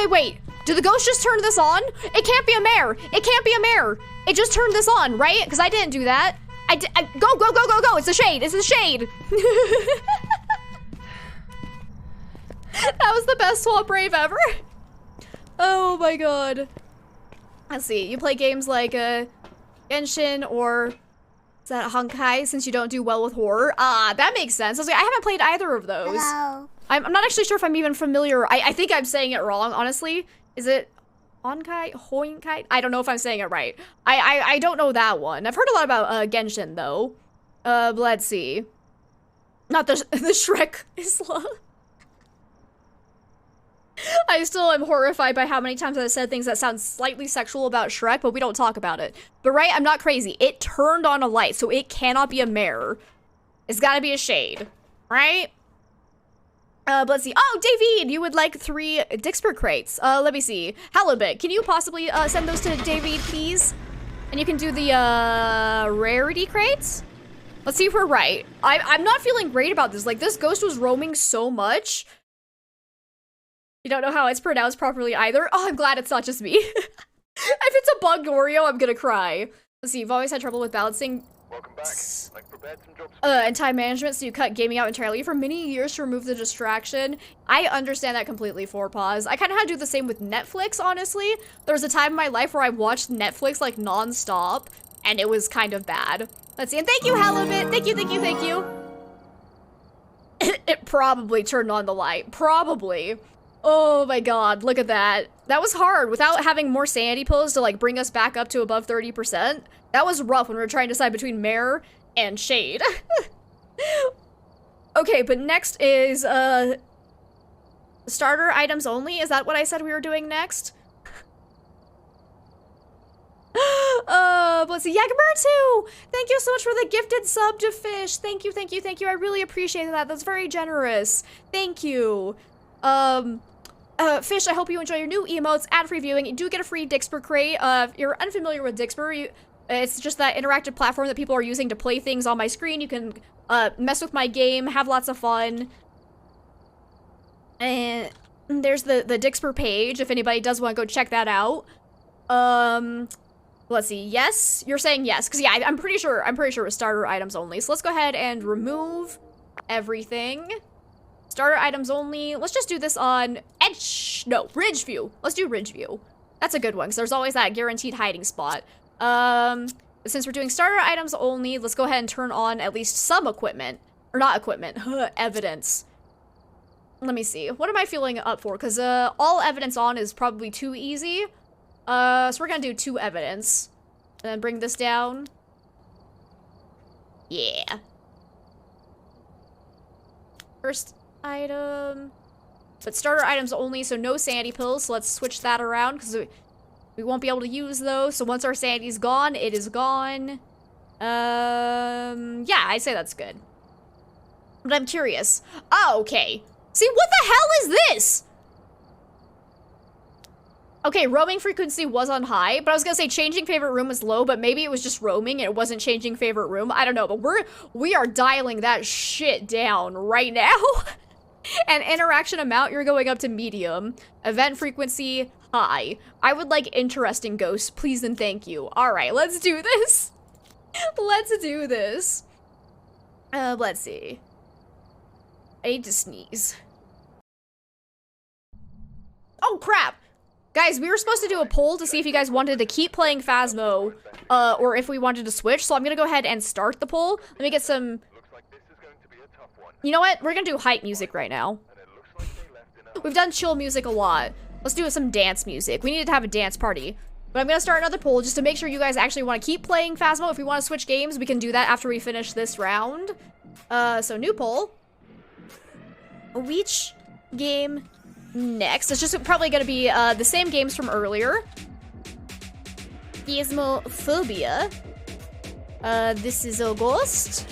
Wait. Did the ghost just turn this on? It can't be a mare. It can't be a mare. It just turned this on, right? Because I didn't do that. Go. It's a shade. It's a shade. That was the best Swap Brave ever. Oh my god. Let's see. You play games like Genshin or is that Honkai since you don't do well with horror? Ah, that makes sense. I was like, I haven't played either of those.
Hello.
I'm not actually sure if I'm even familiar. I think I'm saying it wrong, honestly. Is it Honkai? Hoinkai? I don't know if I'm saying it right. I don't know that one. I've heard a lot about Genshin though. Let's see. Not the Shrek Isla. I still am horrified by how many times I've said things that sound slightly sexual about Shrek, but we don't talk about it. But right, I'm not crazy. It turned on a light, so it cannot be a mare. It's gotta be a shade, right? But let's see. Oh, David, you would like 3 Dixper crates. Let me see. Halibut, can you possibly send those to David, please? And you can do the rarity crates. Let's see if we're right. I'm not feeling great about this. Like, this ghost was roaming so much. You don't know how it's pronounced properly either. Oh, I'm glad it's not just me. If it's a bug Oreo, I'm gonna cry. Let's see, you've always had trouble with balancing
Welcome back. I've prepared some jobs.
and time management, so you cut gaming out entirely for many years to remove the distraction. I understand that completely, 4Paws. I kind of had to do the same with Netflix, honestly. There was a time in my life where I watched Netflix like non-stop, and it was kind of bad. Let's see, and thank you, Halibut. Thank you. It probably turned on the light. Probably. Oh my god, look at that. That was hard. Without having more sanity pills to like bring us back up to above 30%, that was rough when we were trying to decide between mare and shade. Okay, but next is starter items only. Is that what I said we were doing next? Let's see, Yakabur2! Thank you so much for the gifted sub to Fish. Thank you. I really appreciate that. That's very generous. Thank you. Fish, I hope you enjoy your new emotes, ad-free viewing. You do get a free Dixper crate. If you're unfamiliar with Dixper, it's just that interactive platform that people are using to play things on my screen. You can mess with my game, have lots of fun. And there's the Dixper page, if anybody does want to go check that out. Let's see, yes? You're saying yes, because yeah, I'm pretty sure it's starter items only. So let's go ahead and remove everything. Starter items only. Let's just do this on Ridge View. Let's do Ridge View. That's a good one, because there's always that guaranteed hiding spot. Since we're doing starter items only, let's go ahead and turn on at least some equipment. Or not equipment, evidence. Let me see. What am I feeling up for? Because all evidence on is probably too easy. So we're gonna do 2 evidence. And then bring this down. Yeah. First item. But starter items only, so no sanity pills. So let's switch that around because we won't be able to use those. So once our sanity's gone, it is gone. Yeah, I'd say that's good. But I'm curious. Oh, okay. See, what the hell is this? Okay, roaming frequency was on high, but I was gonna say changing favorite room was low, but maybe it was just roaming and it wasn't changing favorite room. I don't know, but we are dialing that shit down right now. And interaction amount, you're going up to medium. Event frequency, high. I would like interesting ghosts, please and thank you. All right, let's do this. Let's do this. Let's see. I need to sneeze. Oh, crap. Guys, we were supposed to do a poll to see if you guys wanted to keep playing Phasmo, or if we wanted to switch, so I'm gonna go ahead and start the poll. Let me get some... You know what? We're gonna do hype music right now. We've done chill music a lot. Let's do some dance music. We need to have a dance party. But I'm gonna start another poll just to make sure you guys actually want to keep playing Phasmo. If we want to switch games, we can do that after we finish this round. So new poll. Which game next? It's just probably gonna be the same games from earlier. Phasmophobia. This is a ghost.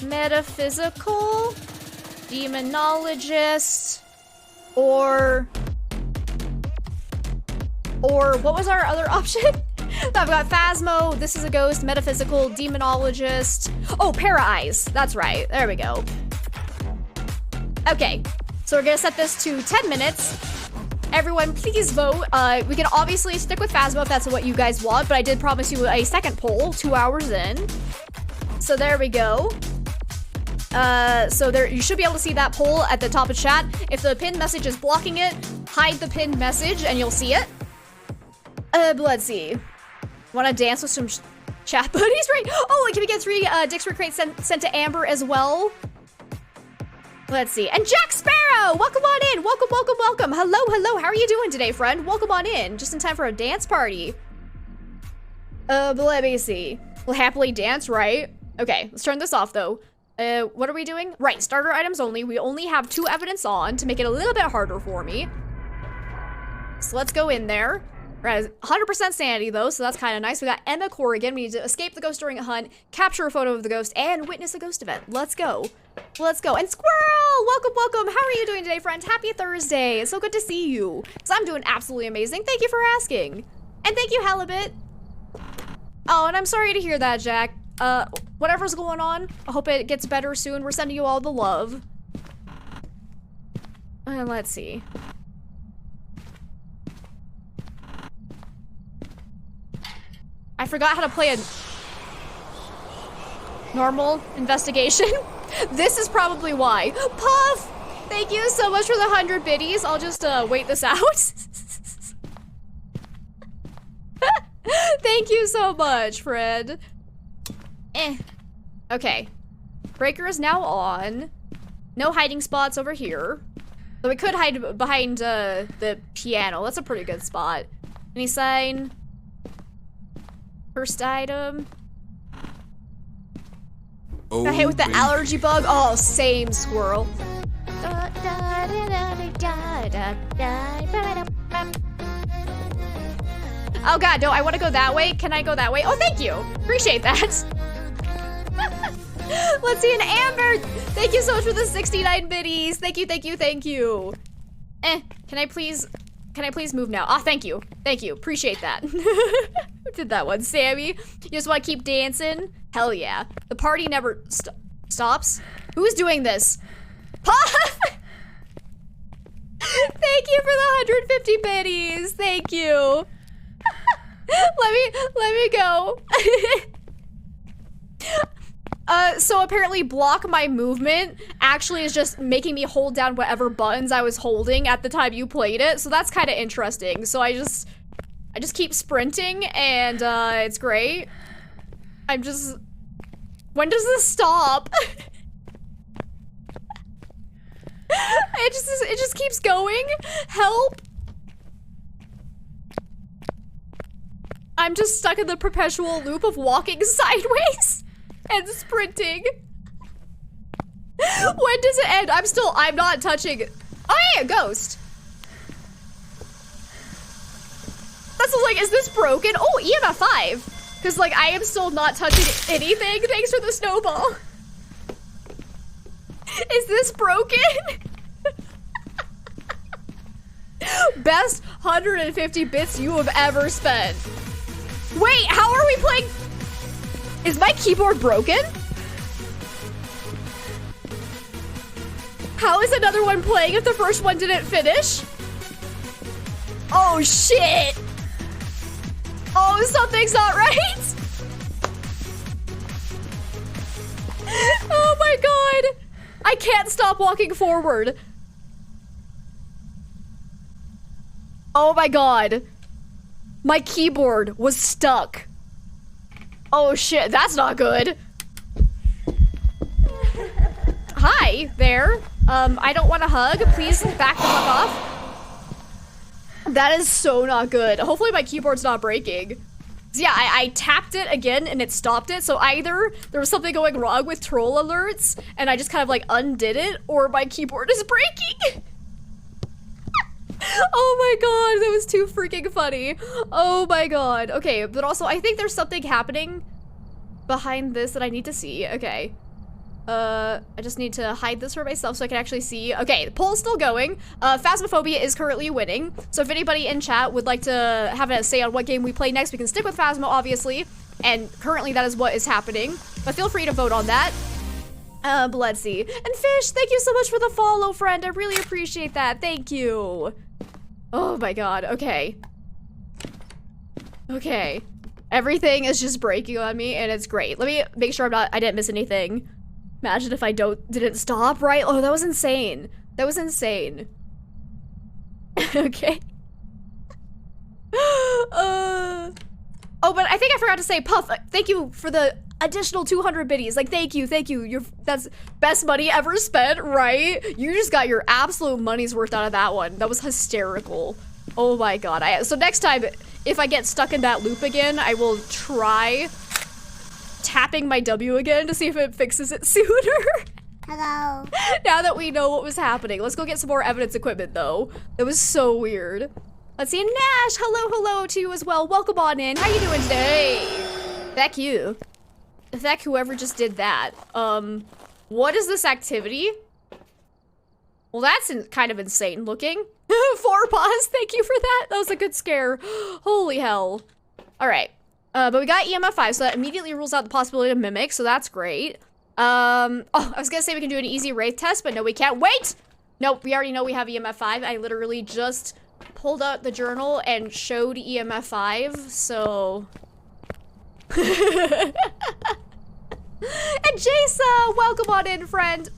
Metaphysical. Demonologist. Or what was our other option? I've got Phasmo, this is a ghost, metaphysical, demonologist. Oh, para eyes. That's right. There we go. Okay, so we're gonna set this to 10 minutes. Everyone, please vote. We can obviously stick with Phasmo if that's what you guys want, but I did promise you a second poll 2 hours in. So there we go. So there, you should be able to see that poll at the top of chat. If the pinned message is blocking it, hide the pinned message and you'll see it. But let's see. Want to dance with some chat buddies, right? Oh, can we get 3 Dixper crates sent to Amber as well? Let's see. And Jack Sparrow, welcome on in. Welcome, welcome, welcome. Hello, hello. How are you doing today, friend? Welcome on in. Just in time for a dance party. But let me see. We'll happily dance, right? Okay, let's turn this off though. What are we doing? Right, starter items only. We only have 2 evidence on to make it a little bit harder for me. So let's go in there. We're at 100% sanity though, so that's kind of nice. We got Emma Corrigan. We need to escape the ghost during a hunt, capture a photo of the ghost, and witness a ghost event. Let's go. Let's go. And Squirrel! Welcome, welcome. How are you doing today, friend? Happy Thursday. It's so good to see you. So I'm doing absolutely amazing. Thank you for asking. And thank you, Halibut. Oh, and I'm sorry to hear that, Jack. Whatever's going on, I hope it gets better soon. We're sending you all the love. And let's see. I forgot how to play a normal investigation. This is probably why. Puff! Thank you so much for the 100 biddies. I'll just wait this out. Thank you so much, Fred. Okay. Breaker is now on. No hiding spots over here. So we could hide behind the piano. That's a pretty good spot. Any sign? First item.
Oh,
Got hit with the
baby.
allergy bug. Oh, same, Squirrel. Oh god, no, I want to go that way. Can I go that way? Oh, thank you. Appreciate that. Let's see an Amber. Thank you so much for the 69 biddies. Thank you, thank you, thank you. Can I please move now? Ah, thank you. Thank you. Appreciate that. Who did that one? Sammy? You just want to keep dancing? Hell yeah. The party never stops. Who's doing this? Puff! Thank you for the 150 biddies. Thank you. Let me go. So apparently block my movement actually is just making me hold down whatever buttons I was holding at the time you played it. So that's kind of interesting. So I just keep sprinting and it's great. When does this stop? It just keeps going. Help. I'm just stuck in the perpetual loop of walking sideways and sprinting. When does it end? I'm not touching. Oh yeah, ghost. That's like, is this broken? Oh, EMF 5. Because like, I am still not touching anything. Thanks for the snowball. Is this broken? Best 150 bits you have ever spent. Wait, how are we playing? Is my keyboard broken? How is another one playing if the first one didn't finish? Oh shit. Oh, something's not right. Oh my god. I can't stop walking forward. Oh my god. My keyboard was stuck. Oh shit, that's not good. Hi there. I don't want a hug. Please back the fuck off. That is so not good. Hopefully my keyboard's not breaking. So yeah, I tapped it again and it stopped it. So either there was something going wrong with troll alerts and I just kind of like undid it, or my keyboard is breaking. Oh my god, that was too freaking funny. Oh my god. Okay, but also I think there's something happening behind this that I need to see. Okay. I just need to hide this for myself so I can actually see. Okay, the poll's still going. Phasmophobia is currently winning. So if anybody in chat would like to have a say on what game we play next, we can stick with Phasmo, obviously. And currently that is what is happening. But feel free to vote on that. But let's see. And Fish, thank you so much for the follow, friend. I really appreciate that. Thank you. Oh my god. Okay. Okay. Everything is just breaking on me and it's great. Let me make sure I didn't miss anything. Imagine if I didn't stop, right? Oh, that was insane. That was insane. Okay. Oh, but I think I forgot to say, Puff, thank you for the additional 200 biddies. Like, thank you. That's best money ever spent, right? You just got your absolute money's worth out of that one. That was hysterical. Oh my god. So next time, if I get stuck in that loop again, I will try tapping my W again to see if it fixes it sooner.
Hello.
Now that we know what was happening. Let's go get some more evidence equipment though. It was so weird. Let's see, Nash, hello to you as well. Welcome on in. How you doing today? Thank you. Thank whoever just did that. What is this activity? Well, that's kind of insane looking. 4 paws, thank you for that. That was a good scare. Holy hell. All right. But we got EMF 5, so that immediately rules out the possibility of mimic, so that's great. Oh, I was gonna say we can do an easy wraith test, but no, we can't. Wait! Nope, we already know we have EMF 5. I literally just pulled out the journal and showed EMF 5, so... And Jasa, welcome on in, friend.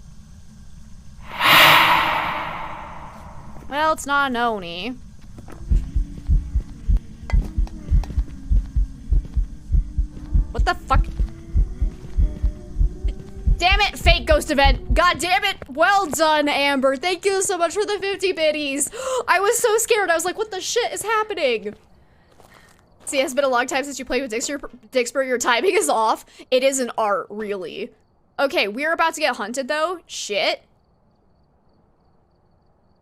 Well, it's not an Oni. What the fuck? Damn it, fake ghost event. God damn it. Well done, Amber. Thank you so much for the 50 biddies. I was so scared. I was like, what the shit is happening? See, it's been a long time since you played with Dixper. Your timing is off. It is an art, really. Okay, we're about to get hunted, though. Shit.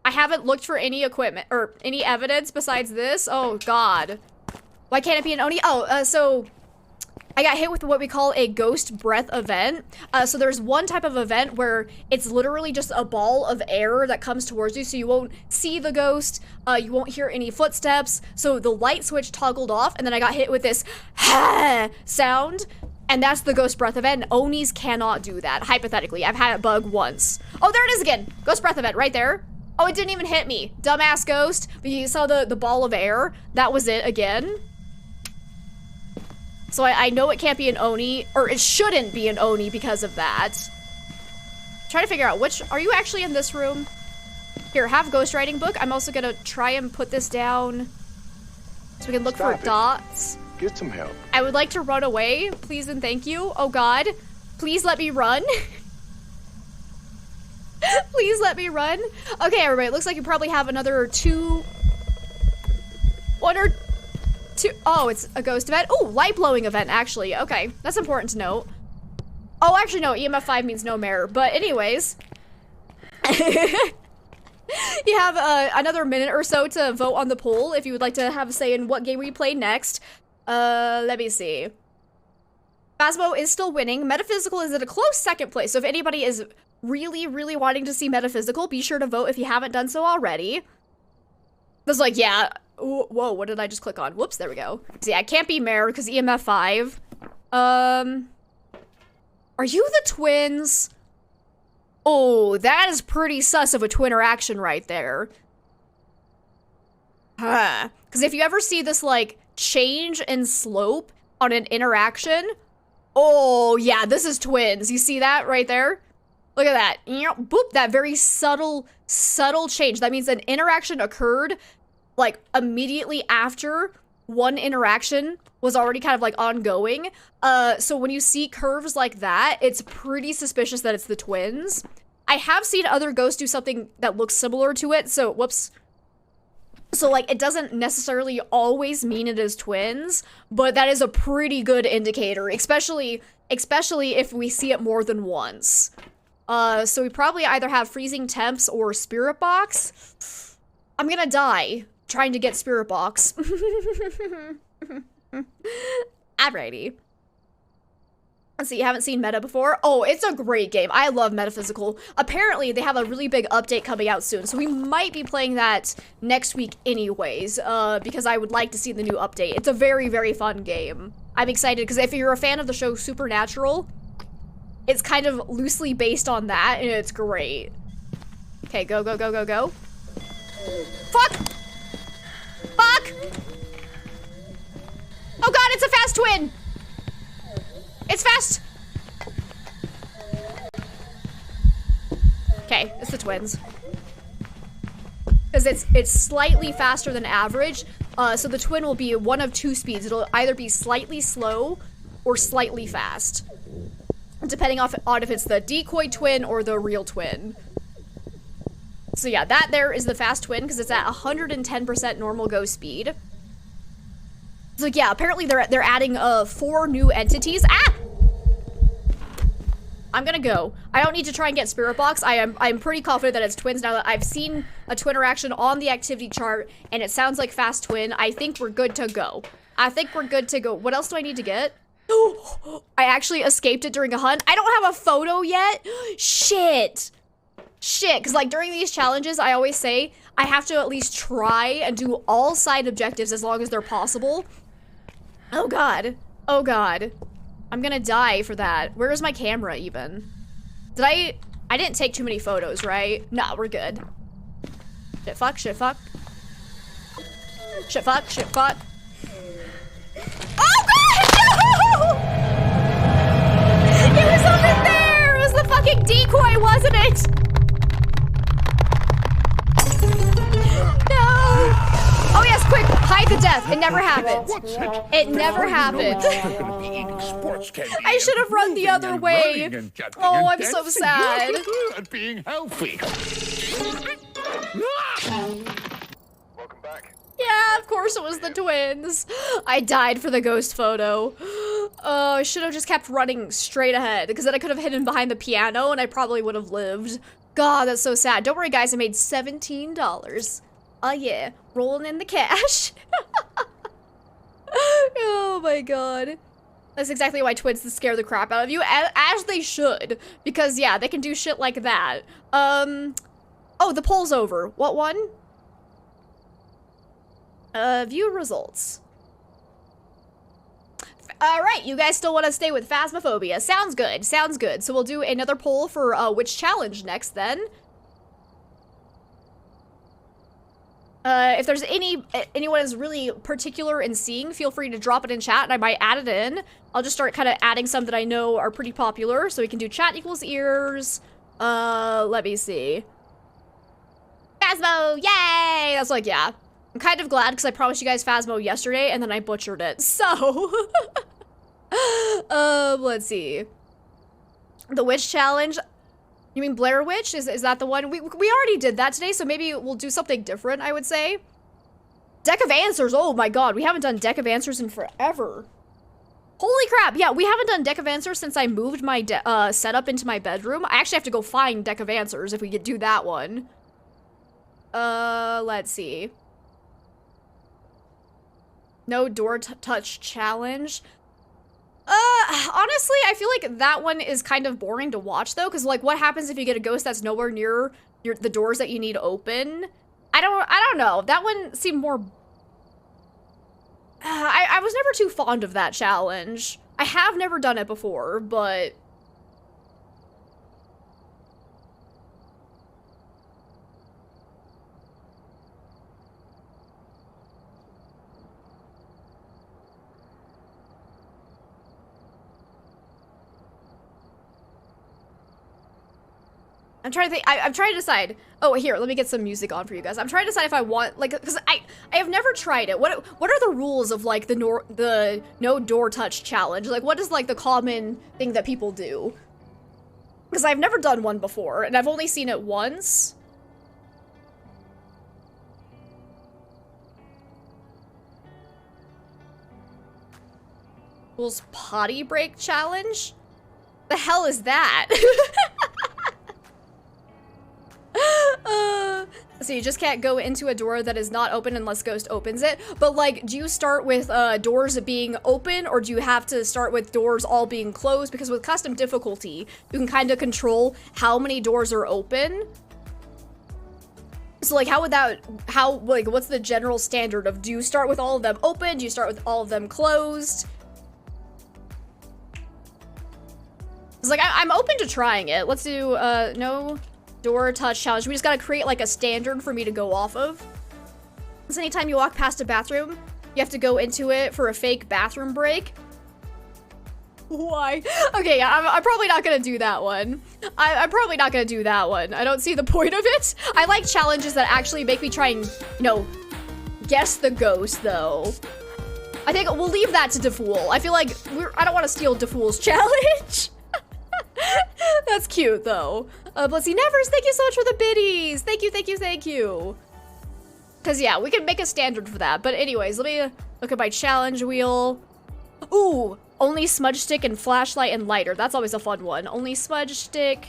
I haven't looked for any equipment or any evidence besides this. Oh, God. Why can't it be an Oni? Oh, so... I got hit with what we call a ghost breath event. So there's one type of event where it's literally just a ball of air that comes towards you, so you won't see the ghost, you won't hear any footsteps, so the light switch toggled off, and then I got hit with this sound, and that's the ghost breath event, and Onis cannot do that, hypothetically. I've had it bug once. Oh, there it is again! Ghost breath event, right there. Oh, it didn't even hit me. Dumbass ghost, but you saw the ball of air? That was it again. So I know it can't be an Oni, or it shouldn't be an Oni because of that. Trying to figure out which, are you actually in this room? Here, have ghostwriting book. I'm also gonna try and put this down so we can look for dots.
Get some help.
I would like to run away, please and thank you. Oh God, please let me run. Please let me run. Okay, everybody, it looks like you probably have another one or two. Oh, it's a ghost event. Oh, light blowing event, actually. Okay, that's important to note. Oh, actually, no, EMF 5 means no mirror. But anyways, you have another minute or so to vote on the poll if you would like to have a say in what game we play next. Let me see. Phasmo is still winning. Metaphysical is at a close second place. So if anybody is really, really wanting to see Metaphysical, be sure to vote if you haven't done so already. There's like, yeah. Ooh, whoa, what did I just click on? Whoops, there we go. See, I can't be Mare because EMF 5. Are you the twins? Oh, that is pretty sus of a twinteraction right there. Huh. Because if you ever see this, like, change in slope on an interaction, oh, yeah, this is twins. You see that right there? Look at that. Boop, that very subtle change. That means an interaction occurred like immediately after one interaction was already kind of like ongoing. So when you see curves like that, it's pretty suspicious that it's the twins. I have seen other ghosts do something that looks similar to it. So, whoops. So, like, it doesn't necessarily always mean it is twins, but that is a pretty good indicator, especially if we see it more than once. So we probably either have freezing temps or spirit box. I'm gonna die trying to get spirit box. Alrighty. So you haven't seen Meta before? Oh, it's a great game. I love Metaphysical. Apparently, they have a really big update coming out soon, so we might be playing that next week anyways, because I would like to see the new update. It's a very, very fun game. I'm excited, because if you're a fan of the show Supernatural, it's kind of loosely based on that, and it's great. Okay, go, go, go, go, go. Fuck! Fuck! Oh god, it's a fast twin! It's fast! Okay, it's the twins. Because it's slightly faster than average, so the twin will be one of two speeds. It'll either be slightly slow or slightly fast, depending on if it's the decoy twin or the real twin. So yeah, that there is the fast twin, because it's at 110% normal go speed. So yeah, apparently they're adding 4 new entities. Ah! I'm gonna go. I don't need to try and get spirit box. I'm pretty confident that it's twins now that I've seen a twin interaction on the activity chart and it sounds like fast twin. I think we're good to go. I think we're good to go. What else do I need to get? I actually escaped it during a hunt. I don't have a photo yet. Shit. Shit, because like during these challenges, I always say I have to at least try and do all side objectives as long as they're possible. Oh god. Oh god. I'm gonna die for that. Where is my camera even? Did I didn't take too many photos, right? Nah, we're good. Shit fuck, shit fuck. Shit fuck, shit fuck. Oh god! No! It was over there! It was the fucking decoy, wasn't it? No! Oh yes, quick! Hide the death! It never happened. It never happened. I should have run the other way. Oh, I'm so sad.
At being healthy. Welcome back.
Yeah, of course it was the twins. I died for the ghost photo. Oh, I should have just kept running straight ahead, because then I could have hidden behind the piano and I probably would have lived. God, that's so sad. Don't worry, guys, I made $17. Oh yeah, rolling in the cash. Oh my god. That's exactly why twins scare the crap out of you, as they should. Because yeah, they can do shit like that. Oh, the poll's over. What one? View results. Alright, you guys still want to stay with Phasmophobia. Sounds good, sounds good. So we'll do another poll for which challenge next then. If there's anyone is really particular in seeing, feel free to drop it in chat and I might add it in. I'll just start kind of adding some that I know are pretty popular. So we can do chat equals ears. Let me see. Phasmo, yay! That's like, yeah. I'm kind of glad because I promised you guys Phasmo yesterday and then I butchered it. So, let's see. The witch challenge. You mean Blair Witch? Is that the one? We already did that today, so maybe we'll do something different, I would say. Deck of Answers. Oh my god, we haven't done Deck of Answers in forever. Holy crap. Yeah, we haven't done Deck of Answers since I moved my setup into my bedroom. I actually have to go find Deck of Answers if we could do that one. Let's see. No door touch challenge. Honestly, I feel like that one is kind of boring to watch though, because like what happens if you get a ghost that's nowhere near the doors that you need open? I don't know. That one seemed more I was never too fond of that challenge. I have never done it before, but I'm trying to think. I'm trying to decide. Oh, here, let me get some music on for you guys. I'm trying to decide if I want, like, because I have never tried it. What are the rules of like the no door touch challenge? Like, what is like the common thing that people do? Because I've never done one before, and I've only seen it once. equals potty break challenge? The hell is that? So you just can't go into a door that is not open unless Ghost opens it. But like, do you start with doors being open, or do you have to start with doors all being closed? Because with custom difficulty, you can kind of control how many doors are open. So like, what's the general standard of, do you start with all of them open? Do you start with all of them closed? It's like, I'm open to trying it. Let's do, no door touch challenge. We just gotta create like a standard for me to go off of. So anytime you walk past a bathroom, you have to go into it for a fake bathroom break. Why? Okay, yeah, I'm probably not gonna do that one. I'm probably not gonna do that one. I don't see the point of it. I like challenges that actually make me try and, you know, guess the ghost, though. I think we'll leave that to DeFool. I feel like I don't want to steal DeFool's challenge. That's cute, though. Blissy Nevers, thank you so much for the biddies. Thank you, thank you, thank you. Because, yeah, we can make a standard for that. But anyways, let me look at my challenge wheel. Ooh, only smudge stick and flashlight and lighter. That's always a fun one. Only smudge stick.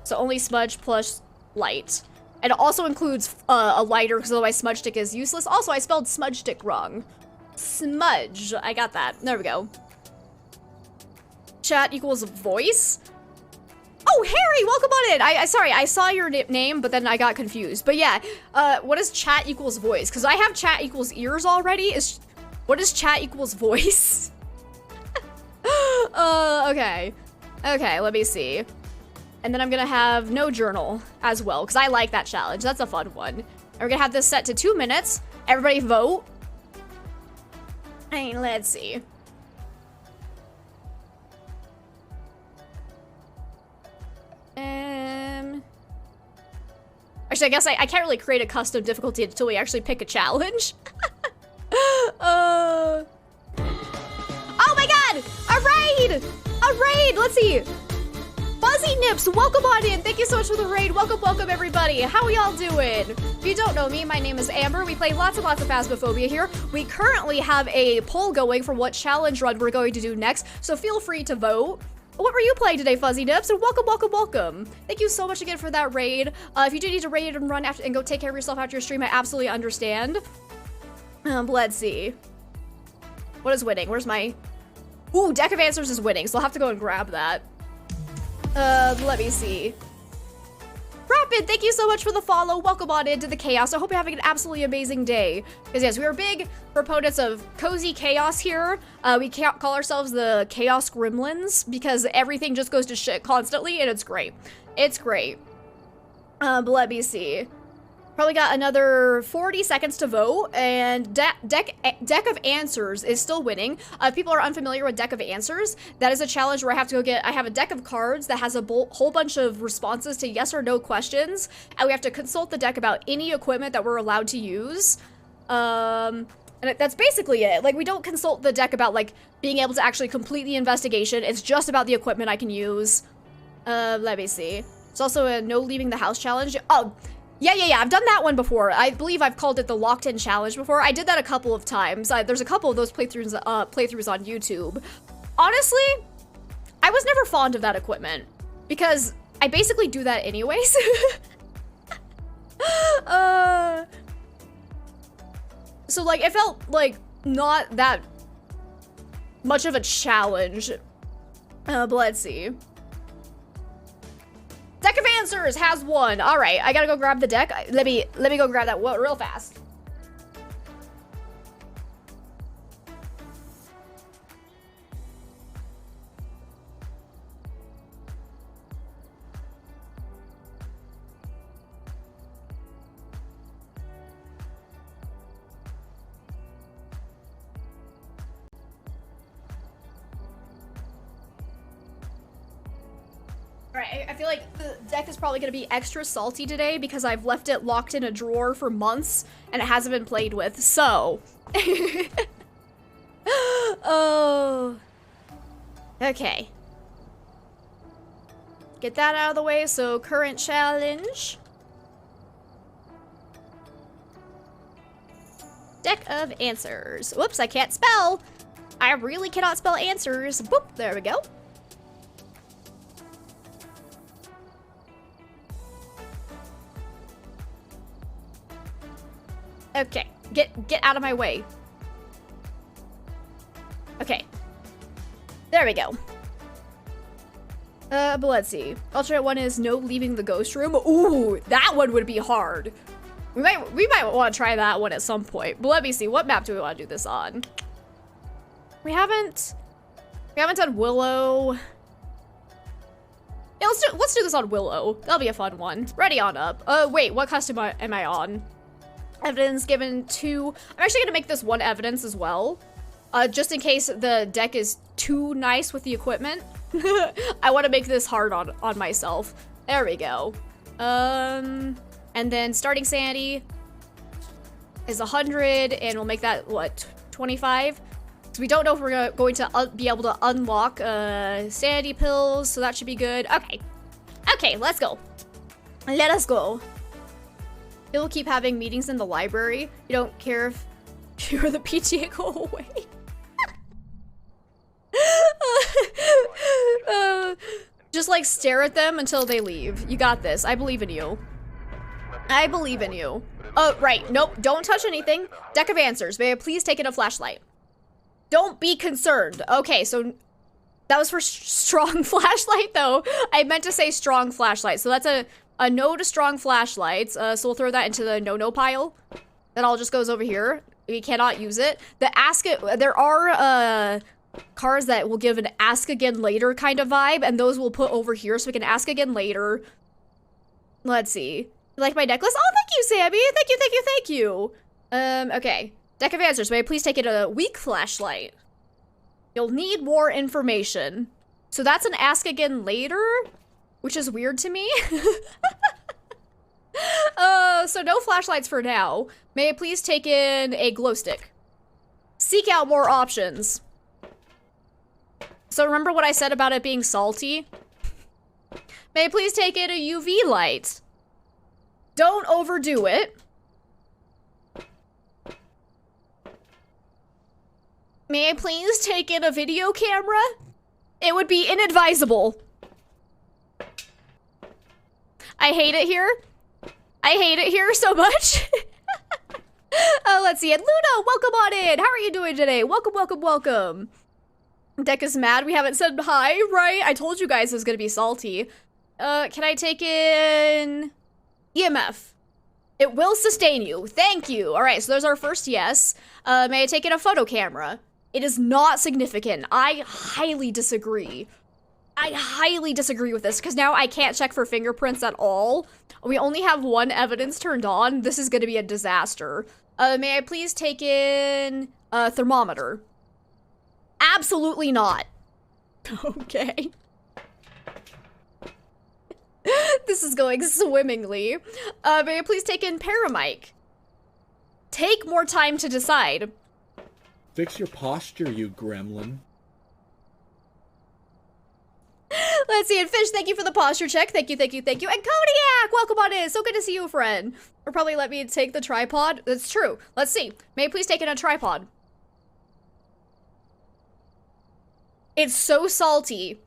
So only smudge plus light. And it also includes a lighter, because otherwise smudge stick is useless. Also, I spelled smudge stick wrong. Smudge. I got that. There we go. Chat equals voice. Oh, Harry, welcome on in. Sorry, I saw your name, but then I got confused. But yeah, what is chat equals voice? Because I have chat equals ears already. What is chat equals voice? Okay. Okay, let me see. And then I'm gonna have no journal as well, because I like that challenge. That's a fun one. And we're gonna have this set to 2 minutes. Everybody vote. And let's see. Actually, I guess I can't really create a custom difficulty until we actually pick a challenge. Oh my god! A raid! A raid! Let's see. Fuzzy Nips, welcome on in. Thank you so much for the raid. Welcome, welcome, everybody. How are y'all doing? If you don't know me, my name is Amber. We play lots and lots of Phasmophobia here. We currently have a poll going for what challenge run we're going to do next, so feel free to vote. What were you playing today, Fuzzy Nips? And welcome, welcome, welcome. Thank you so much again for that raid. If you do need to raid and run after and go take care of yourself after your stream, I absolutely understand. Let's see. What is winning? Where's my... Ooh, Deck of Answers is winning, so I'll have to go and grab that. Let me see. Rapid, thank you so much for the follow. Welcome on into the chaos. I hope you're having an absolutely amazing day. Because yes, we are big proponents of cozy chaos here. We call ourselves the Chaos Gremlins because everything just goes to shit constantly, and it's great. It's great. But let me see. Probably got another 40 seconds to vote, and Deck of Answers is still winning. If people are unfamiliar with Deck of Answers, that is a challenge where I have to go get, I have a deck of cards that has a whole bunch of responses to yes or no questions, and we have to consult the deck about any equipment that we're allowed to use. And that's basically it. Like, we don't consult the deck about, like, being able to actually complete the investigation. It's just about the equipment I can use. Let me see. It's also a no leaving the house challenge. Oh, yeah, I've done that one before. I believe I've called it the locked in challenge before. I did that a couple of times. There's a couple of those playthroughs on YouTube. Honestly, I was never fond of that equipment because I basically do that anyways. So like, it felt like not that much of a challenge. But let's see. Deck of Answers has won. All right, I gotta go grab the deck. Let me go grab that real fast. Alright, I feel like the deck is probably going to be extra salty today because I've left it locked in a drawer for months and it hasn't been played with, so... Oh... Okay. Get that out of the way, so current challenge. Deck of Answers. Whoops, I can't spell! I really cannot spell answers. Boop, there we go. Okay, get out of my way. Okay. There we go. But let's see. Alternate one is no leaving the ghost room. Ooh, that one would be hard. We might want to try that one at some point. But let me see. What map do we want to do this on? We haven't done Willow. Yeah, let's do this on Willow. That'll be a fun one. Ready on up. Wait, what custom am I on? Evidence given to... I'm actually gonna make this one evidence as well. Just in case the deck is too nice with the equipment. I want to make this hard on myself. There we go. And then starting sanity is 100, and we'll make that, what, 25? So we don't know if we're going to be able to unlock sanity pills, so that should be good. Okay. Okay, let's go. Let us go. You'll keep having meetings in the library. You don't care if you're the PTA, go away. Just like stare at them until they leave. You got this. I believe in you. I believe in you. Oh, right. Nope. Don't touch anything. Deck of answers. May I please take in a flashlight? Don't be concerned. Okay, so that was for strong flashlight, though. I meant to say strong flashlight. So that's a no to strong flashlights. So we'll throw that into the no-no pile. That all just goes over here. We cannot use it. There are cards that will give an ask again later kind of vibe, and those we'll put over here so we can ask again later. Let's see. You like my necklace? Oh, thank you, Sammy. Thank you, thank you, thank you. Okay. Deck of answers. May I please take it a weak flashlight? You'll need more information. So that's an ask again later, which is weird to me. So no flashlights for now. May I please take in a glow stick? Seek out more options. So remember what I said about it being salty? May I please take in a UV light? Don't overdo it. May I please take in a video camera? It would be inadvisable. I hate it here. I hate it here so much. Let's see it. Luna, welcome on in. How are you doing today? Welcome, welcome, welcome. Deck is mad. We haven't said hi, right? I told you guys it was gonna be salty. Can I take in EMF? It will sustain you. Thank you. All right, so there's our first yes. May I take in a photo camera? It is not significant. I highly disagree. I highly disagree with this because now I can't check for fingerprints at all. We only have one evidence turned on. This is gonna be a disaster. May I please take in a thermometer? Absolutely not. Okay. This is going swimmingly. May I please take in paramic? Take more time to decide.
Fix your posture, you gremlin.
Let's see, and Fish, thank you for the posture check. Thank you, thank you, thank you. And Kodiak, welcome on in. So good to see you, friend. Or probably let me take the tripod. That's true. Let's see. May I please take in a tripod? It's so salty.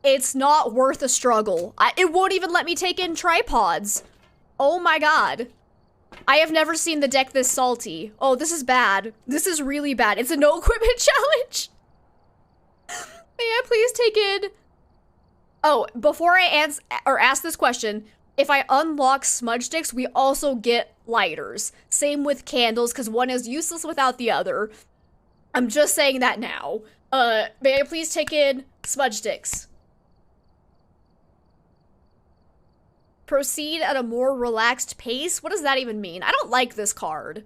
It's not worth a struggle. It won't even let me take in tripods. Oh my god. I have never seen the deck this salty. Oh, this is bad. This is really bad. It's a no equipment challenge. May I please take in... Oh, before I ask this question, if I unlock smudge sticks, we also get lighters. Same with candles, because one is useless without the other. I'm just saying that now. May I please take in smudge sticks? Proceed at a more relaxed pace? What does that even mean? I don't like this card.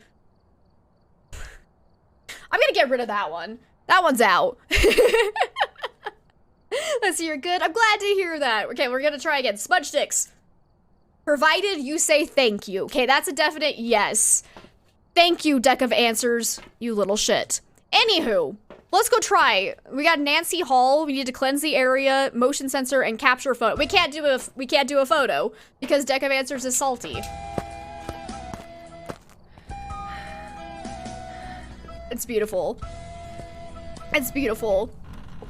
I'm gonna get rid of that one. That one's out. Let's see, you're good. I'm glad to hear that. Okay, we're gonna try again. Smudge sticks. Provided you say thank you. Okay, that's a definite yes. Thank you, deck of answers, you little shit. Anywho, let's go try. We got Nancy Hall. We need to cleanse the area, motion sensor, and capture photo. We can't do a photo because deck of answers is salty. It's beautiful. It's beautiful.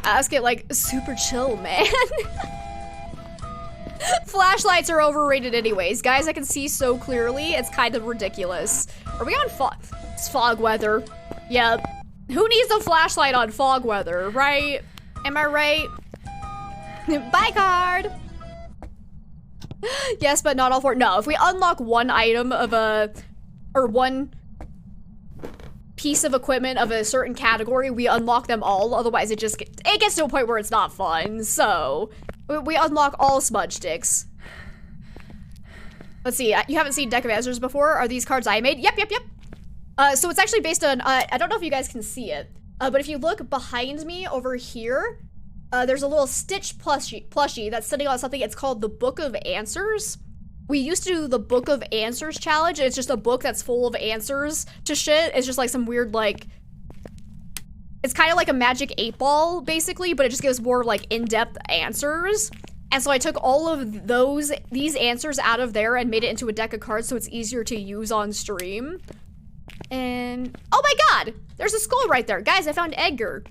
Ask it like super chill, man. Flashlights are overrated anyways. Guys, I can see so clearly. It's kind of ridiculous. Are we on fog? It's fog weather. Yep. Who needs a flashlight on fog weather, right? Am I right? Bye card. Yes, but not all four. No, if we unlock one item of or one piece of equipment of a certain category, we unlock them all. Otherwise, it gets to a point where it's not fun. So we unlock all smudge sticks. Let's see. You haven't seen Deck of Answers before? Are these cards I made? Yep. So it's actually based on, I don't know if you guys can see it, but if you look behind me over here, there's a little Stitch plushie that's sitting on something. It's called the Book of Answers. We used to do the Book of Answers challenge. It's just a book that's full of answers to shit. It's just like some weird, like, it's kind of like a Magic 8-Ball, basically, but it just gives more, like, in-depth answers. And so I took all of these answers out of there and made it into a deck of cards so it's easier to use on stream. And, oh my god! There's a skull right there. Guys, I found Edgar.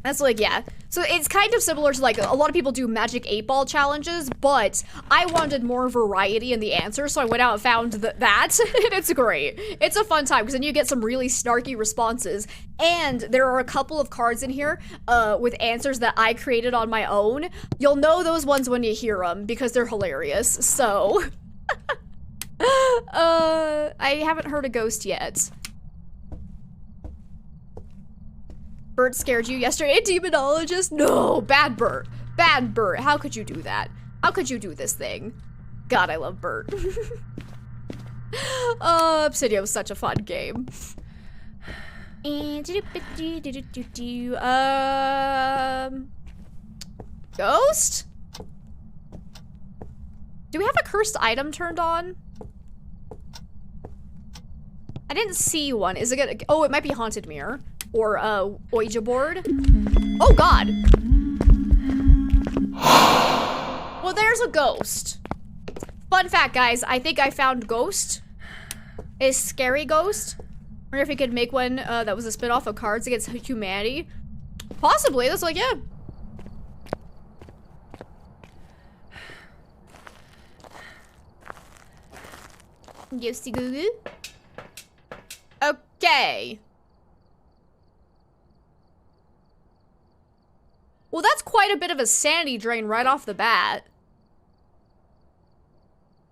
That's like, yeah. So it's kind of similar to, like, a lot of people do Magic 8-Ball challenges, but I wanted more variety in the answers, so I went out and found that, and it's great. It's a fun time, because then you get some really snarky responses, and there are a couple of cards in here with answers that I created on my own. You'll know those ones when you hear them, because they're hilarious, so... I haven't heard a ghost yet. Bert scared you yesterday, demonologist? No, bad Bert. Bad Bert. How could you do that? How could you do this thing? God, I love Bert. Obsidian was such a fun game. Ghost? Do we have a cursed item turned on? I didn't see one. Is it gonna, oh, it might be Haunted Mirror. Or, Ouija board. Oh god! Well, there's a ghost. Fun fact, guys, I think I found Ghost. A scary ghost. I wonder if we could make one, that was a spin-off of Cards Against Humanity. Possibly, that's like, yeah. Ghosty goo goo. Okay. Well, that's quite a bit of a sanity drain right off the bat.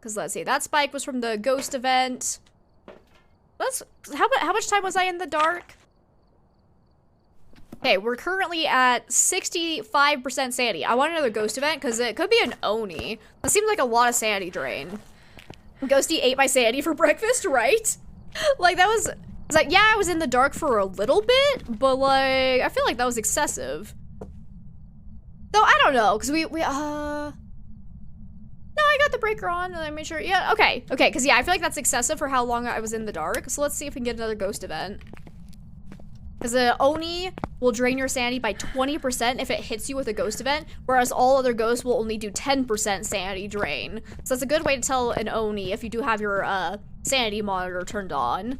Because let's see, that spike was from the ghost event. How much time was I in the dark? Okay, we're currently at 65% sanity. I want another ghost event because it could be an Oni. That seems like a lot of sanity drain. Ghosty ate my sanity for breakfast, right? Like that was, it's like, yeah, I was in the dark for a little bit, but like, I feel like that was excessive. Though, I don't know, because no, I got the breaker on, and I made sure, yeah, okay, because yeah, I feel like that's excessive for how long I was in the dark, so let's see if we can get another ghost event. Because the Oni will drain your sanity by 20% if it hits you with a ghost event, whereas all other ghosts will only do 10% sanity drain. So that's a good way to tell an Oni if you do have your, sanity monitor turned on.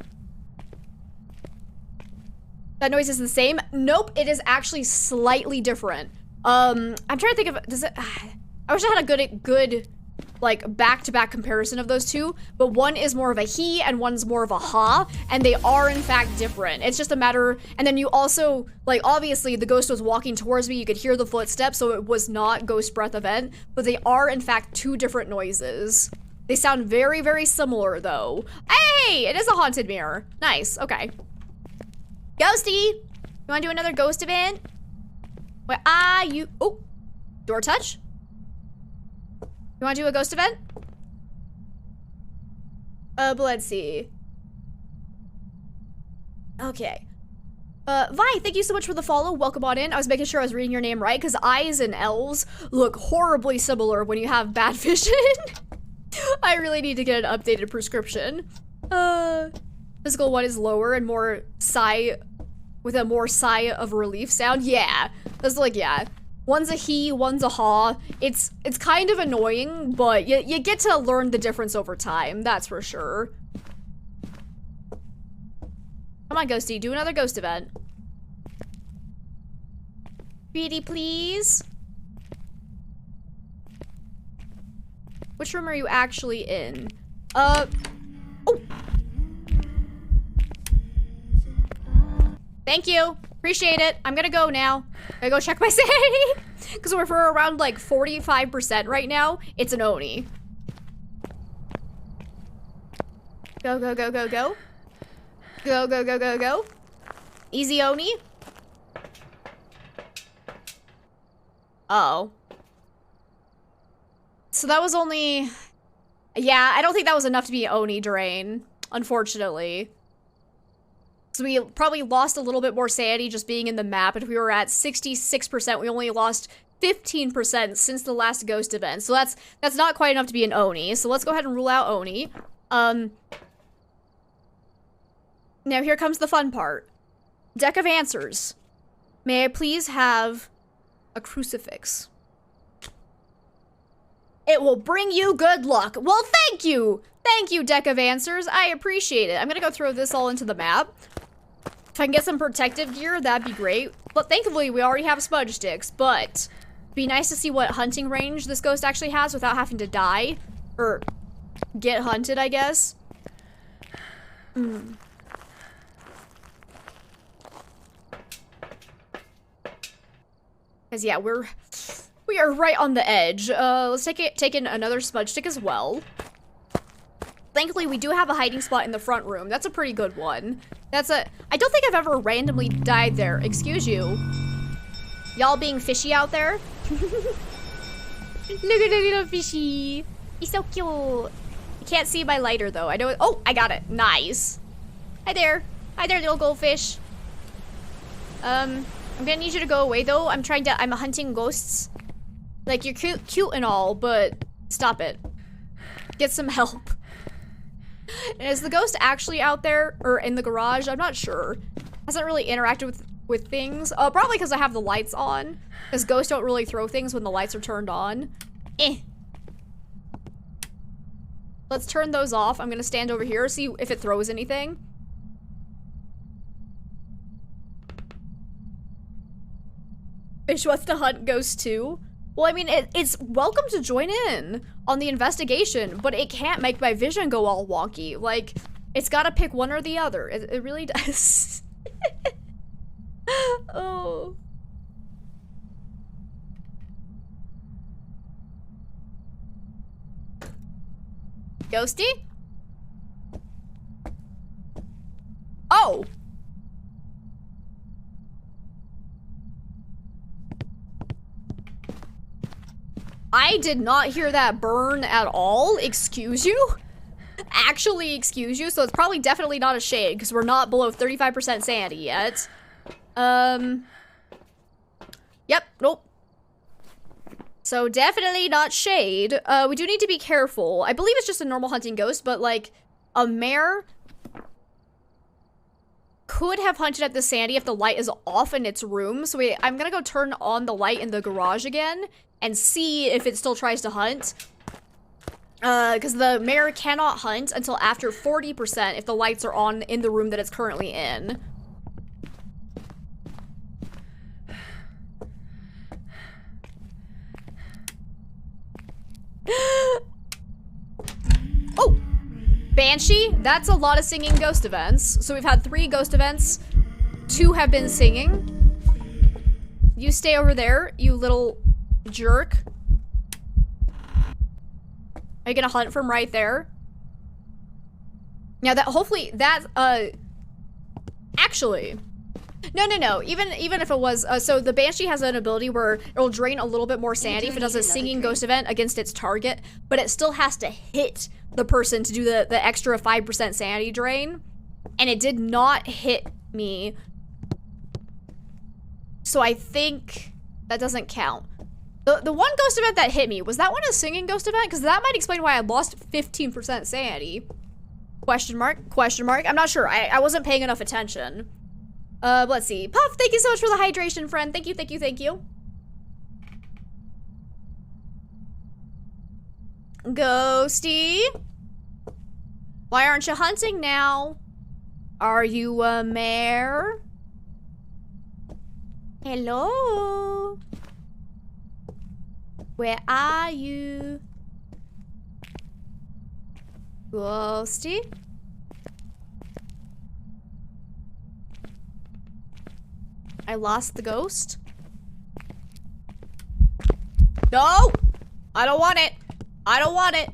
That noise is the same? Nope, it is actually slightly different. I'm trying to think of, does it, I wish I had a good, like, back-to-back comparison of those two, but one is more of a he and one's more of a ha, and they are in fact different. It's just a matter, and then you also, like, obviously the ghost was walking towards me, you could hear the footsteps, so it was not ghost breath event, but they are in fact two different noises. They sound very, very similar though. Hey, it is a haunted mirror. Nice, okay. Ghosty, you wanna do another ghost event? Where are you? Oh, door touch. You wanna do a ghost event? But let's see. Okay. Vi, thank you so much for the follow. Welcome on in. I was making sure I was reading your name right, because I's and L's look horribly similar when you have bad vision. I really need to get an updated prescription. Physical one is lower and more sigh, with a more sigh of relief sound. Yeah, that's like, yeah. One's a he, one's a ha. It's kind of annoying, but you get to learn the difference over time, that's for sure. Come on, Ghosty, do another ghost event. Pretty please. Which room are you actually in? Oh. Thank you. Appreciate it. I'm gonna go now. I go check my sanity. Because we're around like 45% right now. It's an Oni. Go, go, go, go, go. Go, go, go, go, go. Easy Oni. Uh-oh. So that was only... Yeah, I don't think that was enough to be Oni drain, unfortunately. So we probably lost a little bit more sanity just being in the map. If we were at 66%, we only lost 15% since the last ghost event. So that's not quite enough to be an Oni. So let's go ahead and rule out Oni. Now here comes the fun part. Deck of answers. May I please have a crucifix? It will bring you good luck. Well, thank you. Thank you, deck of answers. I appreciate it. I'm gonna go throw this all into the map. If I can get some protective gear, that'd be great. But thankfully, we already have smudge sticks. But it'd be nice to see what hunting range this ghost actually has without having to die. Or get hunted, I guess. Because yeah, we are right on the edge. Let's take in another smudge stick as well. Thankfully, we do have a hiding spot in the front room. That's a pretty good one. I don't think I've ever randomly died there. Excuse you. Y'all being fishy out there? Look at the little fishy. He's so cute. I can't see my lighter though. I know. Oh, I got it. Nice. Hi there. Hi there, little goldfish. I'm gonna need you to go away though. I'm hunting ghosts. Like, you're cute and all, but stop it. Get some help. And is the ghost actually out there or in the garage? I'm not sure. Hasn't really interacted with things. Probably because I have the lights on. Because ghosts don't really throw things when the lights are turned on. Let's turn those off. I'm gonna stand over here, see if it throws anything. Fish wants to hunt ghosts too. Well, I mean, it's welcome to join in on the investigation, but it can't make my vision go all wonky. Like, it's gotta pick one or the other. It really does. Oh. Ghosty? Oh! I did not hear that burn at all. Excuse you? Actually, excuse you. So it's probably definitely not a shade because we're not below 35% sanity yet. Yep, nope. So definitely not shade. We do need to be careful. I believe it's just a normal hunting ghost, but like a mare could have hunted at the sandy if the light is off in its room. So I'm gonna go turn on the light in the garage again and see if it still tries to hunt. Because the mare cannot hunt until after 40% if the lights are on in the room that it's currently in. Oh! Banshee? That's a lot of singing ghost events. So we've had 3 ghost events. 2 have been singing. You stay over there, you little jerk. Are you gonna hunt from right there? Now that hopefully that actually no even if it was so the Banshee has an ability where it'll drain a little bit more sanity if it does a singing ghost event against its target, but it still has to hit the person to do the extra 5% sanity drain, and it did not hit me, so I think that doesn't count. The one ghost event that hit me, was that one a singing ghost event? Because that might explain why I lost 15% sanity. Question mark, question mark. I'm not sure. I wasn't paying enough attention. Let's see. Puff, thank you so much for the hydration, friend. Thank you, thank you, thank you. Ghosty? Why aren't you hunting now? Are you a mare? Hello? Where are you? Ghosty? I lost the ghost? No! I don't want it! I don't want it!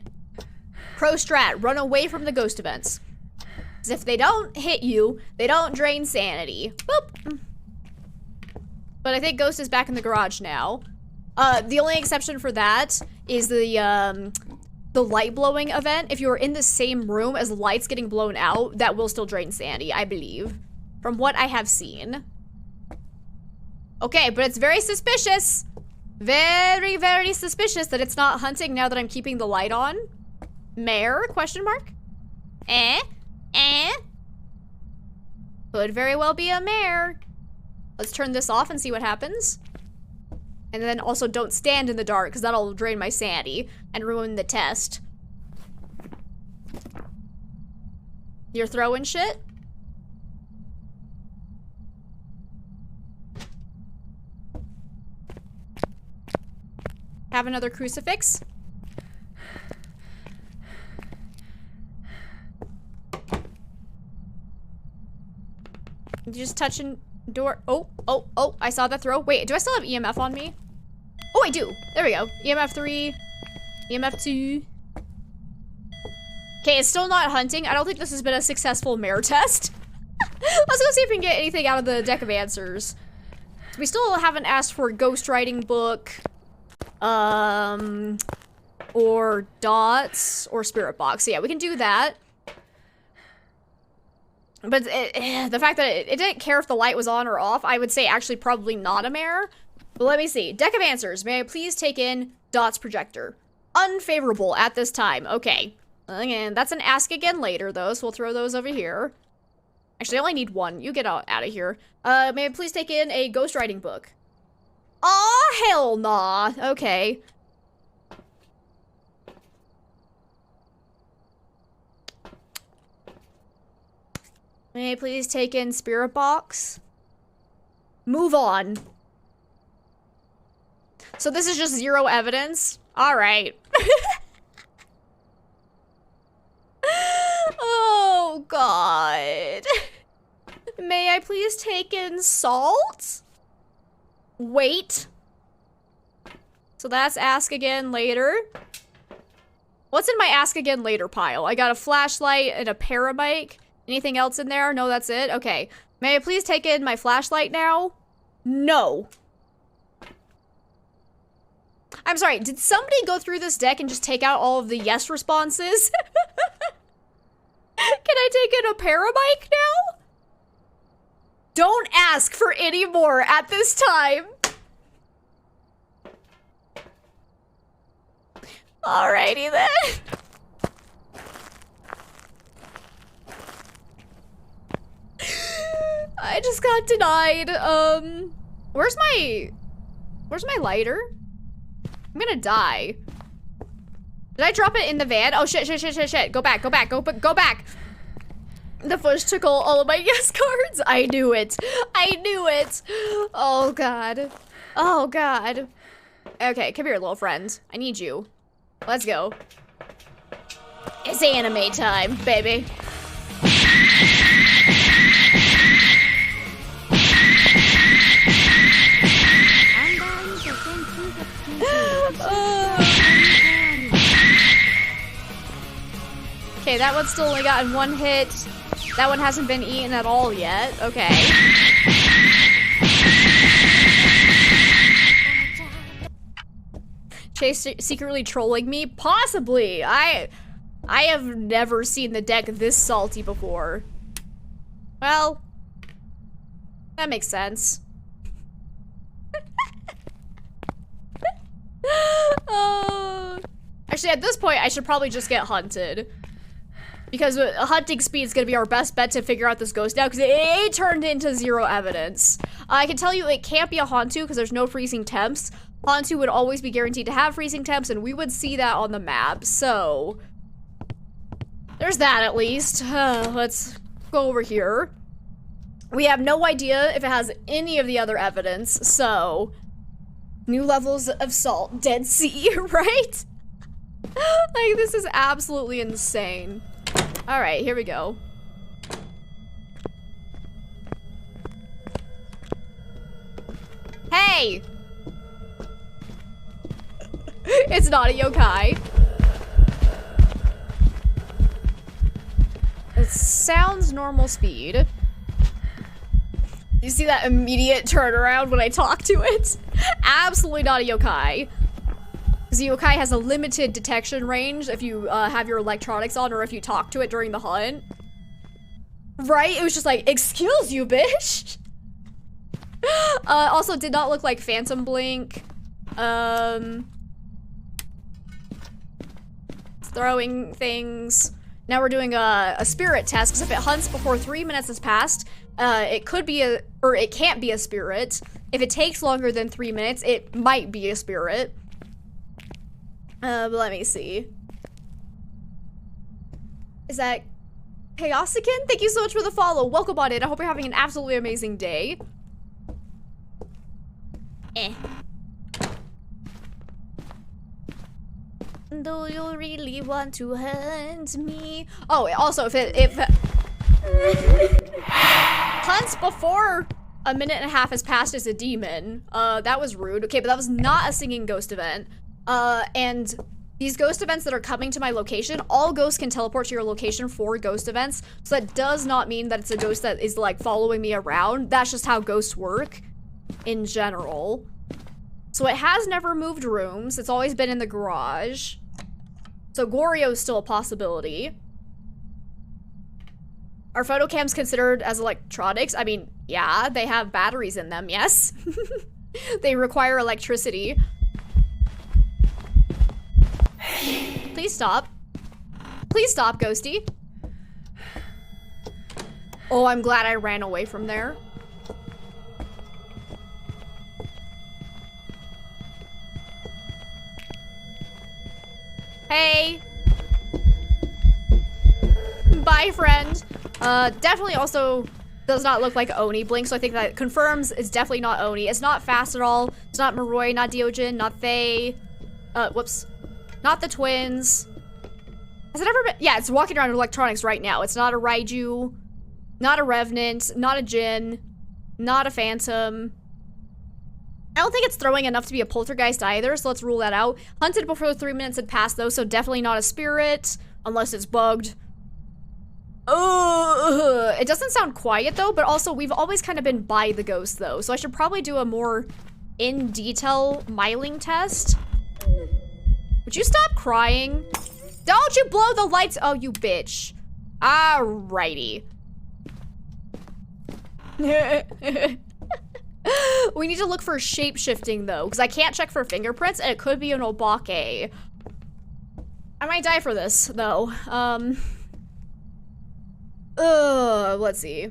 Pro strat, run away from the ghost events. Because if they don't hit you, they don't drain sanity. Boop! But I think Ghost is back in the garage now. The only exception for that is the light blowing event. If you're in the same room as lights getting blown out, that will still drain sanity, I believe. From what I have seen. Okay, but it's very suspicious. Very, very suspicious that it's not hunting now that I'm keeping the light on. Mare? Question mark? Could very well be a mare. Let's turn this off and see what happens. And then also don't stand in the dark, because that'll drain my sanity and ruin the test. You're throwing shit? Have another crucifix? You just touching door. Oh, I saw that throw. Wait, do I still have EMF on me? Oh, I do. There we go. EMF 3, EMF 2. Okay, it's still not hunting. I don't think this has been a successful mare test. Let's go see if we can get anything out of the deck of answers. We still haven't asked for a ghostwriting book, or dots, or spirit box. So yeah, we can do that. But the fact that it didn't care if the light was on or off, I would say actually probably not a mare. But let me see. Deck of answers. May I please take in dots projector? Unfavorable at this time. Okay. Again, that's an ask again later though, so we'll throw those over here. Actually, I only need one. You get out of here. May I please take in a ghostwriting book? Aw, hell nah. Okay. May I please take in spirit box? Move on. So this is just 0 evidence? Alright. Oh, God. May I please take in salt? Wait. So that's ask again later. What's in my ask again later pile? I got a flashlight and a paramike. Anything else in there? No, that's it? Okay. May I please take in my flashlight now? No. I'm sorry, did somebody go through this deck and just take out all of the yes responses? Can I take in a paramike now? Don't ask for any more at this time. Alrighty then. I just got denied. Where's my lighter? I'm gonna die. Did I drop it in the van? Oh shit. Go back. The Fush took all of my yes cards. I knew it. Oh god. Okay, come here, little friend. I need you. Let's go. It's anime time, baby. Okay, that one's still only gotten 1 hit. That one hasn't been eaten at all yet. Okay. Chase secretly trolling me? Possibly. I have never seen the deck this salty before. Well, that makes sense. Actually, at this point, I should probably just get hunted. Because hunting speed is going to be our best bet to figure out this ghost now, because it turned into 0 evidence. I can tell you it can't be a Hantu because there's no freezing temps. Hantu would always be guaranteed to have freezing temps, and we would see that on the map, so... There's that, at least. Let's go over here. We have no idea if it has any of the other evidence, so... New levels of salt. Dead Sea, right? Like, this is absolutely insane. Alright, here we go. Hey! It's not a yokai. It sounds normal speed. You see that immediate turnaround when I talk to it? Absolutely not a yokai. Because the yokai has a limited detection range if you have your electronics on or if you talk to it during the hunt. Right? It was just like, excuse you, bitch! Also did not look like Phantom Blink. Throwing things. Now we're doing a spirit test, because if it hunts before 3 minutes has passed, it could be or it can't be a spirit. If it takes longer than 3 minutes, it might be a spirit. But let me see. Is that Chaosican? Thank you so much for the follow. Welcome on in. I hope you're having an absolutely amazing day. Do you really want to hunt me? Oh, also, if it hunts before a minute and a half has passed as a demon, that was rude. Okay, but that was not a singing ghost event. And these ghost events that are coming to my location, all ghosts can teleport to your location for ghost events. So that does not mean that it's a ghost that is like following me around. That's just how ghosts work in general. So it has never moved rooms. It's always been in the garage. So Goryo is still a possibility. Are photocams considered as electronics? I mean, yeah, they have batteries in them, yes. They require electricity. Please stop. Please stop, Ghosty. Oh, I'm glad I ran away from there. Hey. Bye, friend. Definitely also does not look like Oni Blink, so I think that confirms it's definitely not Oni. It's not fast at all. It's not Maroi, not Deojin, not Faye. Whoops. Not the twins. Has it ever been? Yeah, it's walking around in electronics right now. It's not a Raiju, not a Revenant, not a Jin, not a Phantom. I don't think it's throwing enough to be a poltergeist either, so let's rule that out. Hunted before 3 minutes had passed though, so definitely not a spirit, unless it's bugged. It doesn't sound quiet though, but also we've always kind of been by the ghost though, so I should probably do a more in-detail myling test. Would you stop crying? Don't you blow the lights? Oh, you bitch. Alrighty. We need to look for shape-shifting though, because I can't check for fingerprints and it could be an Obake. I might die for this though. Let's see.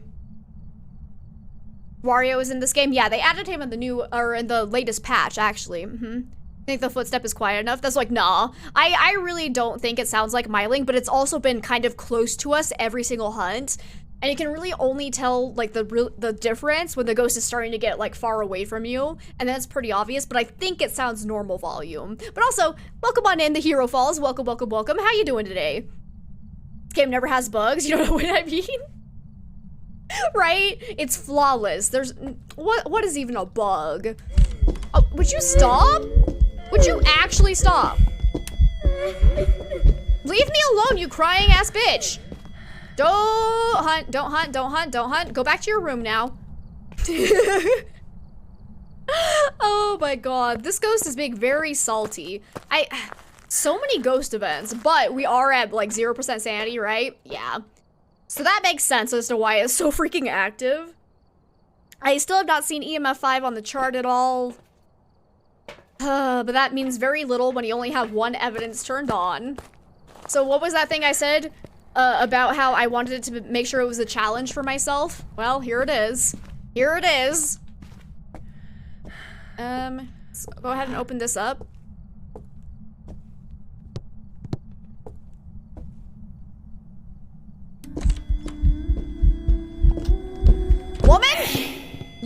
Wario is in this game? Yeah, they added him in the new, or in the latest patch, actually. Think the footstep is quiet enough? That's like, nah. I really don't think it sounds like myling, but it's also been kind of close to us every single hunt. And you can really only tell, like, the difference when the ghost is starting to get, like, far away from you. And that's pretty obvious, but I think it sounds normal volume. But also, welcome on in, the Hero Falls. Welcome, welcome, welcome. How you doing today? This game never has bugs, you don't know what I mean? Right? It's flawless. There's, what is even a bug? Oh, would you stop? Would you actually stop? Leave me alone, you crying ass bitch. Don't hunt, don't hunt, don't hunt, don't hunt. Go back to your room now. Oh my god, this ghost is being very salty. So many ghost events, but we are at like 0% sanity, right? Yeah. So that makes sense as to why it's so freaking active. I still have not seen EMF 5 on the chart at all. But that means very little when you only have one evidence turned on. So what was that thing I said about how I wanted it to make sure it was a challenge for myself? Well, here it is. Here it is. Let's go ahead and open this up.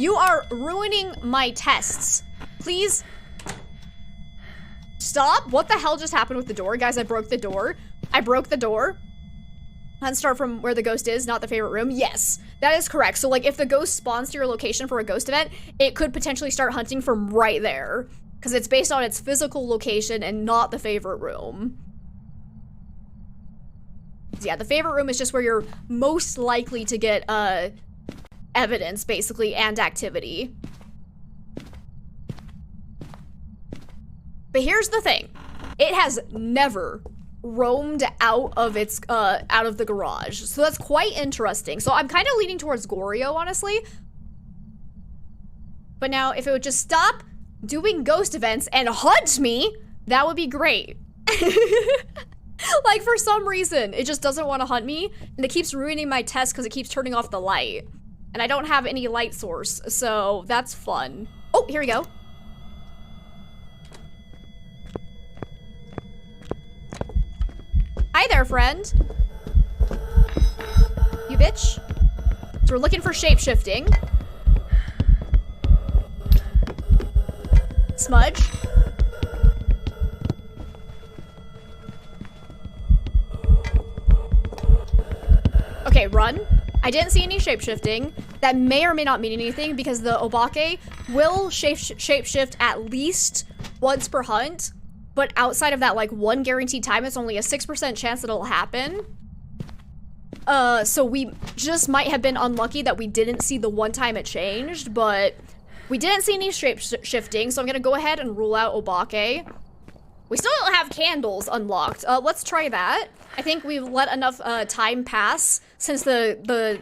You are ruining my tests. Please. Stop. What the hell just happened with the door? Guys, I broke the door. I broke the door. Let's start from where the ghost is, not the favorite room. Yes, that is correct. So like if the ghost spawns to your location for a ghost event, it could potentially start hunting from right there because it's based on its physical location and not the favorite room. So yeah, the favorite room is just where you're most likely to get evidence basically and activity. But here's the thing. It has never roamed out of its out of the garage, so that's quite interesting. So I'm kind of leaning towards Goryo, honestly. But now if it would just stop doing ghost events and hunt me, that would be great. Like for some reason it just doesn't want to hunt me, and it keeps ruining my test because it keeps turning off the light, and I don't have any light source, so that's fun. Oh, here we go. Hi there, friend. You bitch. So we're looking for shape-shifting. Smudge. Okay, run. I didn't see any shape-shifting. That may or may not mean anything because the Obake will shape-shift at least once per hunt. But outside of that, like, one guaranteed time, it's only a 6% chance that it'll happen. So we just might have been unlucky that we didn't see the one time it changed, but we didn't see any shape-shifting, so I'm gonna go ahead and rule out Obake. We still don't have candles unlocked. Let's try that. I think we've let enough time pass since the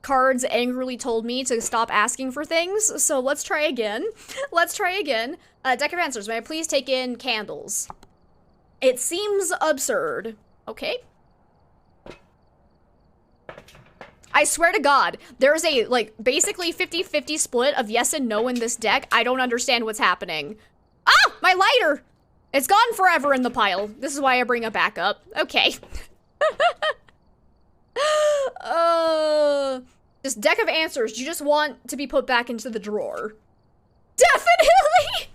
cards angrily told me to stop asking for things, so let's try again. Let's try again. Deck of answers, may I please take in candles? It seems absurd. Okay. I swear to God, there's a, like, basically 50-50 split of yes and no in this deck. I don't understand what's happening. Ah! My lighter! It's gone forever in the pile. This is why I bring it back up. Okay. This deck of answers, you just want to be put back into the drawer. Definitely!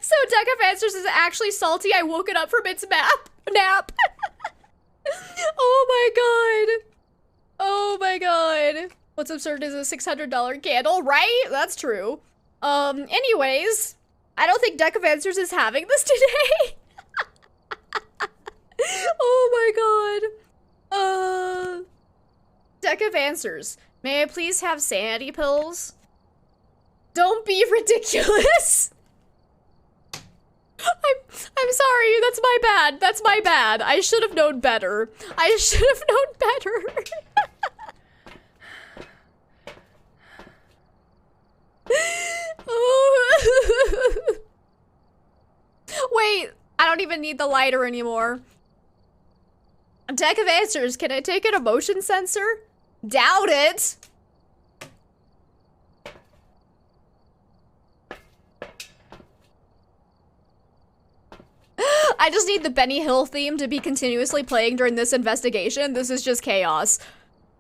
So deck of answers is actually salty. I woke it up from its nap. Oh my god. Oh my god. What's absurd is a $600 candle, right? That's true. Anyways, I don't think deck of answers is having this today. Oh my god. Deck of answers. May I please have sanity pills? Don't be ridiculous. I'm sorry, that's my bad. That's my bad. I should have known better. I should have known better. Oh. Wait, I don't even need the lighter anymore. Deck of answers, can I take an emotion sensor? Doubt it. I just need the Benny Hill theme to be continuously playing during this investigation. This is just chaos.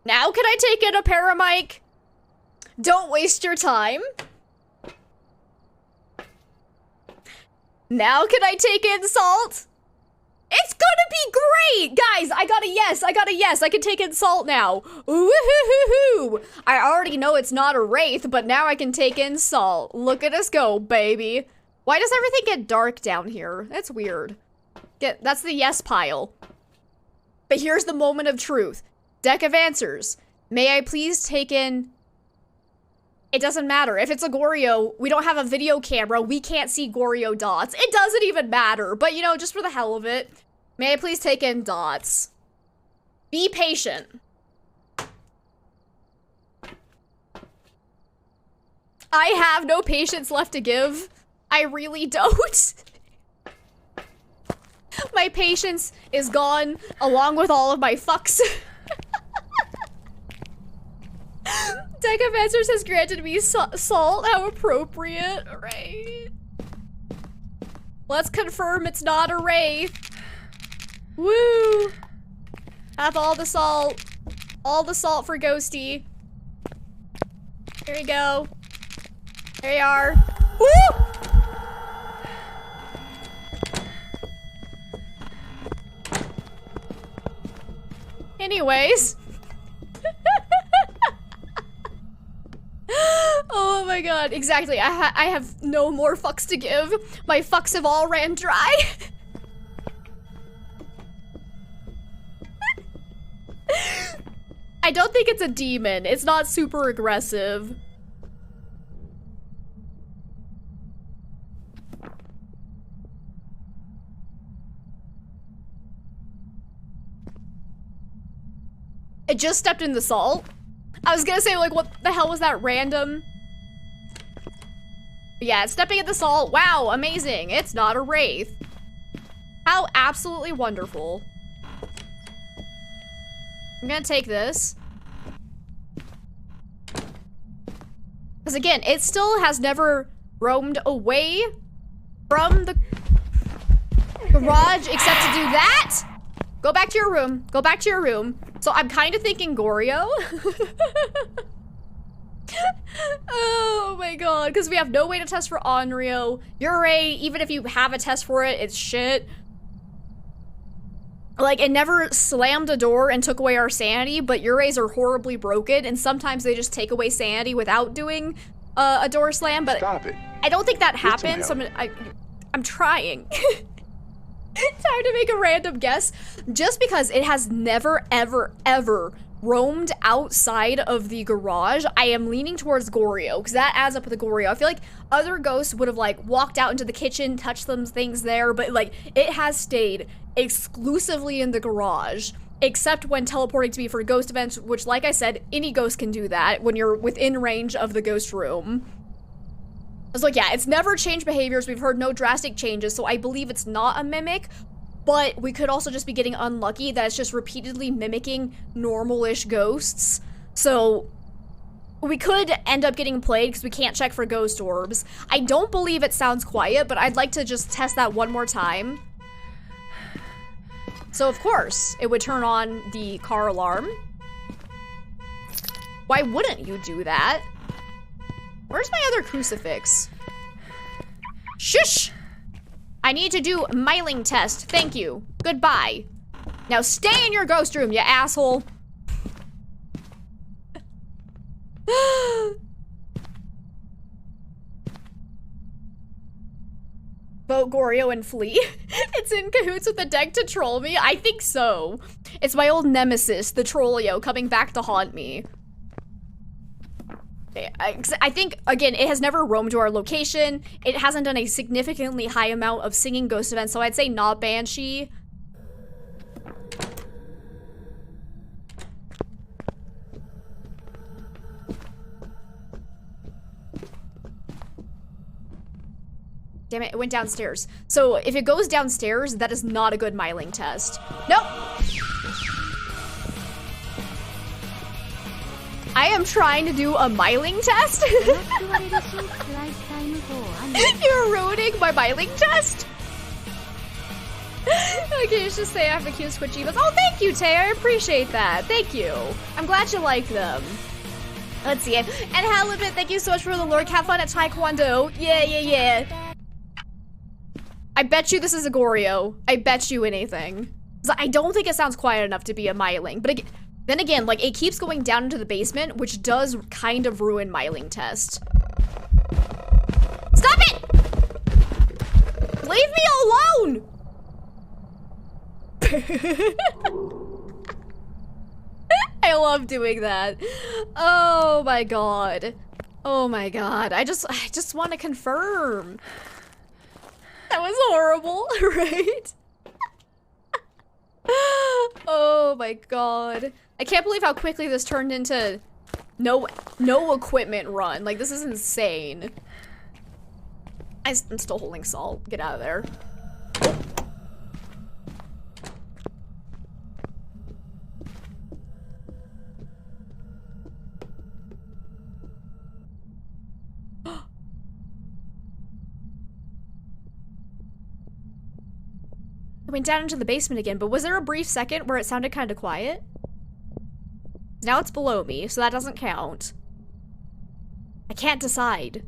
Now can I take in a paramic? Don't waste your time. Now can I take in salt? It's gonna be great! Guys, I got a yes, I got a yes. I can take in salt now. Woo-hoo-hoo-hoo. I already know it's not a wraith, but now I can take in salt. Look at us go, baby. Why does everything get dark down here? That's weird. That's the yes pile. But here's the moment of truth. Deck of answers. May I please take in... It doesn't matter. If it's a Goryo, we don't have a video camera. We can't see Goryo dots. It doesn't even matter. But, you know, just for the hell of it. May I please take in dots? Be patient. I have no patience left to give. I really don't. My patience is gone along with all of my fucks. Deck of answers has granted me salt. How appropriate, right? Let's confirm it's not a wraith. Woo! Have all the salt. All the salt for Ghosty. Here you go. There you are. Woo! Anyways. Oh my god, exactly. I have no more fucks to give. My fucks have all ran dry. I don't think it's a demon. It's not super aggressive. It just stepped in the salt. I was gonna say, like, what the hell was that random? But yeah, it's stepping in the salt. Wow, amazing. It's not a wraith. How absolutely wonderful. I'm gonna take this. Because again, it still has never roamed away from the garage except to do that. Go back to your room. Go back to your room. So I'm kind of thinking Goryo. Oh my god. Because we have no way to test for Onryo. Yurei, even if you have a test for it, it's shit. Like, it never slammed a door and took away our sanity, but Yureis are horribly broken, and sometimes they just take away sanity without doing a door slam, but
Stop it.
I don't think that happens, so I'm trying. Time to make a random guess. Just because it has never, ever, ever roamed outside of the garage, I am leaning towards Goryo, because that adds up with the Goryo. I feel like other ghosts would have, like, walked out into the kitchen, touched some things there, but, like, it has stayed exclusively in the garage, except when teleporting to me for ghost events, which, like I said, any ghost can do that when you're within range of the ghost room. I was like, yeah, it's never changed behaviors. We've heard no drastic changes, so I believe it's not a mimic, but we could also just be getting unlucky that it's just repeatedly mimicking normal-ish ghosts. So we could end up getting played because we can't check for ghost orbs. I don't believe it sounds quiet, but I'd like to just test that one more time. So of course, it would turn on the car alarm. Why wouldn't you do that? Where's my other crucifix? Shush! I need to do miling test. Thank you. Goodbye. Now stay in your ghost room, you asshole. Vote Goryo and flee. It's in cahoots with the deck to troll me? I think so. It's my old nemesis, the Trollio, coming back to haunt me. I think, again, it has never roamed to our location. It hasn't done a significantly high amount of singing ghost events, so I'd say not Banshee. Damn it, it went downstairs. So if it goes downstairs, that is not a good miling test. Nope. I am trying to do a miling test. You're ruining my miling test. Okay, let's just say I have a cute squishy. Oh, thank you, Tay. I appreciate that. Thank you. I'm glad you like them. Let's see it. And Halibut, thank you so much for the lore. Have fun at Taekwondo. Yeah, yeah, yeah. I bet you this is a Goryo. I bet you anything. I don't think it sounds quiet enough to be a miling, but then again, like, it keeps going down into the basement, which does kind of ruin miling test. Stop it! Leave me alone! I love doing that. Oh my god. Oh my god. I just want to confirm. That was horrible, right? Oh my god. I can't believe how quickly this turned into no equipment run. Like, this is insane. I'm still holding salt. Get out of there. went down into the basement again, but was there a brief second where it sounded kind of quiet? Now it's below me, so that doesn't count. I can't decide.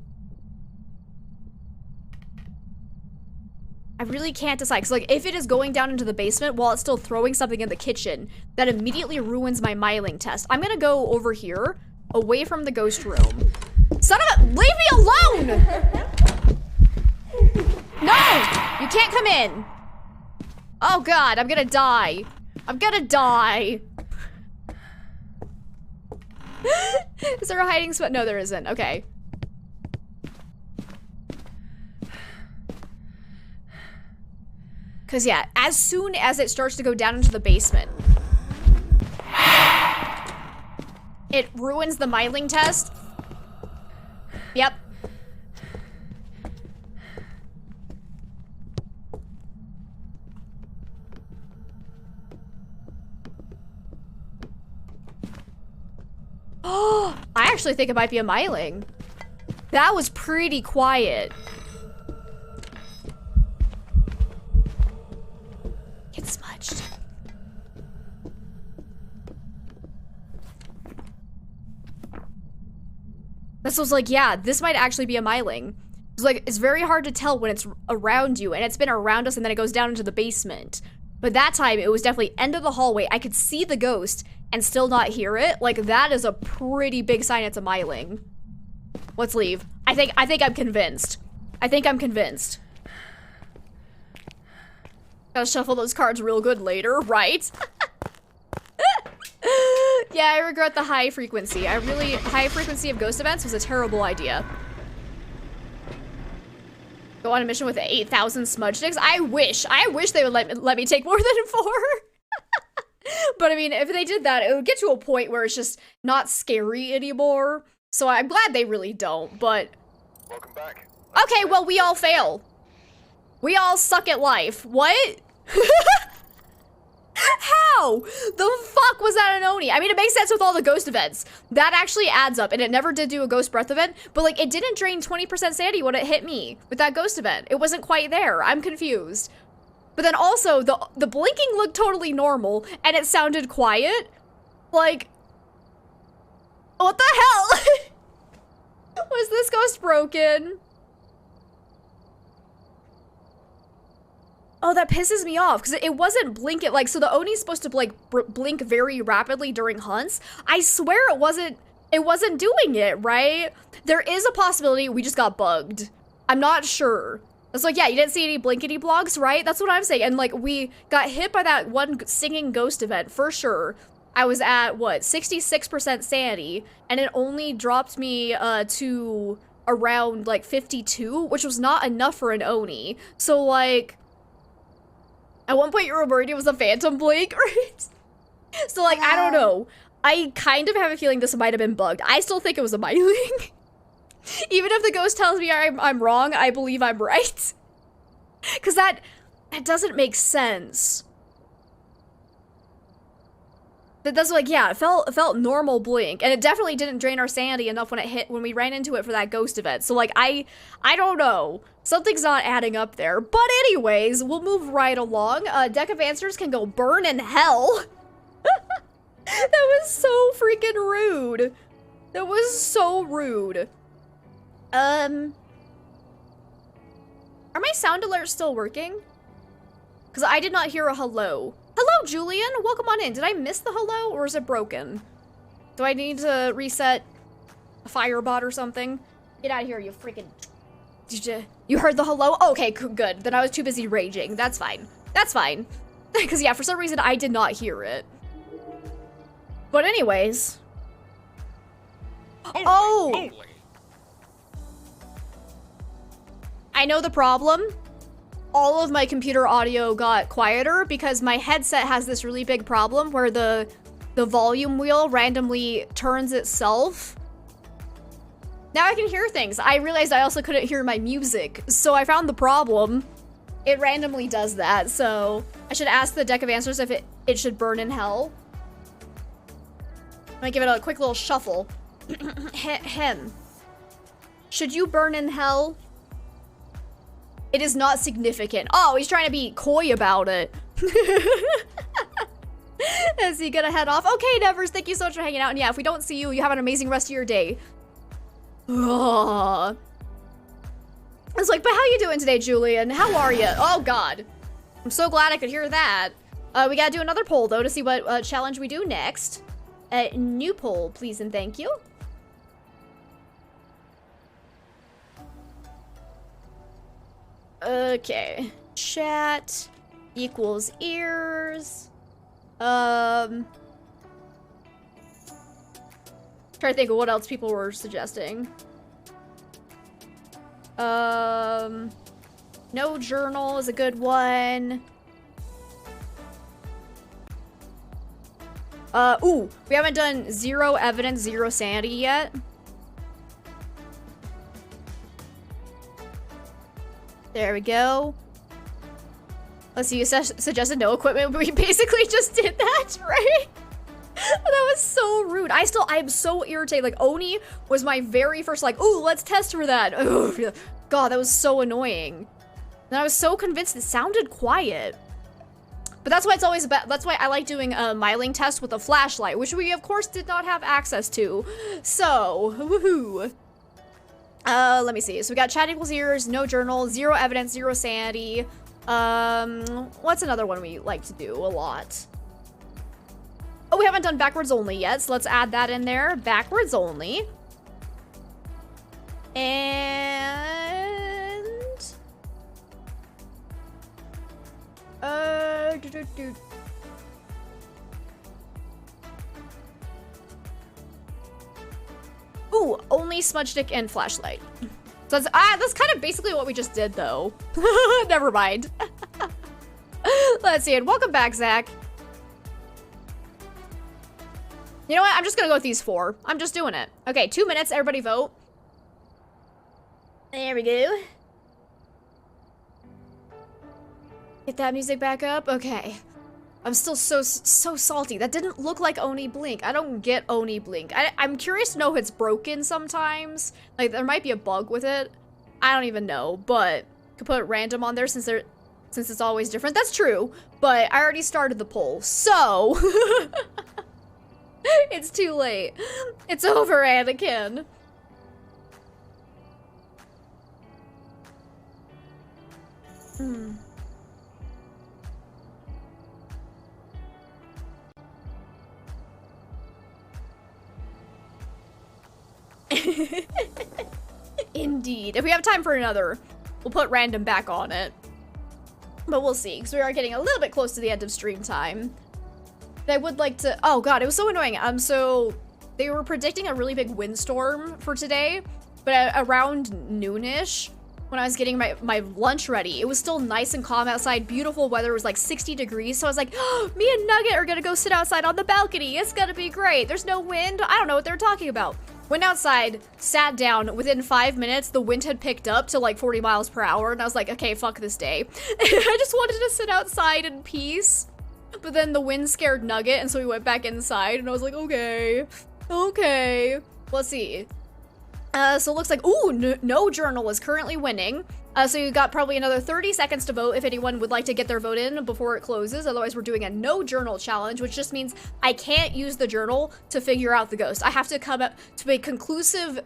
I really can't decide, because like, if it is going down into the basement while it's still throwing something in the kitchen, that immediately ruins my myling test. I'm gonna go over here, away from the ghost room. Son of a- leave me alone! No! You can't come in! Oh god, I'm gonna die. I'm gonna die. Is there a hiding spot? No, there isn't. Okay. Cause yeah, as soon as it starts to go down into the basement, it ruins the myling test. Yep. Oh, I actually think it might be a myling. That was pretty quiet. Get smudged. This was like, yeah, this might actually be a myling. It's like, it's very hard to tell when it's around you, and it's been around us and then it goes down into the basement. But that time, it was definitely end of the hallway. I could see the ghost and still not hear it. Like, that is a pretty big sign it's a myling. Let's leave. I think I'm convinced. I think I'm convinced. Gotta shuffle those cards real good later, right? Yeah, I regret the high frequency. High frequency of ghost events was a terrible idea. Go on a mission with 8,000 smudge sticks? I wish they would let me take more than 4. But I mean, if they did that, it would get to a point where it's just not scary anymore. So I'm glad they really don't, but...
Welcome back.
Okay, well, we all fail. We all suck at life. What? How? The fuck was that an Oni? I mean, it makes sense with all the ghost events. That actually adds up, and it never did do a ghost breath event, but like, it didn't drain 20% sanity when it hit me with that ghost event. It wasn't quite there. I'm confused. But then also, the blinking looked totally normal, and it sounded quiet. Like, what the hell? Was this ghost broken? Oh, that pisses me off, because it wasn't blinking, like, so the Oni's supposed to, like, blink very rapidly during hunts. I swear it wasn't doing it, right? There is a possibility we just got bugged. I'm not sure. It's like, yeah, you didn't see any blinkety blogs, right? That's what I'm saying. And, like, we got hit by that one singing ghost event, for sure. I was at, what, 66% sanity, and it only dropped me to around, like, 52, which was not enough for an Oni. So, like... At one point, you were worried it was a phantom blink, right? So, like, I don't know. I kind of have a feeling this might have been bugged. I still think it was a myling. Even if the ghost tells me I'm wrong, I believe I'm right. Because that doesn't make sense. That's like, yeah, it felt normal blink, and it definitely didn't drain our sanity enough when we ran into it for that ghost event. So like, I don't know. Something's not adding up there. But anyways, we'll move right along. Deck of Answers can go burn in hell. That was so freaking rude. That was so rude. Are my sound alerts still working? Because I did not hear a hello. Hello, Julian. Welcome on in. Did I miss the hello, or is it broken? Do I need to reset a Firebot or something? Get out of here, you freaking... You heard the hello? Okay, good. Then I was too busy raging. That's fine. That's fine. Because, yeah, for some reason, I did not hear it. But anyways... Oh! I know the problem. All of my computer audio got quieter because my headset has this really big problem where the volume wheel randomly turns itself. Now I can hear things. I realized I also couldn't hear my music, so I found the problem. It randomly does that, so I should ask the Deck of Answers if it should burn in hell. I'm gonna give it a quick little shuffle. Should you burn in hell? It is not significant. Oh, he's trying to be coy about it. Is he gonna head off? Okay, Nevers, thank you so much for hanging out. And yeah, if we don't see you, you have an amazing rest of your day. Ugh. I was like, but how you doing today, Julian? How are you? Oh, God. I'm so glad I could hear that. We gotta do another poll, though, to see what challenge we do next. New poll, please and thank you. Okay. Chat equals ears. Trying to think of what else people were suggesting. No journal is a good one. Ooh, we haven't done 0 evidence, 0 sanity yet. There we go. Let's see, you suggested no equipment, but we basically just did that, right? That was so rude. I am so irritated. Like, Oni was my very first, like, ooh, let's test for that. Ugh. God, that was so annoying. And I was so convinced it sounded quiet. But that's why it's always about, that's why I like doing a miling test with a flashlight, which we, of course, did not have access to. So, woohoo. Let me see. So we got chat equals ears, no journal, 0 evidence, 0 sanity. What's another one we like to do a lot? Oh, we haven't done backwards only yet, so let's add that in there. Backwards only. And... Ooh, only smudge stick and flashlight. So that's kind of basically what we just did, though. Never mind. Let's see, and welcome back, Zach. You know what? I'm just gonna go with these 4. I'm just doing it. Okay, 2 minutes, everybody vote. There we go. Get that music back up. Okay. I'm still so salty. That didn't look like Oni Blink. I don't get Oni Blink. I'm curious to know if it's broken sometimes. Like, there might be a bug with it. I don't even know, but could put random on there since it's always different. That's true, but I already started the poll, so it's too late. It's over, Anakin. Indeed. If we have time for another, we'll put random back on it. But we'll see, because we are getting a little bit close to the end of stream time. But I would like to... Oh, God, it was so annoying. So they were predicting a really big windstorm for today, but around noonish, when I was getting my lunch ready, it was still nice and calm outside. Beautiful weather. It was like 60 degrees. So I was like, oh, me and Nugget are going to go sit outside on the balcony. It's going to be great. There's no wind. I don't know what they're talking about. Went outside, sat down. Within 5 minutes, the wind had picked up to like 40 miles per hour. And I was like, okay, fuck this day. I just wanted to sit outside in peace. But then the wind scared Nugget. And so we went back inside. And I was like, okay. Okay. Let's see. So it looks like, ooh, no journal is currently winning. So you got probably another 30 seconds to vote if anyone would like to get their vote in before it closes. Otherwise, we're doing a no journal challenge, which just means I can't use the journal to figure out the ghost. I have to come up to a conclusive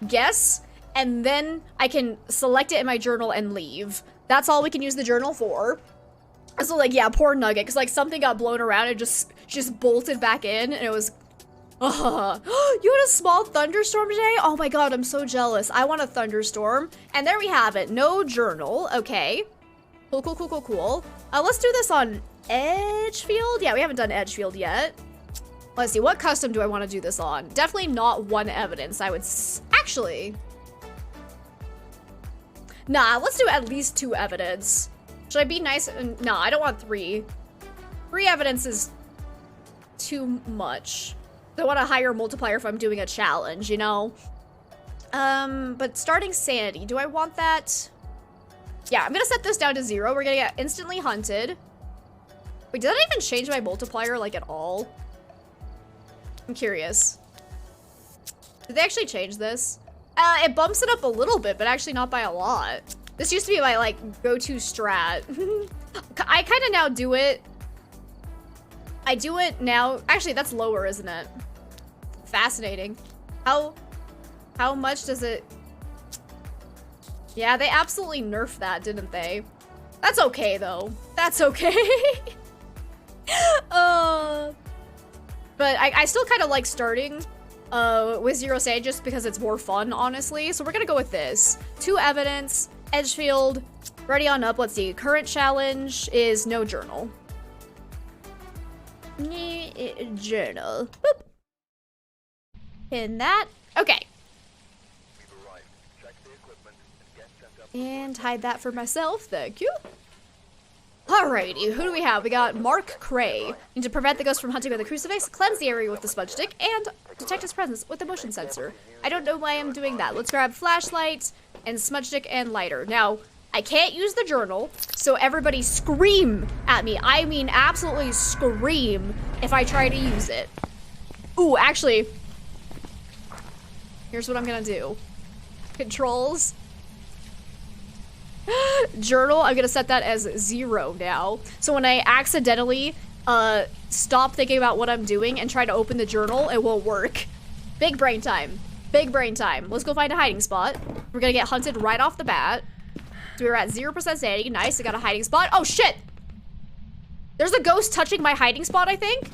guess, and then I can select it in my journal and leave. That's all we can use the journal for. So like, yeah, poor Nugget, because like something got blown around and just bolted back in, and it was... You had a small thunderstorm today? Oh my god, I'm so jealous. I want a thunderstorm. And there we have it. No journal. Okay. Cool, cool, cool, cool, cool. Let's do this on Edgefield. Yeah, we haven't done Edgefield yet. Let's see. What custom do I want to do this on? Definitely not 1 evidence. I would... Actually... Nah, let's do at least 2 evidence. Should I be nice? Nah, I don't want 3. 3 evidence is too much. I want a higher multiplier if I'm doing a challenge, you know? But starting sanity, do I want that? Yeah, I'm gonna set this down to 0. We're gonna get instantly hunted. Wait, did that even change my multiplier, like, at all? I'm curious. Did they actually change this? It bumps it up a little bit, but actually not by a lot. This used to be my, like, go-to strat. I kind of now do it. I do it now. Actually, that's lower, isn't it? Fascinating. How much does it... Yeah, they absolutely nerfed that, didn't they? That's okay, though. That's okay. But I still kind of like starting with 0 sand just because it's more fun, honestly. So we're gonna go with this. 2 evidence, Edgefield, ready on up. Let's see. Current challenge is no journal. Journal. Boop. Pin that. Okay. And hide that for myself. Thank you. Alrighty, who do we have? We got Mark Cray. Need to prevent the ghost from hunting with the crucifix, cleanse the area with the smudge stick, and detect his presence with the motion sensor. I don't know why I'm doing that. Let's grab flashlight and smudge stick and lighter. Now, I can't use the journal, so everybody scream at me. I mean, absolutely scream if I try to use it. Ooh, actually, here's what I'm gonna do. Controls. Journal, I'm gonna set that as 0 now. So when I accidentally stop thinking about what I'm doing and try to open the journal, it won't work. Big brain time. Big brain time. Let's go find a hiding spot. We're gonna get hunted right off the bat. So we're at 0% sanity. Nice, I got a hiding spot. Oh shit! There's a ghost touching my hiding spot, I think.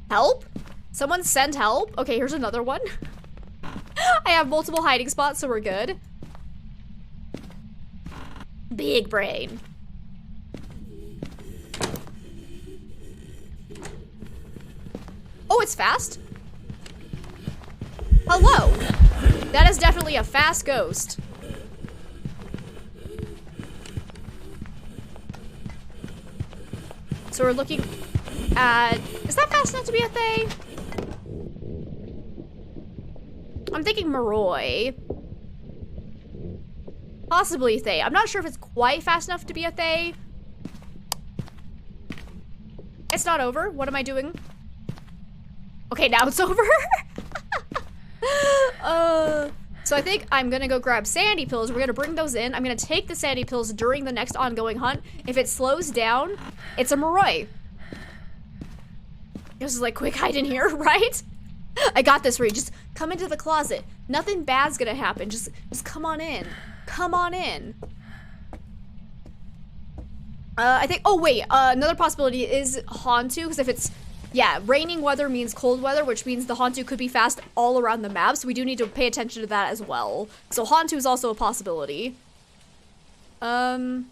Help? Someone send help? Okay, here's another one. I have multiple hiding spots, so we're good. Big brain. Oh, it's fast? Hello. That is definitely a fast ghost. So we're looking at... Is that fast enough to be a Thay? I'm thinking Moroi. Possibly Thay. I'm not sure if it's quite fast enough to be a Thay. It's not over. What am I doing? Okay, now it's over. So I think I'm gonna go grab sandy pills. We're gonna bring those in. I'm gonna take the sandy pills during the next ongoing hunt. If it slows down, it's a Moroi. This is like, quick, hide in here, right? I got this, Reed. Just come into the closet. Nothing bad's gonna happen. Just come on in. Come on in. I think, oh wait, another possibility is Hantu, because if it's, yeah, raining weather means cold weather, which means the Hantu could be fast all around the map, so we do need to pay attention to that as well. So Hantu is also a possibility. Actually,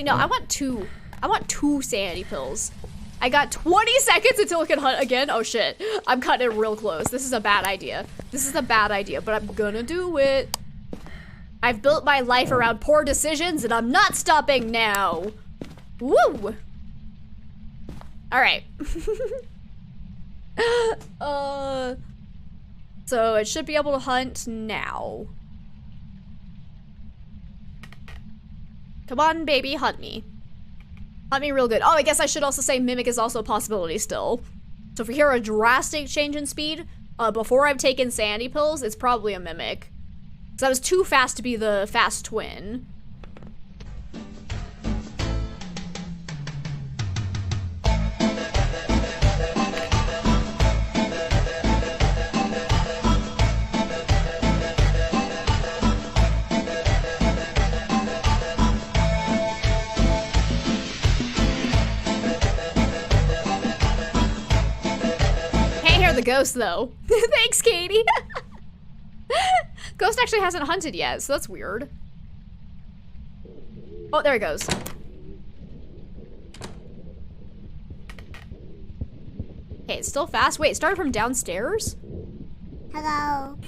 no, I want two sanity pills. I got 20 seconds until it can hunt again. Oh shit, I'm cutting it real close. This is a bad idea. This is a bad idea, but I'm gonna do it. I've built my life around poor decisions and I'm not stopping now. Woo! All right. So it should be able to hunt now. Come on, baby, hunt me. Hunt me real good. Oh, I guess I should also say Mimic is also a possibility still. So if we hear a drastic change in speed, before I've taken sandy pills, it's probably a Mimic. So that was too fast to be the fast twin. The ghost though. Thanks, Katie. Ghost actually hasn't hunted yet, so that's weird. Oh, there it goes. Okay, it's still fast. Wait, it started from downstairs?
Hello.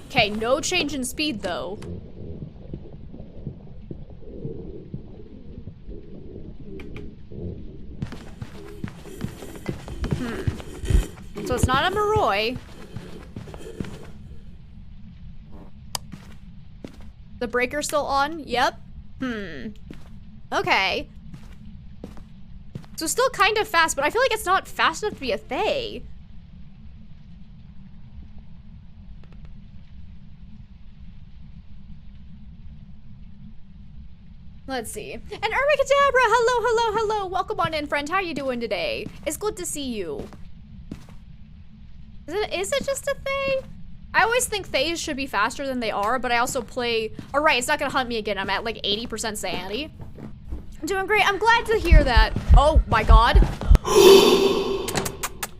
Okay, no change in speed though. So it's not a Moroi. The breaker's still on? Yep. Okay. So still kind of fast, but I feel like it's not fast enough to be a Fae. Let's see. And Ermicadabra, hello, hello, hello. Welcome on in, friend. How you doing today? It's good to see you. Is it just a Fae? I always think Faes should be faster than they are, but I also play... All right, it's not gonna hunt me again. I'm at like 80% sanity. I'm doing great. I'm glad to hear that. Oh my god.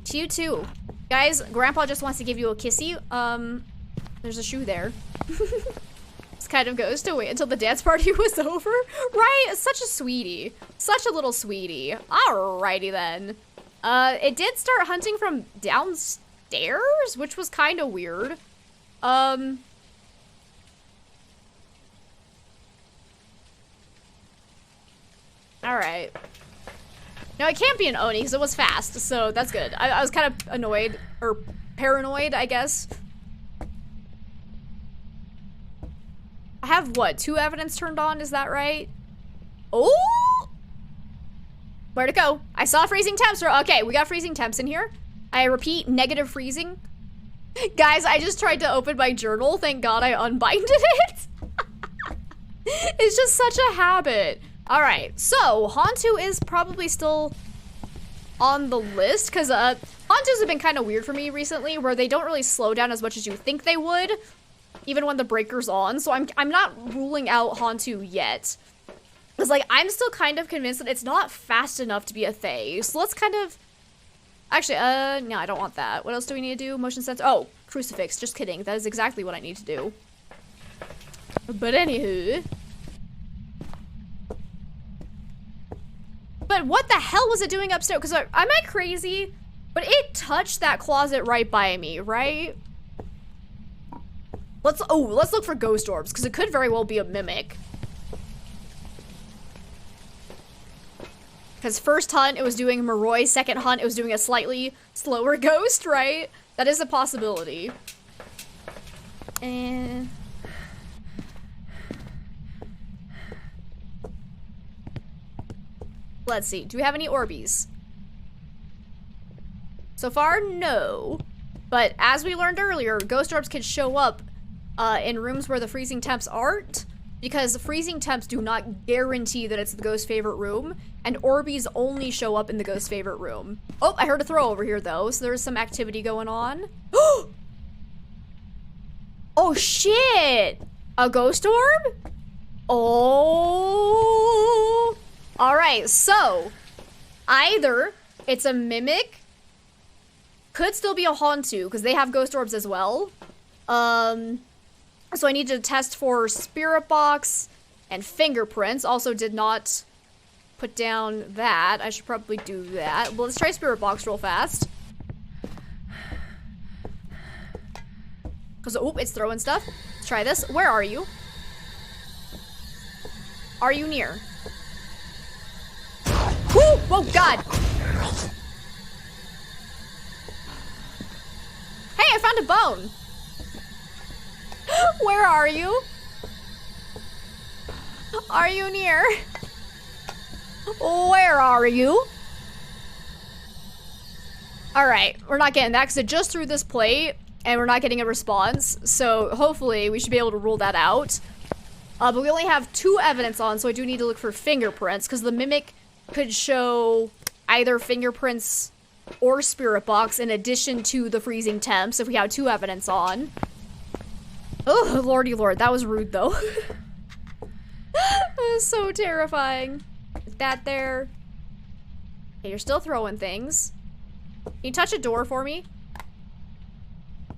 To you too. Guys, Grandpa just wants to give you a kissy. There's a shoe there. This kind of goes to wait until the dance party was over. Right? Such a sweetie. Such a little sweetie. Alrighty then. It did start hunting from downstairs, which was kind of weird. Alright. No, it can't be an Oni because it was fast, so that's good. I was kind of annoyed, or paranoid, I guess. I have, what, 2 evidence turned on? Is that right? Oh! Where'd it go? I saw freezing temps. Okay, we got freezing temps in here. I repeat, negative freezing. Guys, I just tried to open my journal. Thank God I unbinded it. It's just such a habit. All right, so Hantu is probably still on the list because Hantus have been kind of weird for me recently, where they don't really slow down as much as you think they would, even when the breaker's on. So I'm not ruling out Hantu yet. Because, like, I'm still kind of convinced that it's not fast enough to be a Fae. So let's kind of... Actually, no, I don't want that. What else do we need to do? Motion sensor. Oh, crucifix. Just kidding. That is exactly what I need to do. But anywho... But what the hell was it doing upstairs? Because am I crazy? But it touched that closet right by me, right? Let's look for ghost orbs, because it could very well be a mimic. Because first hunt, it was doing Moroi. Second hunt, it was doing a slightly slower ghost, right? That is a possibility. And... let's see. Do we have any Orbeez? So far, no. But as we learned earlier, ghost orbs can show up in rooms where the freezing temps aren't, because the freezing temps do not guarantee that it's the ghost's favorite room, and Orbeez only show up in the ghost's favorite room. Oh, I heard a throw over here though, so there's some activity going on. Oh shit! A ghost orb? Oh... Alright, so either it's a mimic, could still be a Hantu, because they have ghost orbs as well. So I need to test for spirit box and fingerprints. Also did not put down that. I should probably do that. Well, let's try spirit box real fast. Because, oh, it's throwing stuff. Let's try this. Where are you? Are you near? Woo! Oh, God! Hey, I found a bone! Where are you? Are you near? Where are you? Alright, we're not getting that because it just threw this plate and we're not getting a response, so hopefully we should be able to rule that out. But we only have 2 evidence on, so I do need to look for fingerprints because the mimic could show either fingerprints or spirit box in addition to the freezing temps if we have 2 evidence on. Oh, lordy lord, that was rude though. That was so terrifying. Put that there. Okay, you're still throwing things. Can you touch a door for me?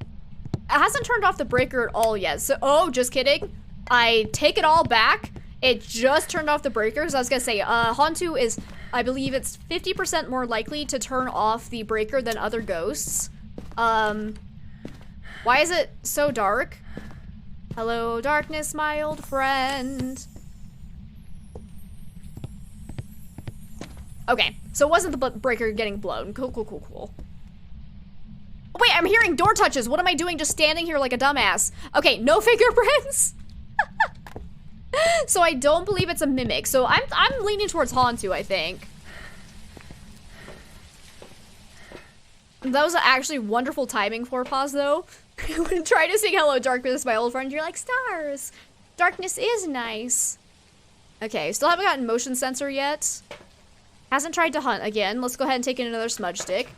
It hasn't turned off the breaker at all yet, so- oh, just kidding. I take it all back. It just turned off the breakers. I was gonna say, Hantu is, I believe it's 50% more likely to turn off the breaker than other ghosts. Why is it so dark? Hello, darkness, my old friend. Okay, so it wasn't the breaker getting blown. Cool, cool, cool, cool. Wait, I'm hearing door touches. What am I doing just standing here like a dumbass? Okay, no fingerprints. So I don't believe it's a mimic. So I'm leaning towards Hantu, I think. That was actually wonderful timing for pause though. When trying to sing Hello Darkness, my old friend, you're like, stars. Darkness is nice. Okay, still haven't gotten motion sensor yet. Hasn't tried to hunt again. Let's go ahead and take in another smudge stick.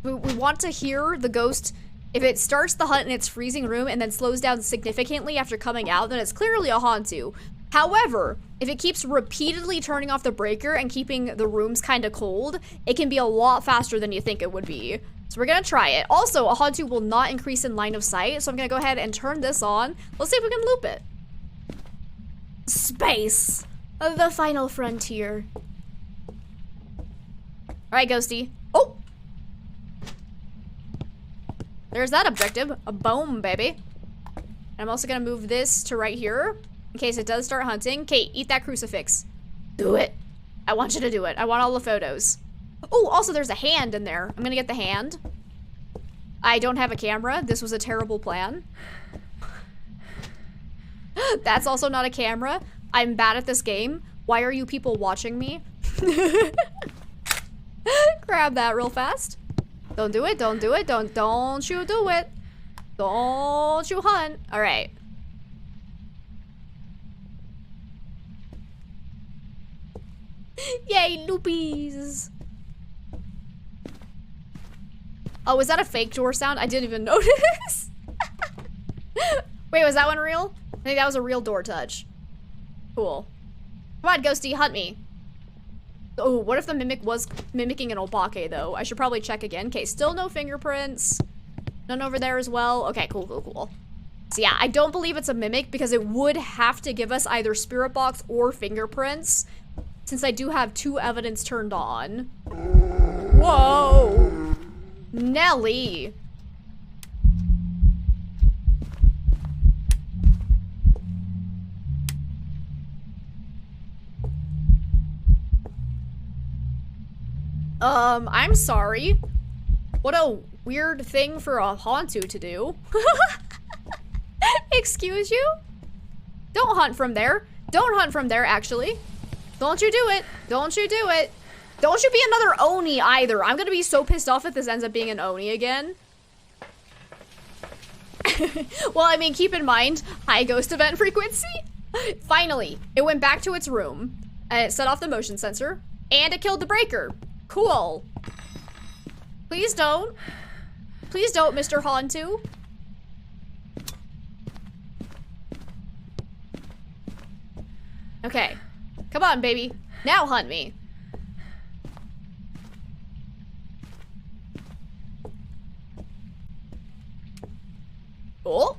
We want to hear the ghost. If it starts the hunt in its freezing room and then slows down significantly after coming out, then it's clearly a Hantu. However, if it keeps repeatedly turning off the breaker and keeping the rooms kind of cold, it can be a lot faster than you think it would be. So we're gonna try it. Also, a Hantu will not increase in line of sight, so I'm gonna go ahead and turn this on. Let's see if we can loop it. Space, the final frontier. All right, Ghosty. Oh! There's that objective. A boom, baby. And I'm also gonna move this to right here in case it does start hunting. Kate, eat that crucifix. Do it. I want you to do it. I want all the photos. Oh, also there's a hand in there. I'm gonna get the hand. I don't have a camera. This was a terrible plan. That's also not a camera. I'm bad at this game. Why are you people watching me? Grab that real fast. Don't do it, don't do it, don't you do it. Don't you hunt. All right. Yay, loopies. Oh, was that a fake door sound? I didn't even notice. Wait, was that one real? I think that was a real door touch. Cool. Come on, Ghosty, hunt me. Oh, what if the mimic was mimicking an Obake, though? I should probably check again. Okay, still no fingerprints. None over there as well. Okay, cool, cool, cool. So yeah, I don't believe it's a mimic because it would have to give us either spirit box or fingerprints, since I do have 2 evidence turned on. Whoa! Nelly! I'm sorry. What a weird thing for a Hantu to do. Excuse you? Don't hunt from there. Don't hunt from there, actually. Don't you do it. Don't you do it. Don't you be another Oni either. I'm gonna be so pissed off if this ends up being an Oni again. Well, I mean, keep in mind, high ghost event frequency. Finally, it went back to its room, and it set off the motion sensor, and it killed the breaker. Cool. Please don't. Please don't, Mr. Hantu. Okay. Come on, baby. Now hunt me. Oh.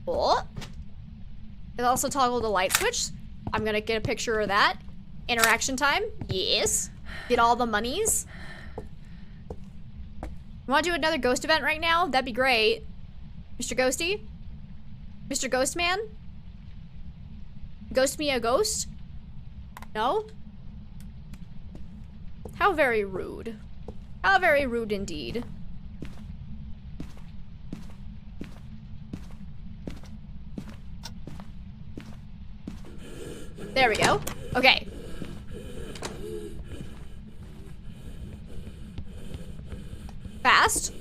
Oh. It also toggled the light switch. I'm gonna get a picture of that. Interaction time. Yes. Get all the monies. You want to do another ghost event right now? That'd be great. Mr. Ghosty? Mr. Ghostman? Ghost me a ghost? No? How very rude. How very rude indeed. There we go. Okay. Fast.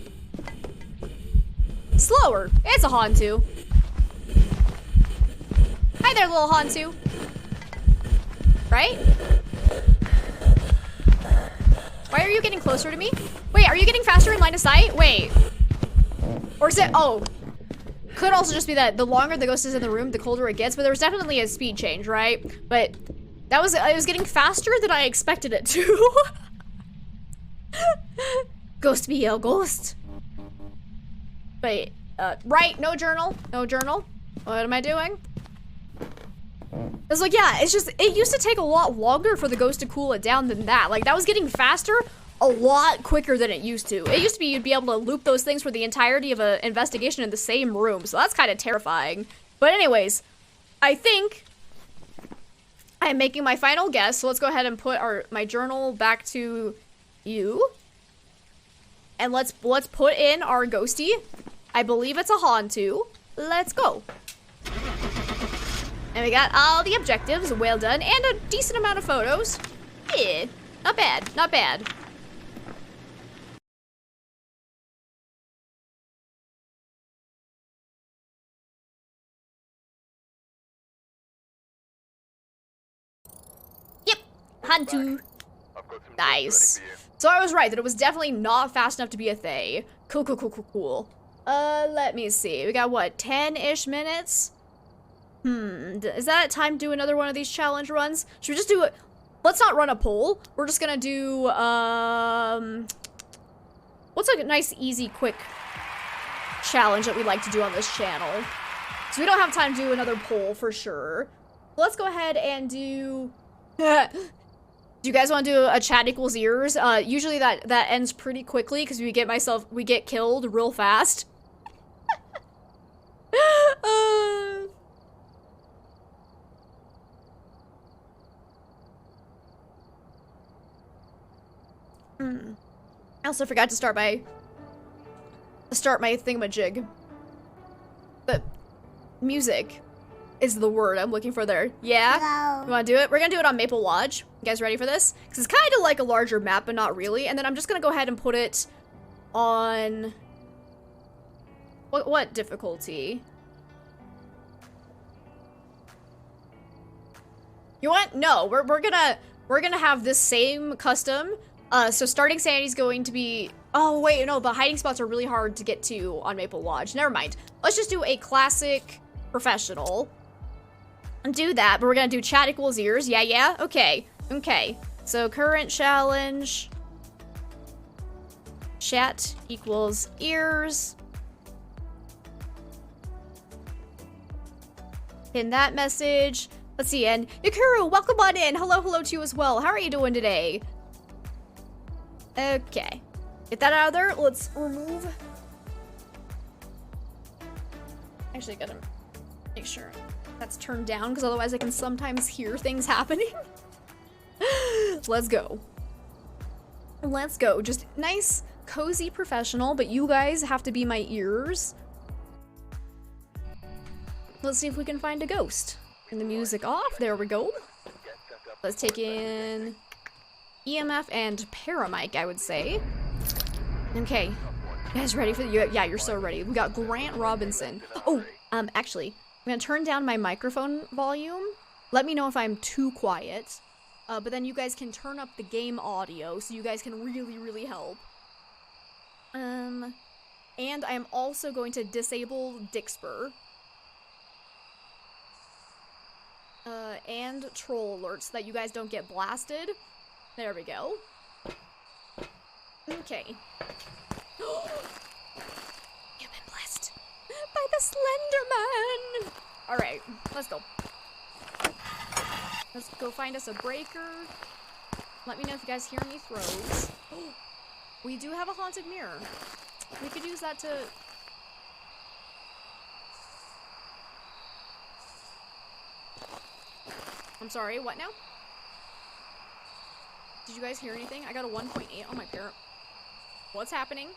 Slower. It's a Hantu. Hi there, little Hantu. Right? Why are you getting closer to me? Wait, are you getting faster in line of sight? Wait. Or is it, oh. Could also just be that the longer the ghost is in the room, the colder it gets, but there was definitely a speed change, right? But that was, it was getting faster than I expected it to. Ghost be a ghost. Wait, right, no journal, no journal. What am I doing? It's like, yeah, it's just, it used to take a lot longer for the ghost to cool it down than that. Like, that was getting faster a lot quicker than it used to. It used to be you'd be able to loop those things for the entirety of an investigation in the same room, so that's kind of terrifying. But anyways, I think I am making my final guess, so let's go ahead and put my journal back to you. And let's put in our ghosty. I believe it's a Hantu. let's go. And we got all the objectives, well done, and a decent amount of photos. Yeah, not bad, not bad. Yep, Hantu.
I've got some
Nice.
jobs ready for you.
So I was right that it was definitely not fast enough to be a Thay. Cool, cool, cool, cool, cool. Let me see. We got what, 10-ish minutes? Is that time to do another one of these challenge runs? Should we just do it? Let's not run a poll. We're just gonna do, what's a nice, easy, quick challenge that we like to do on this channel? So we don't have time to do another poll for sure. Let's go ahead and do... Do you guys want to do a chat equals ears? Usually that ends pretty quickly because we get killed real fast. I also forgot to start my thingamajig. But music is the word I'm looking for there. Yeah?
Hello.
You wanna do it? We're gonna do it on Maple Lodge. You guys ready for this? Because it's kind of like a larger map, but not really. And then I'm just gonna go ahead and put it on... What difficulty? You want? No, we're gonna have this same custom. So starting sanity is going to be... Oh, wait, no, the hiding spots are really hard to get to on Maple Lodge. Never mind. Let's just do a classic professional. And do that, but we're gonna do chat equals ears. Yeah? Okay. Okay. So current challenge. Chat equals ears. Pin that message. Let's see, and Yukuru, welcome on in. Hello to you as well. How are you doing today? Okay. Get that out of there. Let's remove. Actually, gotta make sure that's turned down because otherwise I can sometimes hear things happening. Let's go. Let's go. Just nice, cozy professional, but you guys have to be my ears. Let's see if we can find a ghost. Turn the music off. There we go. Let's take in EMF and Paramic, I would say. Okay. You guys ready for the... Yeah, you're so ready. We got Grant Robinson. Oh, actually, I'm gonna turn down my microphone volume. Let me know if I'm too quiet. But then you guys can turn up the game audio so you guys can really help. And I am also going to disable Dixper. And troll alerts so that you guys don't get blasted. There we go. Okay. You've been blessed by the Slender Man. All right, let's go. Let's go find us a breaker. Let me know if you guys hear any throws. We do have a haunted mirror. We could use that to... I'm sorry, what now? Did you guys hear anything? I got a 1.8 on my parent. What's happening?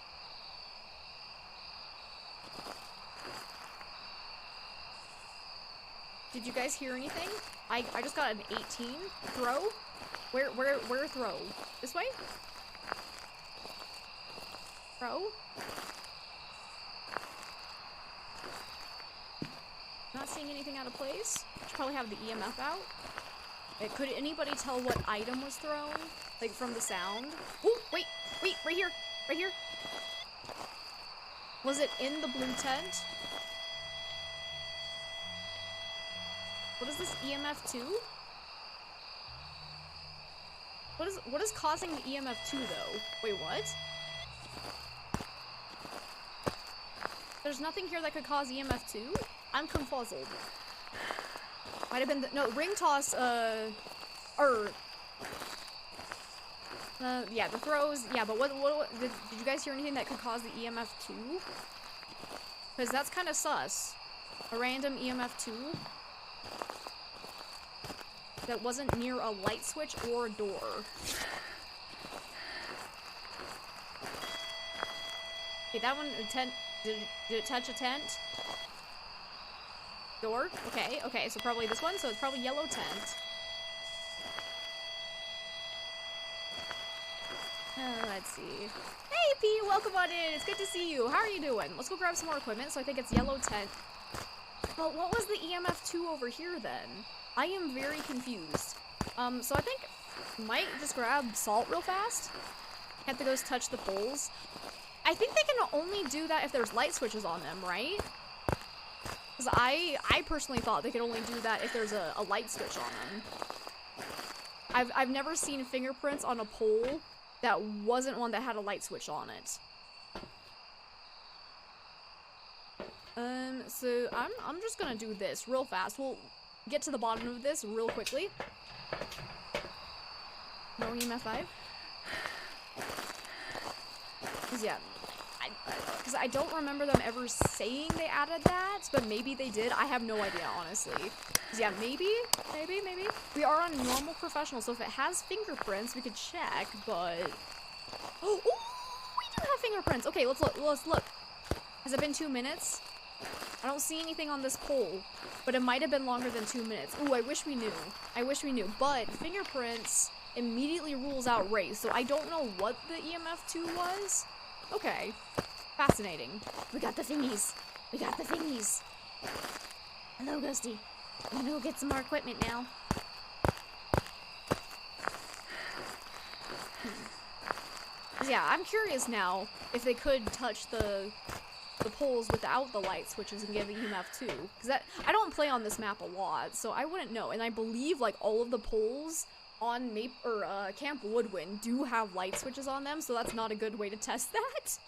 Did you guys hear anything? I just got an 18 throw. Where throw? This way? Throw? Not seeing anything out of place. Should probably have the EMF out. Could anybody tell what item was thrown? Like from the sound? Ooh, wait, right here. Right here. Was it in the blue tent? What is this EMF 2? What is causing the EMF 2 though? Wait, what? There's nothing here that could cause EMF 2? I'm confuzzled. Might have been the, no, ring toss, yeah, the throws, yeah, but what did you guys hear anything that could cause the EMF 2? Because that's kind of sus. A random EMF 2 that wasn't near a light switch or a door. Okay, that one, a tent, did it touch a tent? Door? Okay, okay, so probably this one, so it's probably yellow tent. Let's see. Hey, P, welcome on in. It's good to see you. How are you doing? Let's go grab some more equipment. So I think it's yellow tent. Well, what was the EMF 2 over here then? I am very confused. So I think might just grab salt real fast. Have to go touch the poles. I think they can only do that if there's light switches on them, right? Because I personally thought they could only do that if there's a light switch on them. I've never seen fingerprints on a pole that wasn't one that had a light switch on it. So I'm just gonna do this real fast. We'll get to the bottom of this real quickly. No EMF 5? Cause yeah, because I don't remember them ever saying they added that, but maybe they did. I have no idea, honestly. Cause yeah, maybe. We are on normal professional, so if it has fingerprints, we could check, but... Oh, we do have fingerprints! Okay, let's look. Has it been 2 minutes? I don't see anything on this pole, but it might have been longer than 2 minutes. Ooh, I wish we knew. But fingerprints immediately rules out race, so I don't know what the EMF 2 was. Okay. Fascinating. We got the thingies. Hello, Ghosty. I'm gonna go get some more equipment now. Yeah, I'm curious now if they could touch the poles without the light switches and give EMF 2. Because I don't play on this map a lot, so I wouldn't know. And I believe like all of the poles on Camp Woodwind do have light switches on them, so that's not a good way to test that.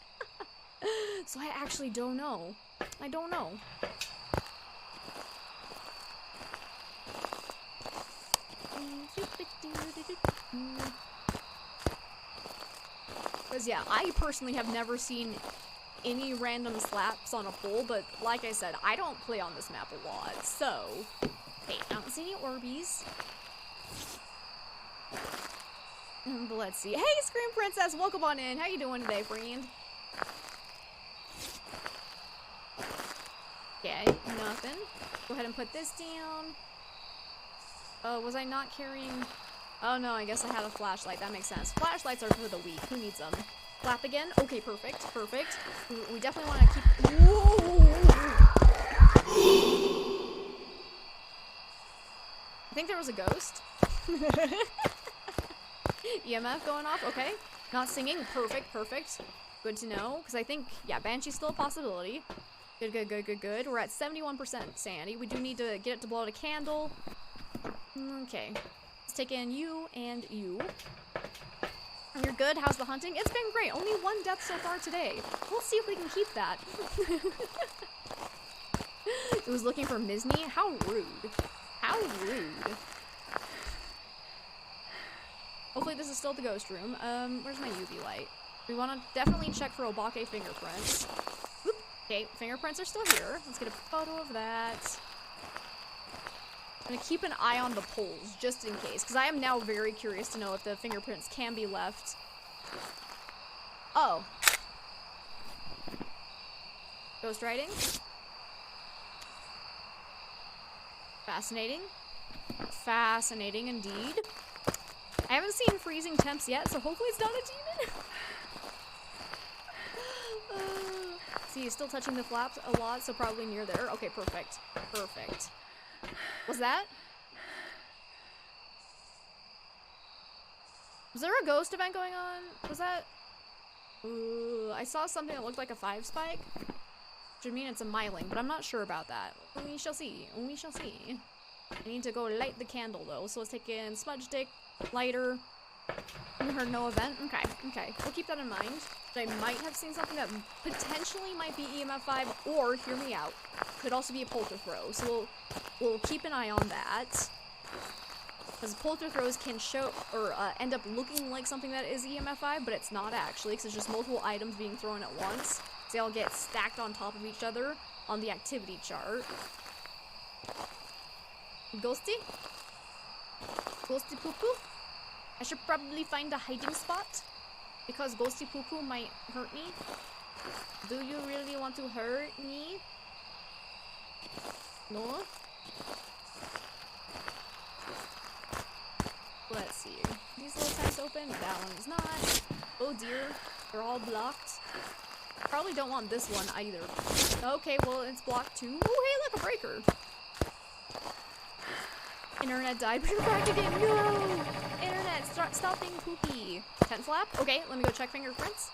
So I actually don't know. I don't know. Because yeah, I personally have never seen any random slaps on a pole, but like I said, I don't play on this map a lot, so... Hey, I don't see any Orbeez. But let's see. Hey, Scream Princess, welcome on in. How you doing today, friend? Okay, nothing. Go ahead and put this down. Was I not carrying... Oh no, I guess I had a flashlight. That makes sense. Flashlights are for the weak. Who needs them? Flap again? Okay, perfect. We definitely want to keep... Whoa! I think there was a ghost. EMF going off. Okay. Not singing. Perfect. Good to know. Because I think, yeah, Banshee's still a possibility. Good. We're at 71% sanity. We do need to get it to blow out a candle. Okay. Let's take in you and you. You're good? How's the hunting? It's been great. Only 1 death so far today. We'll see if we can keep that. It was looking for Misney? How rude. Hopefully this is still the ghost room. Where's my UV light? We want to definitely check for Obake fingerprints. Whoop. Okay, fingerprints are still here. Let's get a photo of that. I'm gonna keep an eye on the poles, just in case, because I am now very curious to know if the fingerprints can be left. Oh. Ghost writing. Fascinating indeed. I haven't seen freezing temps yet, so hopefully it's not a demon. See, he's still touching the flaps a lot, so probably near there. Okay, perfect. Was that? Was there a ghost event going on? Was that? Ooh, I saw something that looked like a 5 spike. Which would mean it's a myling, but I'm not sure about that. We shall see. I need to go light the candle though, so let's take in smudge stick, lighter. You heard no event? Okay. We'll keep that in mind. I might have seen something that potentially might be EMF 5, or, hear me out, could also be a polter throw. So we'll keep an eye on that. Because polter throws can show, or end up looking like something that is EMF 5, but it's not actually, because it's just multiple items being thrown at once. So they all get stacked on top of each other on the activity chart. Ghosty poo poo? I should probably find a hiding spot, because ghosty poo poo might hurt me. Do you really want to hurt me? North. Let's see. These little tents open. That one is not. Oh dear. They're all blocked. Probably don't want this one either. Okay, well, it's blocked too. Oh, hey, look, a breaker. Internet died, but you're back again. No! Internet, stop being poopy. Tent flap? Okay, let me go check fingerprints.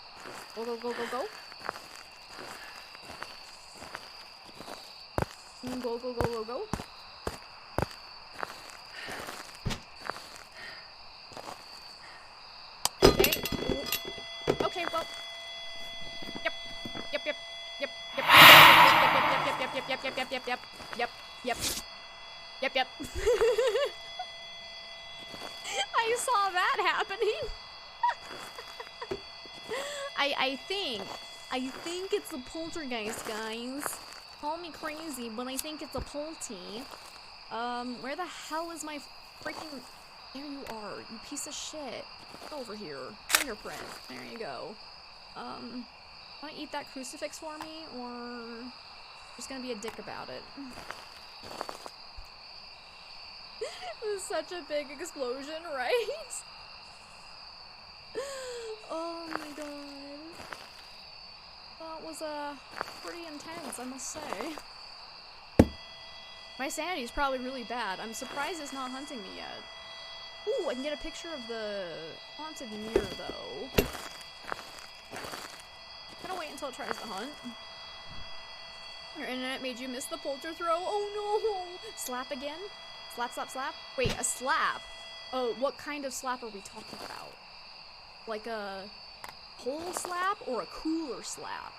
Go, go, go, go, go. Go, go, go, go, go. Okay. Okay, well. Yep. Yep, yep. Yep. Yep. Yep, yep, yep, yep, yep, yep, yep, yep, yep. Yep, yep. I saw that happening. I think it's a poltergeist, guys. Call me crazy, but I think it's a polty. Where the hell is my freaking... There you are, you piece of shit. Go over here. Fingerprint. There you go. Wanna eat that crucifix for me, or... just gonna be a dick about it? It was such a big explosion, right? Oh my god. That was, pretty intense, I must say. My sanity's probably really bad. I'm surprised it's not hunting me yet. Ooh, I can get a picture of the haunted mirror, though. I'm gonna wait until it tries to hunt. Your internet made you miss the polter throw? Oh no! Slap again? Slap, slap, slap? Wait, a slap? Oh, what kind of slap are we talking about? Like a pole slap or a cooler slap?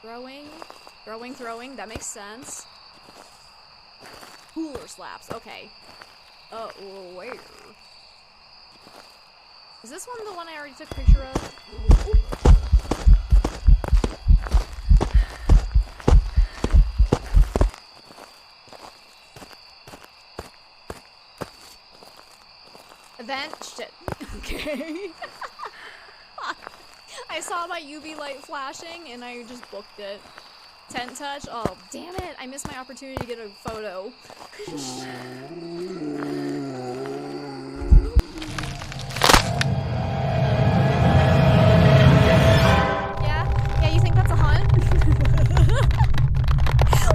Throwing, throwing, throwing, that makes sense. Cooler slaps, okay. Where? Is this one the one I already took a picture of? Ooh. Event? Shit. Okay. I saw my UV light flashing and I just booked it. Tent touch? Oh, damn it. I missed my opportunity to get a photo. Yeah, you think that's a hunt?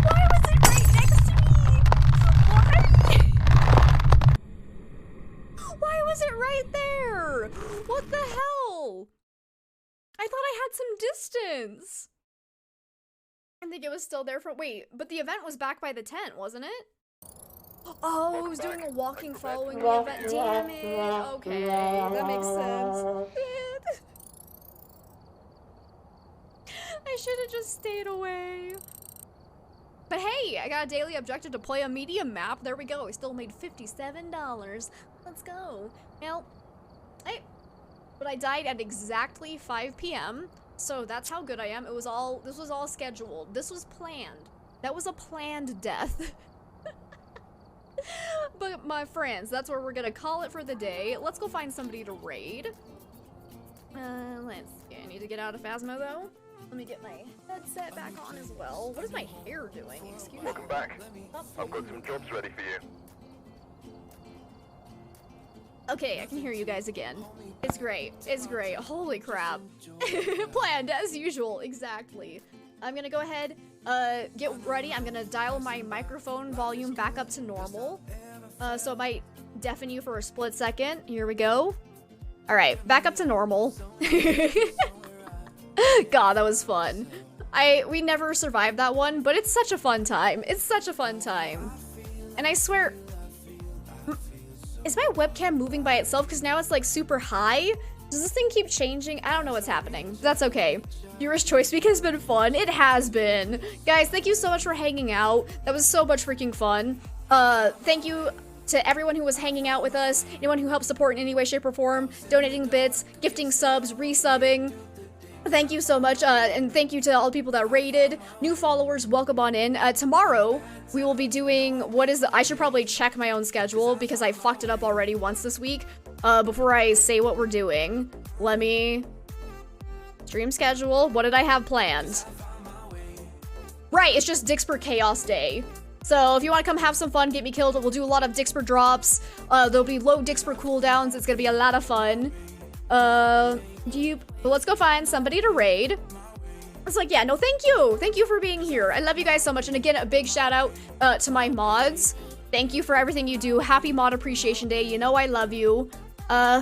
Why was it right next to me? Why was it right there? What the hell? I thought I had some distance. I think it was still there for- wait, but the event was back by the tent, wasn't it? Oh, it was doing a walking following the event. Damn it. Okay, that makes sense. I should have just stayed away. But hey, I got a daily objective to play a medium map. There we go. I still made $57. Let's go. Now, but I died at exactly 5 p.m. So that's how good I am. This was all scheduled. This was planned. That was a planned death. But my friends, that's where we're gonna call it for the day. Let's go find somebody to raid. Let's see. I need to get out of Phasmo though. Let me get my headset back on as well. What is my hair doing? Excuse me.
Welcome back.
Oh.
I've got some jobs ready for you.
Okay, I can hear you guys again. It's great. It's great. Holy crap. Planned as usual. Exactly. I'm gonna go ahead, get ready. I'm gonna dial my microphone volume back up to normal. So it might deafen you for a split second. Here we go. All right, back up to normal. God, that was fun. We never survived that one, but it's such a fun time. It's such a fun time. And I swear, is my webcam moving by itself? Because now it's like super high. Does this thing keep changing? I don't know what's happening. That's okay. Viewer's Choice Week has been fun. It has been. Guys, thank you so much for hanging out. That was so much freaking fun. Thank you to everyone who was hanging out with us, anyone who helped support in any way, shape, or form, donating bits, gifting subs, resubbing. Thank you so much, and thank you to all the people that raided. New followers, welcome on in. Tomorrow, we will be doing, I should probably check my own schedule because I fucked it up already once this week. Before I say what we're doing, let me... Stream schedule, what did I have planned? Right, it's just Dixper Chaos Day. So if you want to come have some fun, get me killed, we'll do a lot of Dixper drops. There'll be low Dixper cooldowns. It's gonna be a lot of fun. But let's go find somebody to raid. It's like, yeah, no, thank you. Thank you for being here. I love you guys so much. And again, a big shout out to my mods. Thank you for everything you do. Happy Mod Appreciation Day. You know I love you.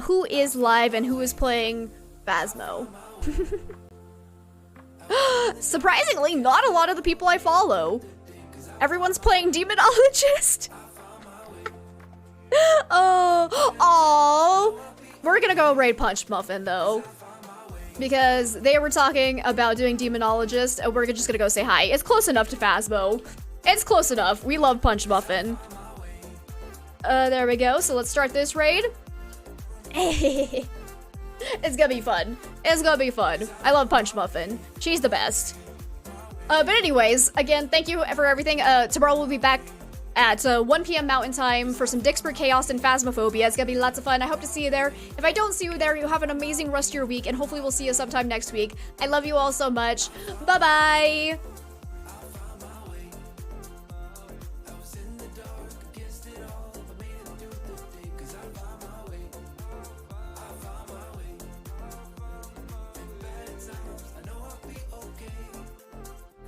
Who is live and who is playing Phasmo? Surprisingly, not a lot of the people I follow. Everyone's playing Demonologist. Oh, we're gonna go raid Punch Muffin though, because they were talking about doing Demonologist, and we're just gonna go say hi. It's close enough to Phasmo. It's close enough. We love Punch Muffin. There we go. So let's start this raid. It's gonna be fun. It's gonna be fun. I love Punch Muffin. She's the best. But anyways, again, thank you for everything. Tomorrow we'll be back at 1 p.m. Mountain Time for some Dixper Chaos and Phasmophobia. It's gonna be lots of fun. I hope to see you there. If I don't see you there, you have an amazing rest of your week, and hopefully we'll see you sometime next week. I love you all so much. Bye-bye!